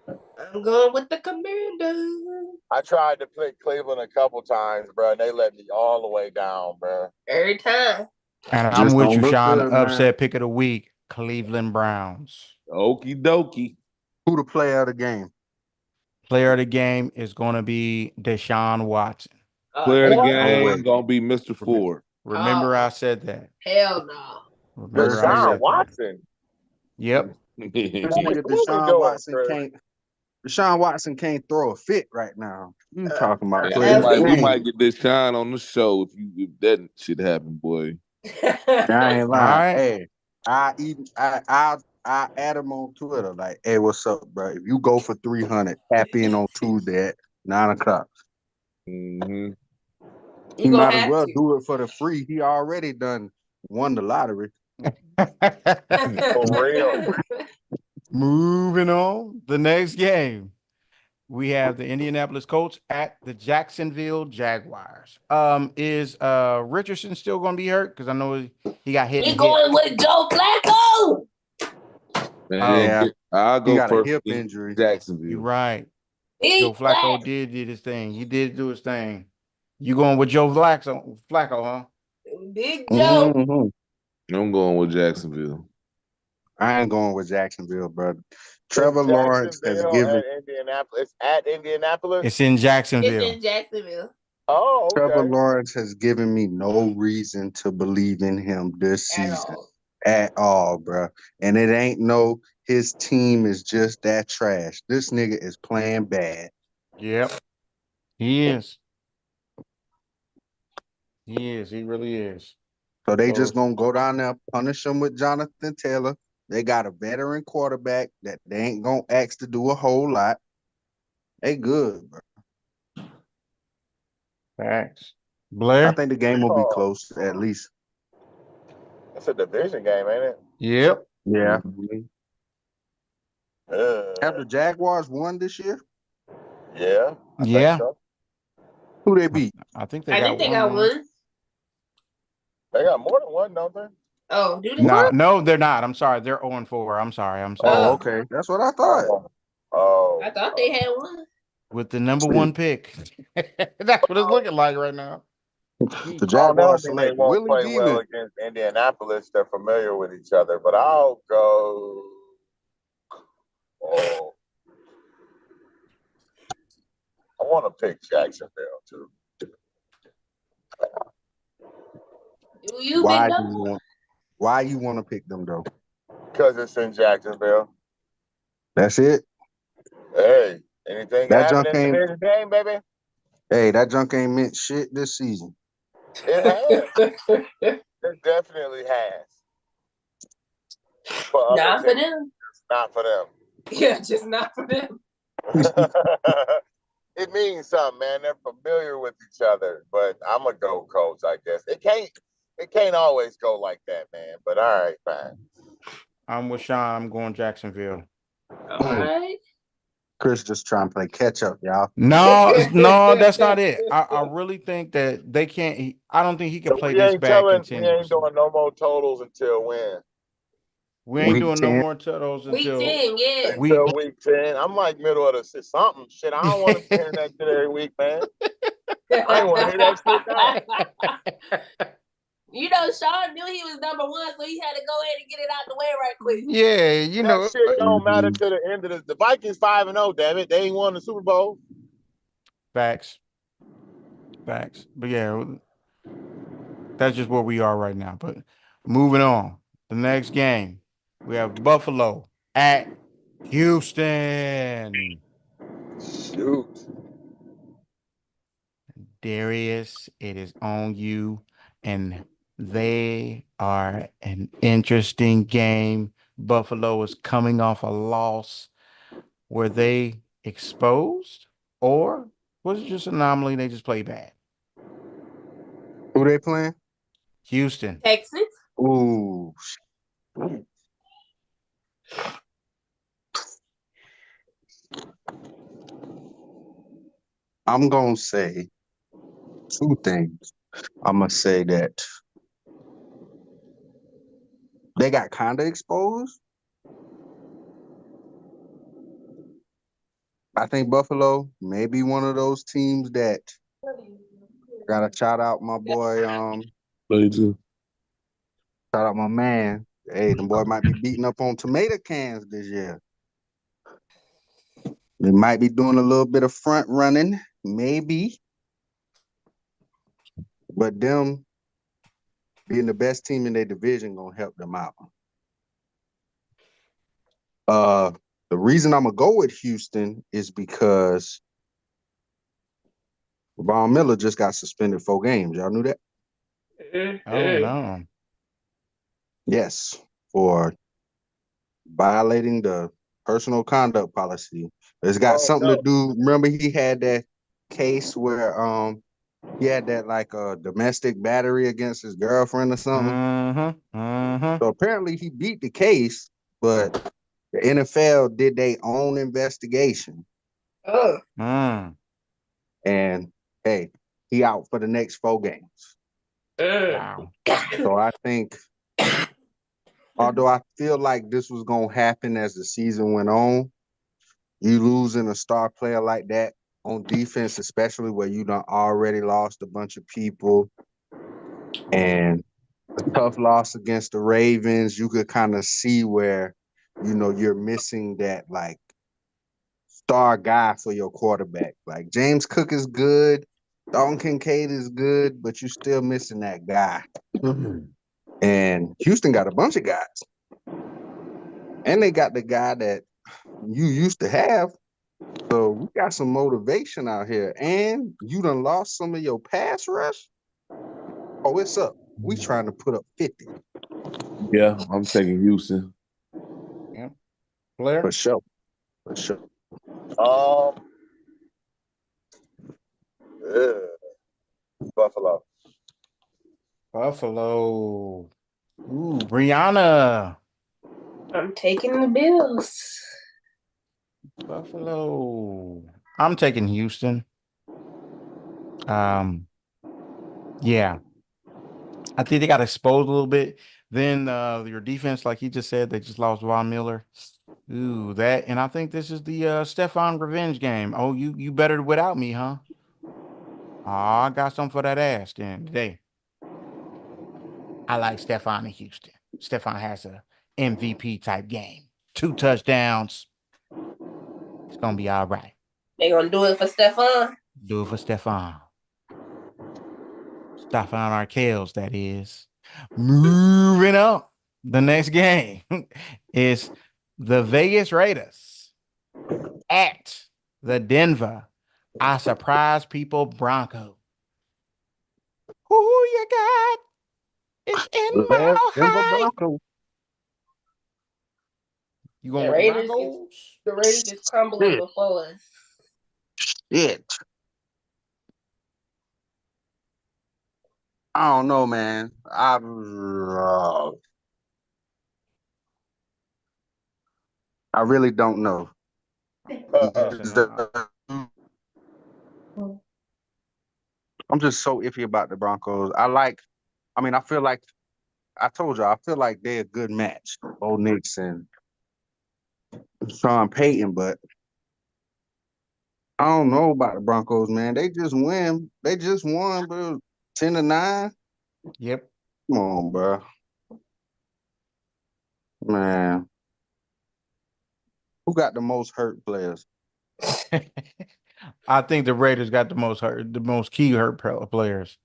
I'm going with the Commanders. I tried to pick Cleveland a couple times, bro, and they let me all the way down, bro. Every time. And I'm with you, Sean. Upset pick of the week, Cleveland Browns. Okie dokie. Who the player of the game? Player of the game is going to be Deshaun Watson. Player of the game going to be Mr. Ford. Remember I said that. Hell no. Deshaun Watson. Yep. This What nigga we Deshaun doing, Watson Chris? can't. Deshaun Watson can't throw a fit right now. You talking about Yeah, players? we might get this shine on the show if that shit happen, boy. I ain't lying. right. Hey, I add him on Twitter like, hey, what's up, bro? If you go for 300, tap in on Tuesday at 9:00. Mm-hmm. He You gonna might as have well to. do it for the free. He already done won the lottery. For real. Moving on. The next game. We have the Indianapolis Colts at the Jacksonville Jaguars. Is Richardson still gonna be hurt? Because I know he got hit. We going with Joe Flacco. Yeah. I'll He go got a first. hip in injury. Jacksonville. You're right. Big Joe Flacco Flack. did his thing. He did do his thing. You going with Joe Flacco, huh? Big Joe. Mm-hmm. I'm going with Jacksonville. I ain't going with Jacksonville, bro. Trevor In Lawrence has Jacksonville given at Indianapolis. At Indianapolis. It's in Jacksonville. It's in Jacksonville. Oh, okay. Trevor Lawrence has given me no reason to believe in him this season at all, bro. And it ain't no his team is just that trash. This nigga is playing bad. Yep. He is. He is. He really is. So they just gonna go down there, punish him with Jonathan Taylor. They got a veteran quarterback that they ain't gonna ask to do a whole lot. They good, bro. Facts. I Blair? think the game will be close at least. It's a division game, ain't it? Yep. Yeah. Mhm. Have the Jaguars won this year? Yeah. I think Yeah. so. Who they beat? I think they I got think they one got more. one. They got more than one, don't they? Oh, do they? No, they're not. I'm sorry. They're 0-4. I'm sorry. Oh, okay. That's what I thought. Oh. I thought they had one. With the number one pick. That's what it's looking like right now. The I don't Jaguars think they select won't Willie play well Demon. against Indianapolis. They're familiar with each other, but I'll go. Oh, I want to pick Jacksonville too. Do you, Why Big do Dog? you want? Why you want to pick them though? Because it's in Jacksonville. That's it. Hey, anything can That happen junk in ain't. the game, baby. Hey, that junk ain't meant shit this season. It has. It definitely has. For other Not for teams, them. not for them. Yeah, just not for them. It means something, man. They're familiar with each other, but I'm a go coach, I guess. It can't always go like that, man. But all right, fine. I'm with Sean. I'm going Jacksonville. All right. Chris just trying to play catch up, y'all. No, that's not it. I really think that they can't. I don't think he can play We this ain't bad we ain't continuously. doing no more totals until when? We ain't Week doing no 10. more totals Week until 10, yeah. Until week 10. I'm like middle of the something. Shit, I don't want to be hearing that shit every week, man. I ain't want to hear that shit now. You know, Sean knew he was number one, so he had to go ahead and get it out the way right quick. Yeah, you know. That shit don't matter to the end of the Vikings 5-0, damn it. They ain't won the Super Bowl. Facts. But yeah, that's just where we are right now. But moving on. The next game, we have Buffalo at Houston. Shoot. Darius, it is on you. And they are an interesting game. Buffalo is coming off a loss. Were they exposed, or was it just an anomaly? They just play bad. Who they playing? Houston. Texas. Ooh. I'm gonna say two things. I'm gonna say that they got kind of exposed. I think Buffalo may be one of those teams that gotta shout out my boy. Shout Shout out my man. Hey, the boy might be beating up on tomato cans this year. They might be doing a little bit of front running, maybe. But them being the best team in their division gonna help them out. The reason I'm gonna go with Houston is because Von Miller just got suspended 4 games. Y'all knew that? Oh no. Yes, for violating the personal conduct policy. It's got Oh something to no. do. Remember, he had that case where he had that like domestic battery against his girlfriend or something. So apparently he beat the case, but the NFL did their own investigation. And hey, he out for the next 4 games. Wow. So I think, although I feel like this was gonna happen as the season went on, you losing a star player like that on defense, especially where you done already lost a bunch of people, and a tough loss against the Ravens, you could kind of see where, you're missing that like star guy for your quarterback. Like James Cook is good, Dalton Kincaid is good, but you're still missing that guy. And Houston got a bunch of guys. And they got the guy that you used to have. So we got some motivation out here. And you done lost some of your pass rush. Oh, it's up. We trying to put up 50. Yeah, I'm taking Houston. Yeah. Blair? For sure. For sure. Buffalo. Buffalo. Ooh, Brianna. I'm taking the Bills. Buffalo. I'm taking Houston. Yeah. I think they got exposed a little bit. Then your defense, like he just said, they just lost Von Miller. Ooh, that, and I think this is the Stephon revenge game. Oh, you better without me, huh? I got something for that ass then today. I like Stephon in Houston. Stephon has a MVP type game. 2 touchdowns. It's gonna be all right. They gonna do it for Stephon? Do it for Stephon. Stephon Arkels, that is. Moving up. The next game is the Vegas Raiders at the Denver I surprise people Bronco. Who you got? It's in my Denver height. Broncos. You going with the Broncos? The Raiders just crumbling before us. Shit. I don't know, man. I really don't know. I'm just so iffy about the Broncos. I feel like I told you, I feel like they're a good match, Bo Nix and Sean Payton, but I don't know about the Broncos, man. They just win. They just won, bro. 10-9. Yep. Come on, bro. Man. Who got the most hurt players? I think the Raiders got the most key hurt players.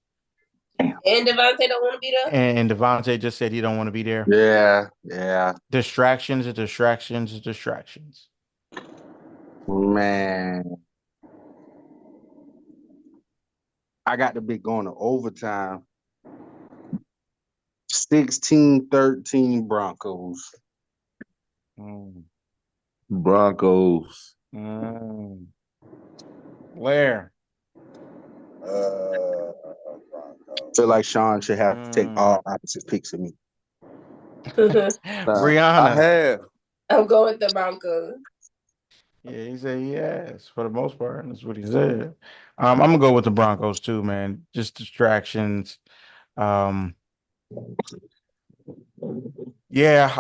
And Devontae don't want to be there. And Devontae just said he don't want to be there. Yeah. Distractions. Man. I got the big going to overtime. 16-13 Broncos. Broncos. Where? Feel like Sean should have to take all opposite picks of me. Brianna. I'm going with the Broncos. Yeah, he said yes for the most part. That's what he said. I'm gonna go with the Broncos too, man. Just distractions. Yeah,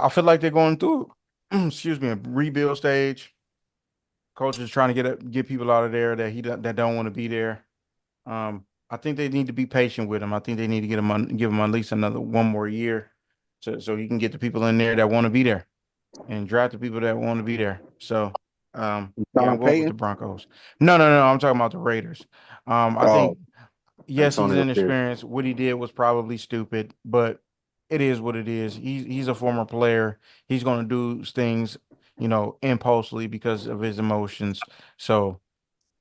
I feel like they're going through excuse me, a rebuild stage. Coach is trying to get people out of there that don't want to be there. I think they need to be patient with him. I think they need to give him at least one more year, so he can get the people in there that want to be there, and draft the people that want to be there. So, yeah, I'm going with the Broncos. No, I'm talking about the Raiders. I think yes, he's inexperienced. What he did was probably stupid, but it is what it is. He's a former player. He's going to do things. impulsively because of his emotions. So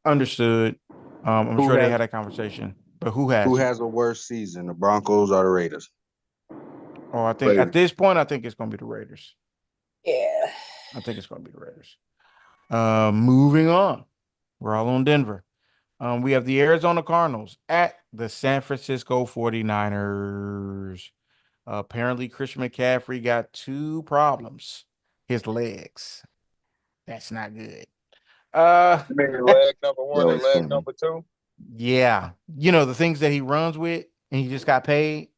understood. I'm Who sure they has had a conversation, but who who has? has a worse season, the Broncos or the Raiders? Oh, I think at this point, I think it's going to be the Raiders. Yeah. I think it's going to be the Raiders. Moving on. We're all on Denver. We have the Arizona Cardinals at the San Francisco 49ers. Apparently, Christian McCaffrey got 2 problems. His legs. That's not good. You mean leg number That 1 and was leg funny. number 2? Yeah. The things that he runs with and he just got paid.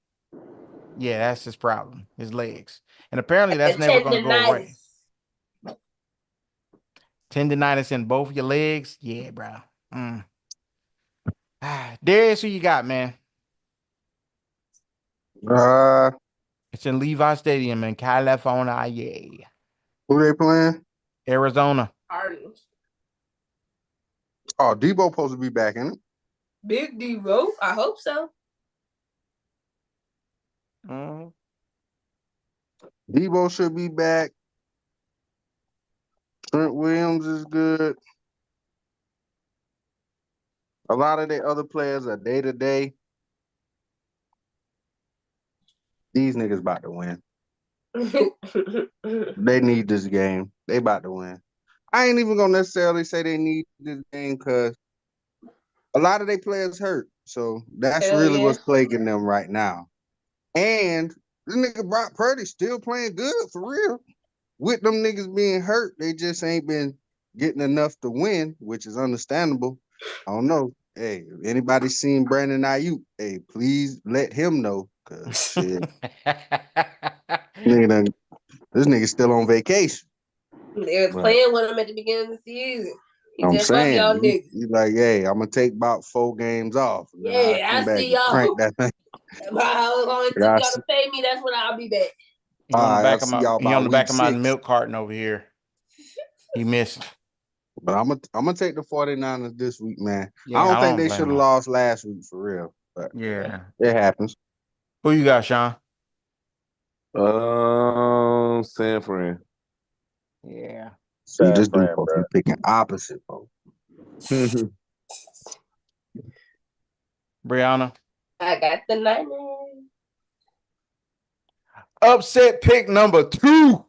Yeah, that's his problem. His legs. And apparently that's never going to go away. Tendonitis in both your legs. Yeah, bro. Darius, who you got, man? It's in Levi Stadium in California. Yeah. Who they playing? Arizona. Cardinals. Oh, Debo supposed to be back in it. Big Debo. I hope so. Debo should be back. Trent Williams is good. A lot of the other players are day to day. These niggas about to win. They need this game. They about to win. I ain't even gonna necessarily say they need this game because a lot of their players hurt. So that's Hell really yeah. what's plaguing them right now. And this nigga Brock Purdy still playing good for real. With them niggas being hurt, they just ain't been getting enough to win, which is understandable. I don't know. Hey, if anybody seen Brandon Ayuk, hey, please let him know. Cause shit, this nigga still on vacation. They was playing with him at the beginning of the season. I'm said, "Fuck y'all saying, niggas." he's like, hey, I'm gonna take about 4 games off. And then I'll come I back see and crank y'all. that thing. How long it took y'all to pay me, that's when I'll be back. He on the back I'll of see my y'all he on the about back week of my 6. milk carton over here. He missing. But I'm gonna take the 49ers this week, man. Yeah, I don't think they blame should have him. lost last week for real. But Yeah. it happens. Who you got, Sean? San Fran. Yeah. See, this dude Fran, supposed to bro. be picking opposite, bro. Brianna. I got the Niners. Upset pick number 2.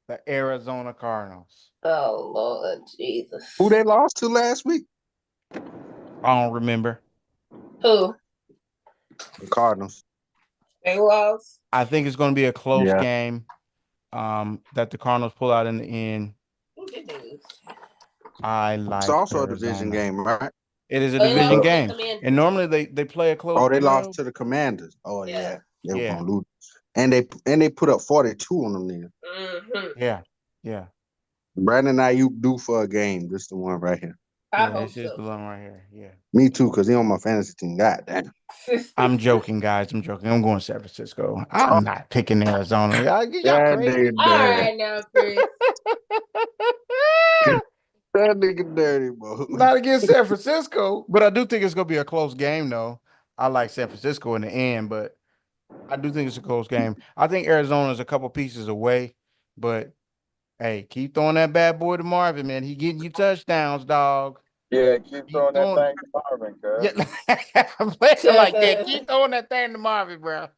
The Arizona Cardinals. Oh Lord Jesus. Who they lost to last week? I don't remember. Who? The Cardinals. They lost. I think it's going to be a close game. That the Cardinals pull out in the end. I like. It's also Arizona. a division game, right? It is a division game, and normally they play a close. Oh, they lost to the Commanders. Oh yeah, they were gonna lose, and they put up 42 on them niggas. Mm-hmm. Yeah. Brandon Ayuk due for a game. This the one right here. This is the one right here. Yeah. Me too, because he on my fantasy team. God damn. I'm joking, guys. I'm joking. I'm going San Francisco. I'm not picking Arizona. Y'all crazy. All right now, Chris. That nigga dirty, bro. Not against San Francisco, but I do think it's gonna be a close game, though. I like San Francisco in the end, but I do think it's a close game. I think Arizona is a couple pieces away, but hey, keep throwing that bad boy to Marvin, man. He getting you touchdowns, dog. Yeah, keep throwing that thing to Marvin, cuz. Yeah, I'm playing like that. Keep throwing that thing to Marvin, bro.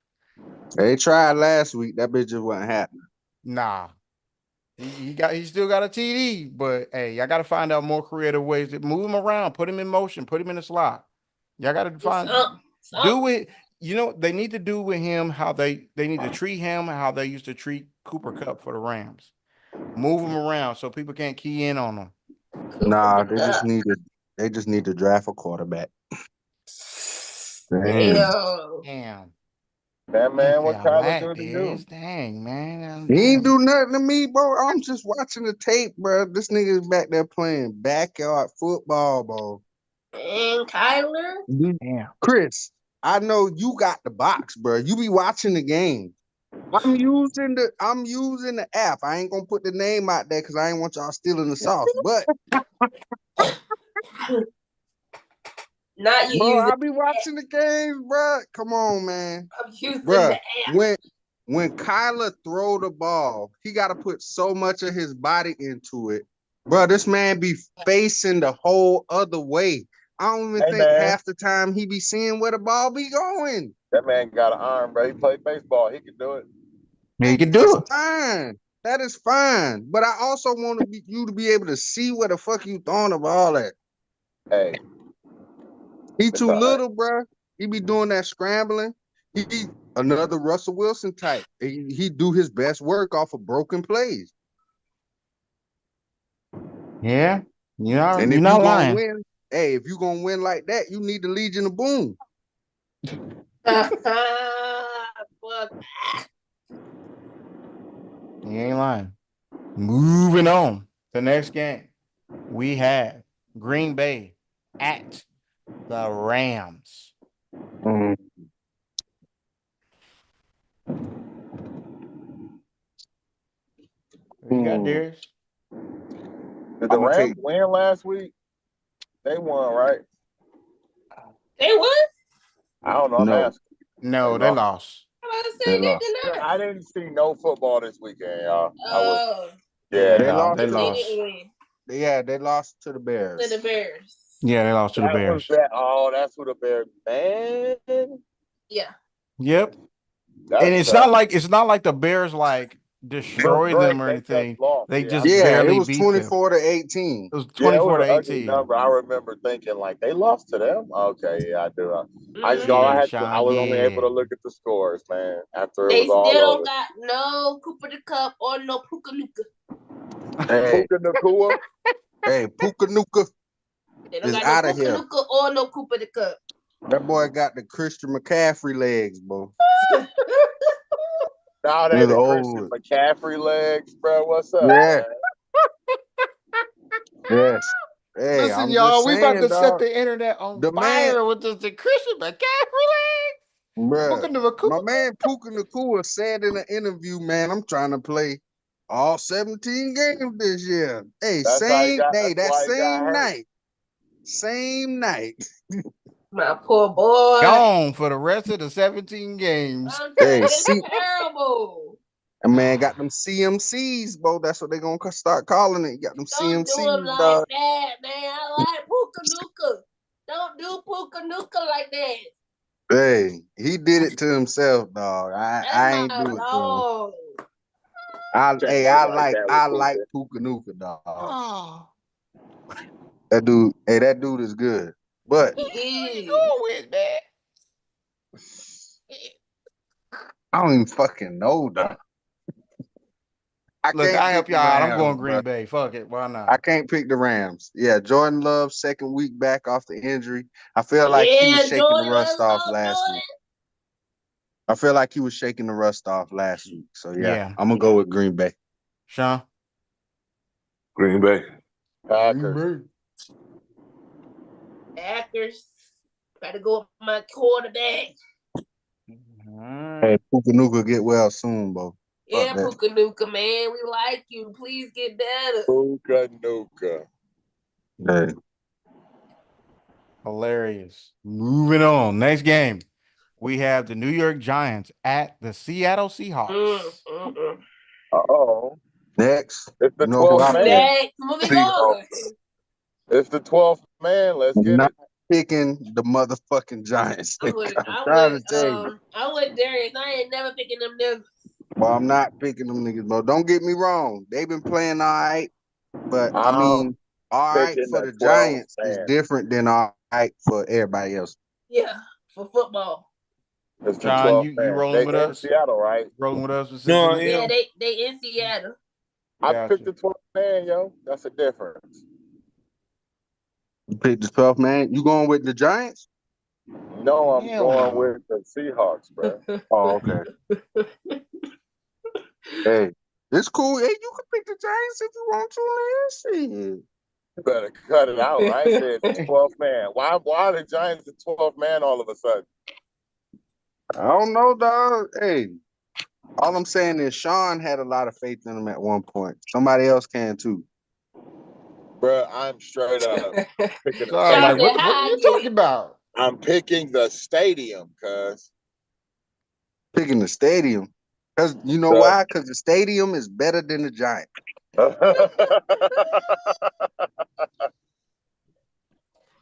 They tried last week. That bitch just wasn't happening. Nah. He still got a TD, but hey, y'all got to find out more creative ways to move him around, put him in motion, put him in the slot. Y'all got to find do it. They need to do with him how they need to treat him how they used to treat Cooper Kupp for the Rams. Move him around so people can't key in on him. Nah, they just need to draft a quarterback. Damn. That man, what Kyler do to you? Dang, man. He ain't do nothing to me, bro. I'm just watching the tape, bro. This nigga is back there playing backyard football, bro. And Kyler? Damn. Chris, I know you got the box, bro. You be watching the game. I'm using the app. I ain't gonna put the name out there because I ain't want y'all stealing the sauce. But not you. Bro, I be watching the games, bro. Come on, man. I'm using Bro, the app. when Kyler throw the ball, he got to put so much of his body into it. Bro, this man be facing the whole other way. I don't even Hey, think man. half the time he be seeing where the ball be going. That man got an arm, bro. He played baseball. He can do it. He can do That's it. fine. That is fine. But I also want you to be able to see where the fuck you throwing the ball at. Hey, He it's too all right. little, bro. He be doing that scrambling. He another Russell Wilson type. He do his best work off of broken plays. Yeah, you're And if not you gonna lying. win, hey, if you gonna win like that, you need the Legion of Boom. Fuck. You ain't lying. Moving on. The next game, we have Green Bay at the Rams. Mm. What you got, Darius? Did the I'ma Rams take- win last week? They won, right? They won? I don't know. I'm No. asking. No, they lost. I They said they lost. did not. I didn't see no football this weekend, y'all. Oh, Yeah, They no, lost. they they lost. didn't win Yeah, they lost to the Bears. to the Bears. Yeah, they lost to the That was Bears. that. Oh, that's who the Bears. Man, Yeah. Yep. that And it's sucks. not like the Bears like destroy them or They just anything. lost. They Yeah, just Yeah, barely it was beat them. 24-18. It was Yeah, it 24 was to an ugly 18. number. I remember thinking like they lost to them. Okay, yeah, I do. I just Mhm. all I Yeah, had. Sean, I was only yeah. able to look at the scores, man. After it They was all still over. don't got no Cooper the Cup or no Puka Luka. Hey, Puka Nacua. hey, Puka Nuka They don't is got out no of Puka here. Luka or no Cooper the Cup. That boy got the Christian McCaffrey legs, bro. Now they He's the old. Christian McCaffrey legs, bro. What's up? Yeah. Man? Yes. Hey, Listen, I'm y'all, just we about saying, to set dog. the internet on The fire man, with the Christian McCaffrey leg. bruh, my man Puka Nacua said in an interview, man, I'm trying to play all 17 games this year. Hey, That's why he got. that That's why he got same hurt. night. Same night. My poor boy. Gone for the rest of the 17 games. I'm Hey, telling you, see, it's terrible. a man got them CMCs, bro. That's what they gonna start calling it. Got them Don't do him CMCs, like dog. that, man. I like Puka Nuka. Don't do Puka Nuka like that. Hey, he did it to himself, dog. I That's ain't my do it to him. dog. Can't do like that with I Puka. like Puka Nuka, dog. Oh, That dude is good. But He where you is. going with, man? I don't even fucking know, dog. Look, I help pick the y'all out. I'm Rams, going bruh. Green Bay. Fuck it. Why not? I can't pick the Rams. Yeah, Jordan Love, second week back off the injury. I feel like he was shaking Jordan, the rust let's off go, last Jordan. week. I feel like he was shaking the rust off last week. So Yeah. I'm gonna go with Green Bay. Sean? Green Bay. Packers. Packers. Gotta go with my quarterback. Hey, Puka Nuka get well soon, bro. Yeah, that. Puka Nuka, man. We like you. Please get better. Puka Nuka. Hey. Hilarious. Moving on. Next game. We have the New York Giants at the Seattle Seahawks. Uh-oh. Next. It's the You know who 12th I'm man. Next, moving on. It's the 12th man. Let's get not it. picking the motherfucking Giants. I'm I trying to tell you. would Darius. I ain't never picking them niggas. Well, I'm not picking them niggas, bro. Don't get me wrong. They've been playing all right. But I mean, all right picking for the the 12th Giants is man. different than all right for everybody else. Yeah, for football. It's the John, 12th you man. rolling They with in us? Seattle, right? Rolling with us with No, Cincinnati? Yeah, they in Seattle. I Gotcha. picked the 12th man, yo. That's a difference. You picked the 12th man. You going with the Giants? No, I'm Hell going no. with the Seahawks, bro. Oh, okay. Hey, it's cool. Hey, you can pick the Giants if you want to, man. Shit. You better cut it out. I said the 12th man. Why are the Giants the 12th man all of a sudden? I don't know, dog. Hey, all I'm saying is Sean had a lot of faith in him at one point. Somebody else can too. Bro, I'm straight up picking the Sean, like, said, what "How are I you get talking it?" about? I'm picking the stadium, cuz. Picking the stadium. Because you know So- why? Because the stadium is better than the Giants.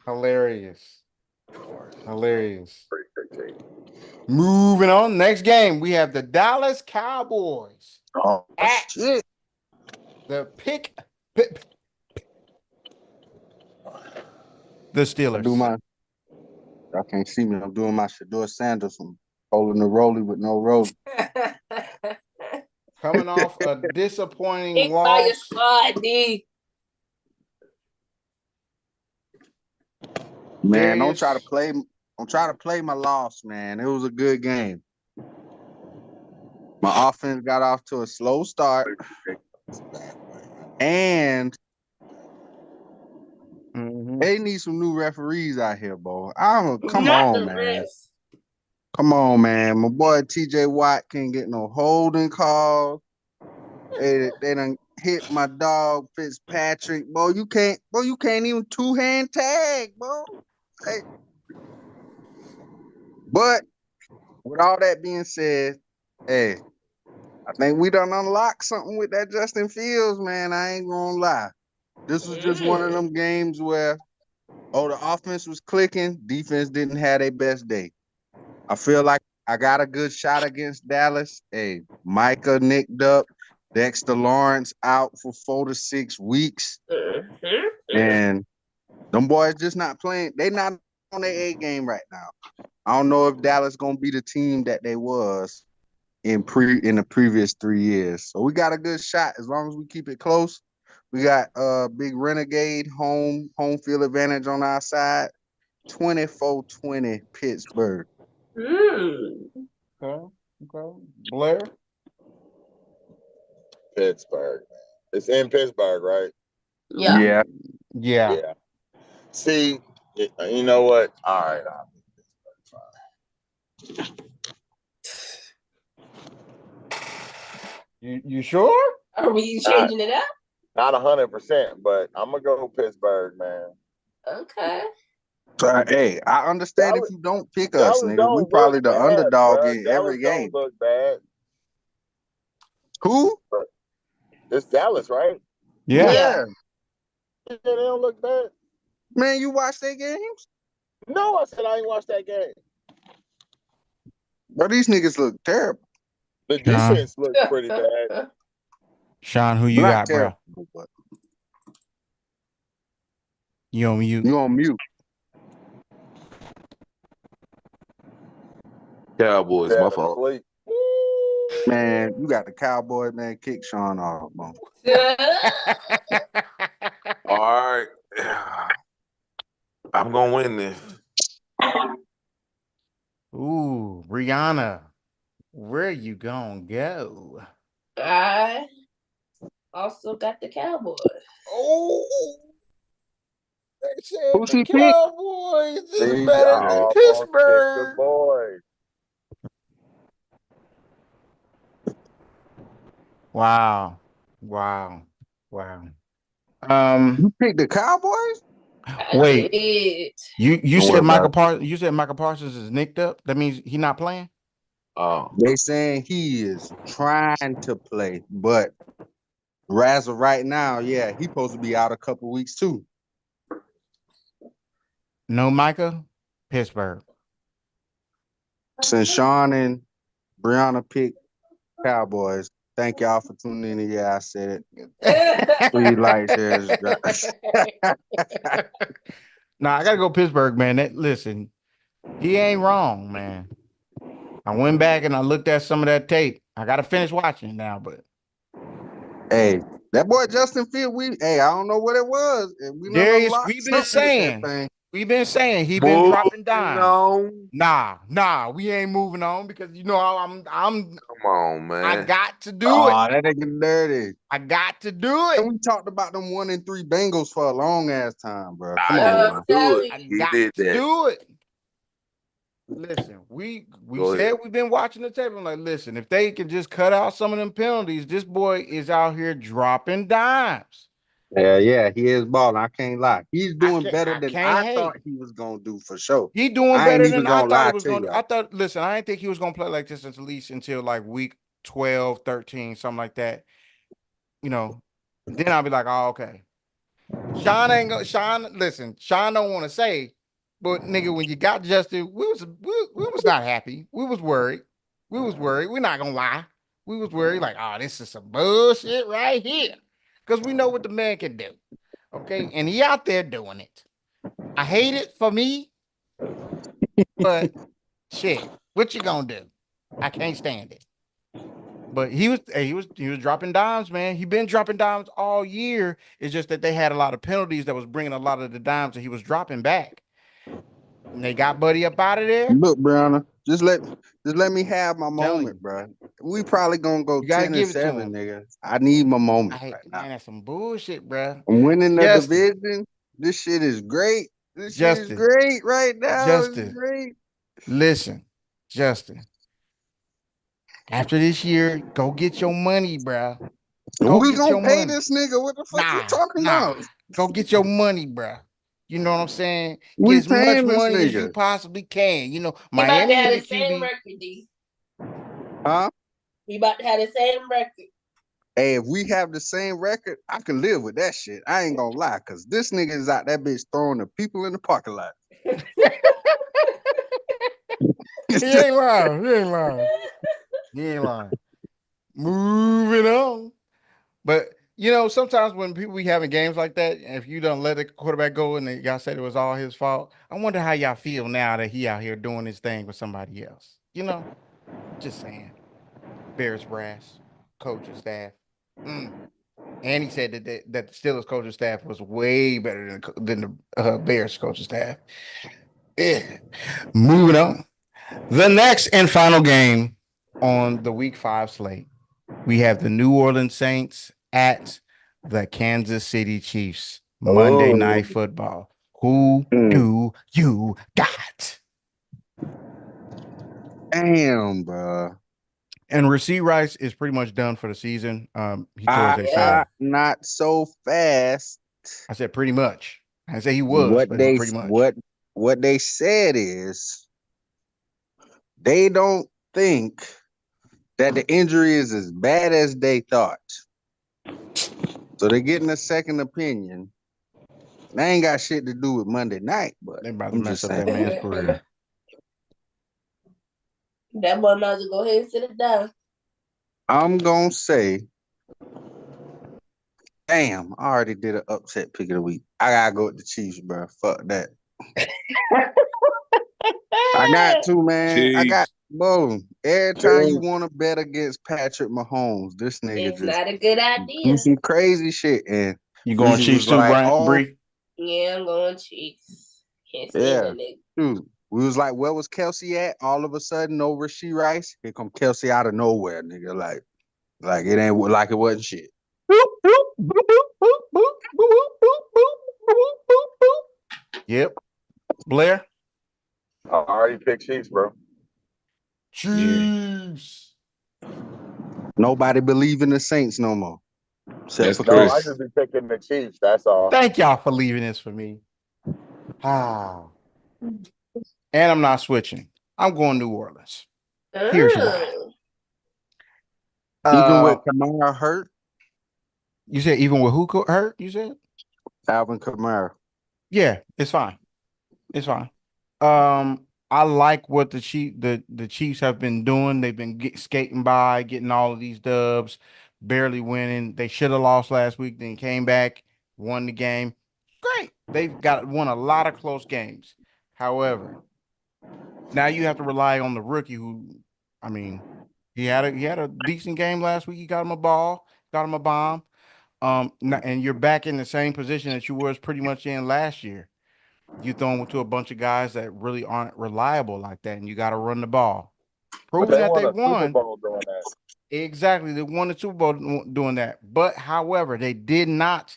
Hilarious. Hilarious. Moving on. Next game, we have the Dallas Cowboys Oh, at shit. the the Steelers. Y'all can't see me. I'm doing my Shador Sanders. I'm holding the rollie with no rollie. Coming off a disappointing Pick by your loss. squad, D. Man, Darius. don't try to play my loss, man. It was a good game. My offense got off to a slow start. And they need some new referees out here, boy. Come Not on, the man. refs. Come on, man. My boy TJ Watt can't get no holding calls. They done hit my dog Fitzpatrick. You can't even two-hand tag, bro. Hey. But with all that being said, hey, I think we done unlocked something with that Justin Fields, man. I ain't gonna lie. This was just one of them games where, the offense was clicking, defense didn't have their best day. I feel like I got a good shot against Dallas. Hey, Micah nicked up, Dexter Lawrence out for 4 to 6 weeks, and them boys just not playing. They not on their A game right now. I don't know if Dallas gonna be the team that they was in the previous 3 years. So we got a good shot as long as we keep it close. We got big Renegade home field advantage on our side. 24-20 Pittsburgh. Okay. Blair. Pittsburgh, man. It's in Pittsburgh, right? Yeah. Yeah. See, you know what? All right. You sure? Are we changing it up? Not 100%, but I'm gonna go Pittsburgh, man. Okay. So, hey, I understand Dallas- if you don't pick us, Dallas nigga. don't We probably look the bad, underdog bruh. in Dallas every game. don't look bad. Who? It's Dallas, right? Yeah. They don't look bad. Man, you watch their games? No, I said I ain't watched that game. But these niggas look terrible. The Sean. defense looks pretty bad. Sean, who you Not got, terrible, bro? but You on mute. you on mute. Cowboys, my fault. Sleep. Man, you got the Cowboys, man. Kick Sean off, man. All right. I'm gonna win this. Ooh, Brianna, where you gonna go? I also got the Cowboys. Oh, they said Who she the pick? Cowboys is See, better I than almost picked the Pittsburgh. boys. Wow. You picked the Cowboys? Wait, Did. you Don't worry said Michael about Parsons? You said Michael Parsons is nicked up. That means he not playing. They saying he is trying to play, but as of right now, yeah, he supposed to be out a couple weeks too. No, Micah, Pittsburgh. Since Sean and Brianna picked Cowboys, thank y'all for tuning in. Yeah, I said it. Please like, share, subscribe. Nah, I gotta go Pittsburgh, man. Listen, he ain't wrong, man. I went back and I looked at some of that tape. I gotta finish watching now, but Hey, that boy Justin Field, I don't know what it was. We done Darius, unlocked we've been something with that saying, thing. he been dropping dimes. No. Nah, we ain't moving on because you know I'm Come on, man. I got to do Oh, it. that nigga dirty. I got to do it. And we talked about them 1-3 Bengals for a long ass time, bro. Come I on, didn't man. do it. I He got did to that. do it. Listen, we Go said ahead. we've been watching the tape. I'm like, listen, if they can just cut out some of them penalties, this boy is out here dropping dimes. Yeah, he is balling. I can't lie. He's doing can't- better I than can't I hate. thought he was gonna do for sure. He doing I better ain't even than I gonna thought lie he was to going to. y'all. I thought, listen, I didn't think he was going to play like this at least until like week 12, 13, something like that, you know, then I'll be like, oh, okay. Listen, Sean don't want to say, but nigga, when you got Justin, we was not happy. We was worried. We're not gonna lie. We was worried, like, oh, this is some bullshit right here. Because we know what the man can do. Okay. And he out there doing it. I hate it for me, but shit, what you gonna do? I can't stand it. But he was dropping dimes, man. He been dropping dimes all year. It's just that they had a lot of penalties that was bringing a lot of the dimes that he was dropping back. And they got Buddy up out of there. Look, Browner, just let me have my moment, bro. We probably gonna go 10-7, nigga. I need my moment right now. Man, that's some bullshit, bro. I'm winning the division. This shit is great. This shit is great right now. Justin, it's great. Listen, Justin. After this year, go get your money, bro. We gonna pay this nigga. What the fuck you talking about? Go get your money, bro. You know what I'm saying? We get as much money nigga. as you possibly can. You know, he Miami about to have the the same QB. record, D. Huh? He about to have the same record. Hey, if we have the same record, I can live with that shit. I ain't gonna lie, cause this nigga is out that bitch throwing the people in the parking lot. He ain't lying. He ain't lying. Moving on. But you know, sometimes when people be having games like that, if you don't let the quarterback go and y'all said it was all his fault, I wonder how y'all feel now that he out here doing his thing with somebody else. You know, just saying. Bears brass, coaching staff. And he said that the Steelers coaching staff was way better than the Bears coaching staff. Yeah. Moving on. The next and final game on the Week 5 slate, we have the New Orleans Saints at the Kansas City Chiefs. Monday Night Football. Who do you got? Damn, bro. And Rasheed Rice is pretty much done for the season. He tore his ACL. Not so fast. I said pretty much. I said he was, but pretty much. What they said is they don't think that the injury is as bad as they thought. So they're getting a second opinion. They ain't got shit to do with Monday night, but they about to mess up that man's career. That boy might as well go ahead and sit it down. I'm gonna say, damn, I already did an upset pick of the week. I gotta go with the Chiefs, bro. Fuck that. I got to, man. Chiefs. I got boom. Every time you want to bet against Patrick Mahomes, this nigga it's not a good idea. Do some crazy shit. And you going Chiefs too, Brian? Bree? Yeah, I'm going Chiefs. Can't stand that nigga. Dude, we was like, where was Kelsey at? All of a sudden, no Rasheed Rice. Here come Kelsey out of nowhere, nigga. Like it ain't like it wasn't shit. Yep. Blair? I already picked Chiefs, bro. Chiefs. Nobody believe in the Saints no more. I just be picking the Chiefs. That's all. Thank y'all for leaving this for me. And I'm not switching. I'm going New Orleans. Here's why. Even with Kamara hurt? You said even with who hurt? You said? Alvin Kamara. Yeah, it's fine. It's fine. I like what the Chiefs have been doing. They've been skating by, getting all of these dubs, barely winning. They should have lost last week, then came back, won the game. Great. They've won a lot of close games. However, now you have to rely on the rookie who, I mean, he had a decent game last week. He got him a ball, got him a bomb. And you're back in the same position that you was pretty much in last year. You thrown to a bunch of guys that really aren't reliable like that, and you got to run the ball. Proving that they won. Super Bowl doing that. Exactly, they won the Super Bowl doing that. But however, they did not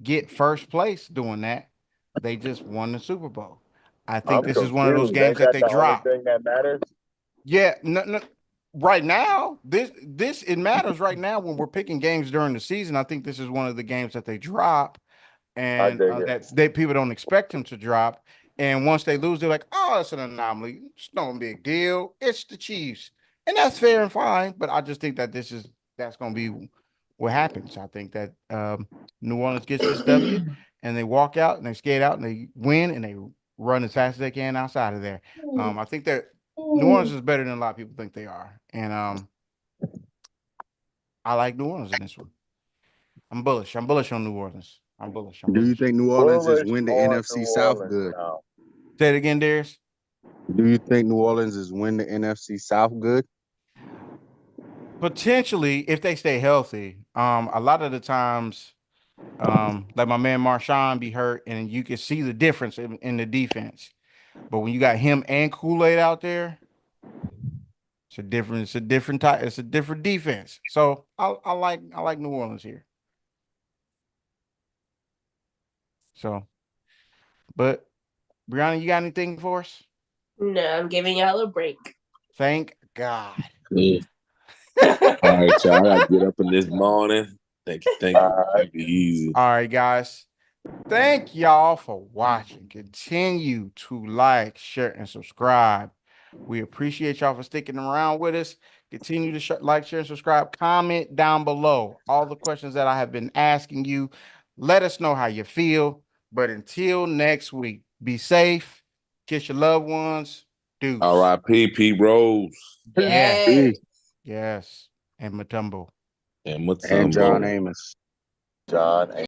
get first place doing that. They just won the Super Bowl. I think this is one of those games that they dropped. Thing that matters. Yeah, no. Right now, this it matters right now when we're picking games during the season. I think this is one of the games that they drop. And that people don't expect him to drop. And once they lose, they're like, oh, it's an anomaly. It's no big deal. It's the Chiefs. And that's fair and fine, but I just think that that's going to be what happens. I think that New Orleans gets this W, and they walk out and they skate out and they win and they run as fast as they can outside of there. I think that New Orleans is better than a lot of people think they are, and I like New Orleans in this one. I'm bullish. I'm bullish on New Orleans. I'm bullish. Do you think New Orleans is win the on NFC New South Orleans good? now. Say it again, Darius. Do you think New Orleans is win the NFC South good? Potentially, if they stay healthy. A lot of the times, like my man Marshawn be hurt, and you can see the difference in the defense. But when you got him and Kool-Aid out there, it's a different type. It's a different defense. So I like New Orleans here. So, but Brianna, you got anything for us? No, I'm giving y'all a break. Thank God. Yeah. All right, y'all. I gotta get up in this morning. Thank you. Take it easy. All right, guys. Thank y'all for watching. Continue to like, share, and subscribe. We appreciate y'all for sticking around with us. Continue to like, share, and subscribe. Comment down below all the questions that I have been asking you. Let us know how you feel. But until next week, be safe. Kiss your loved ones. Deuce. R.I.P. Pete Rose. Yes. Yes. And Mutombo. And what's And John Amos. John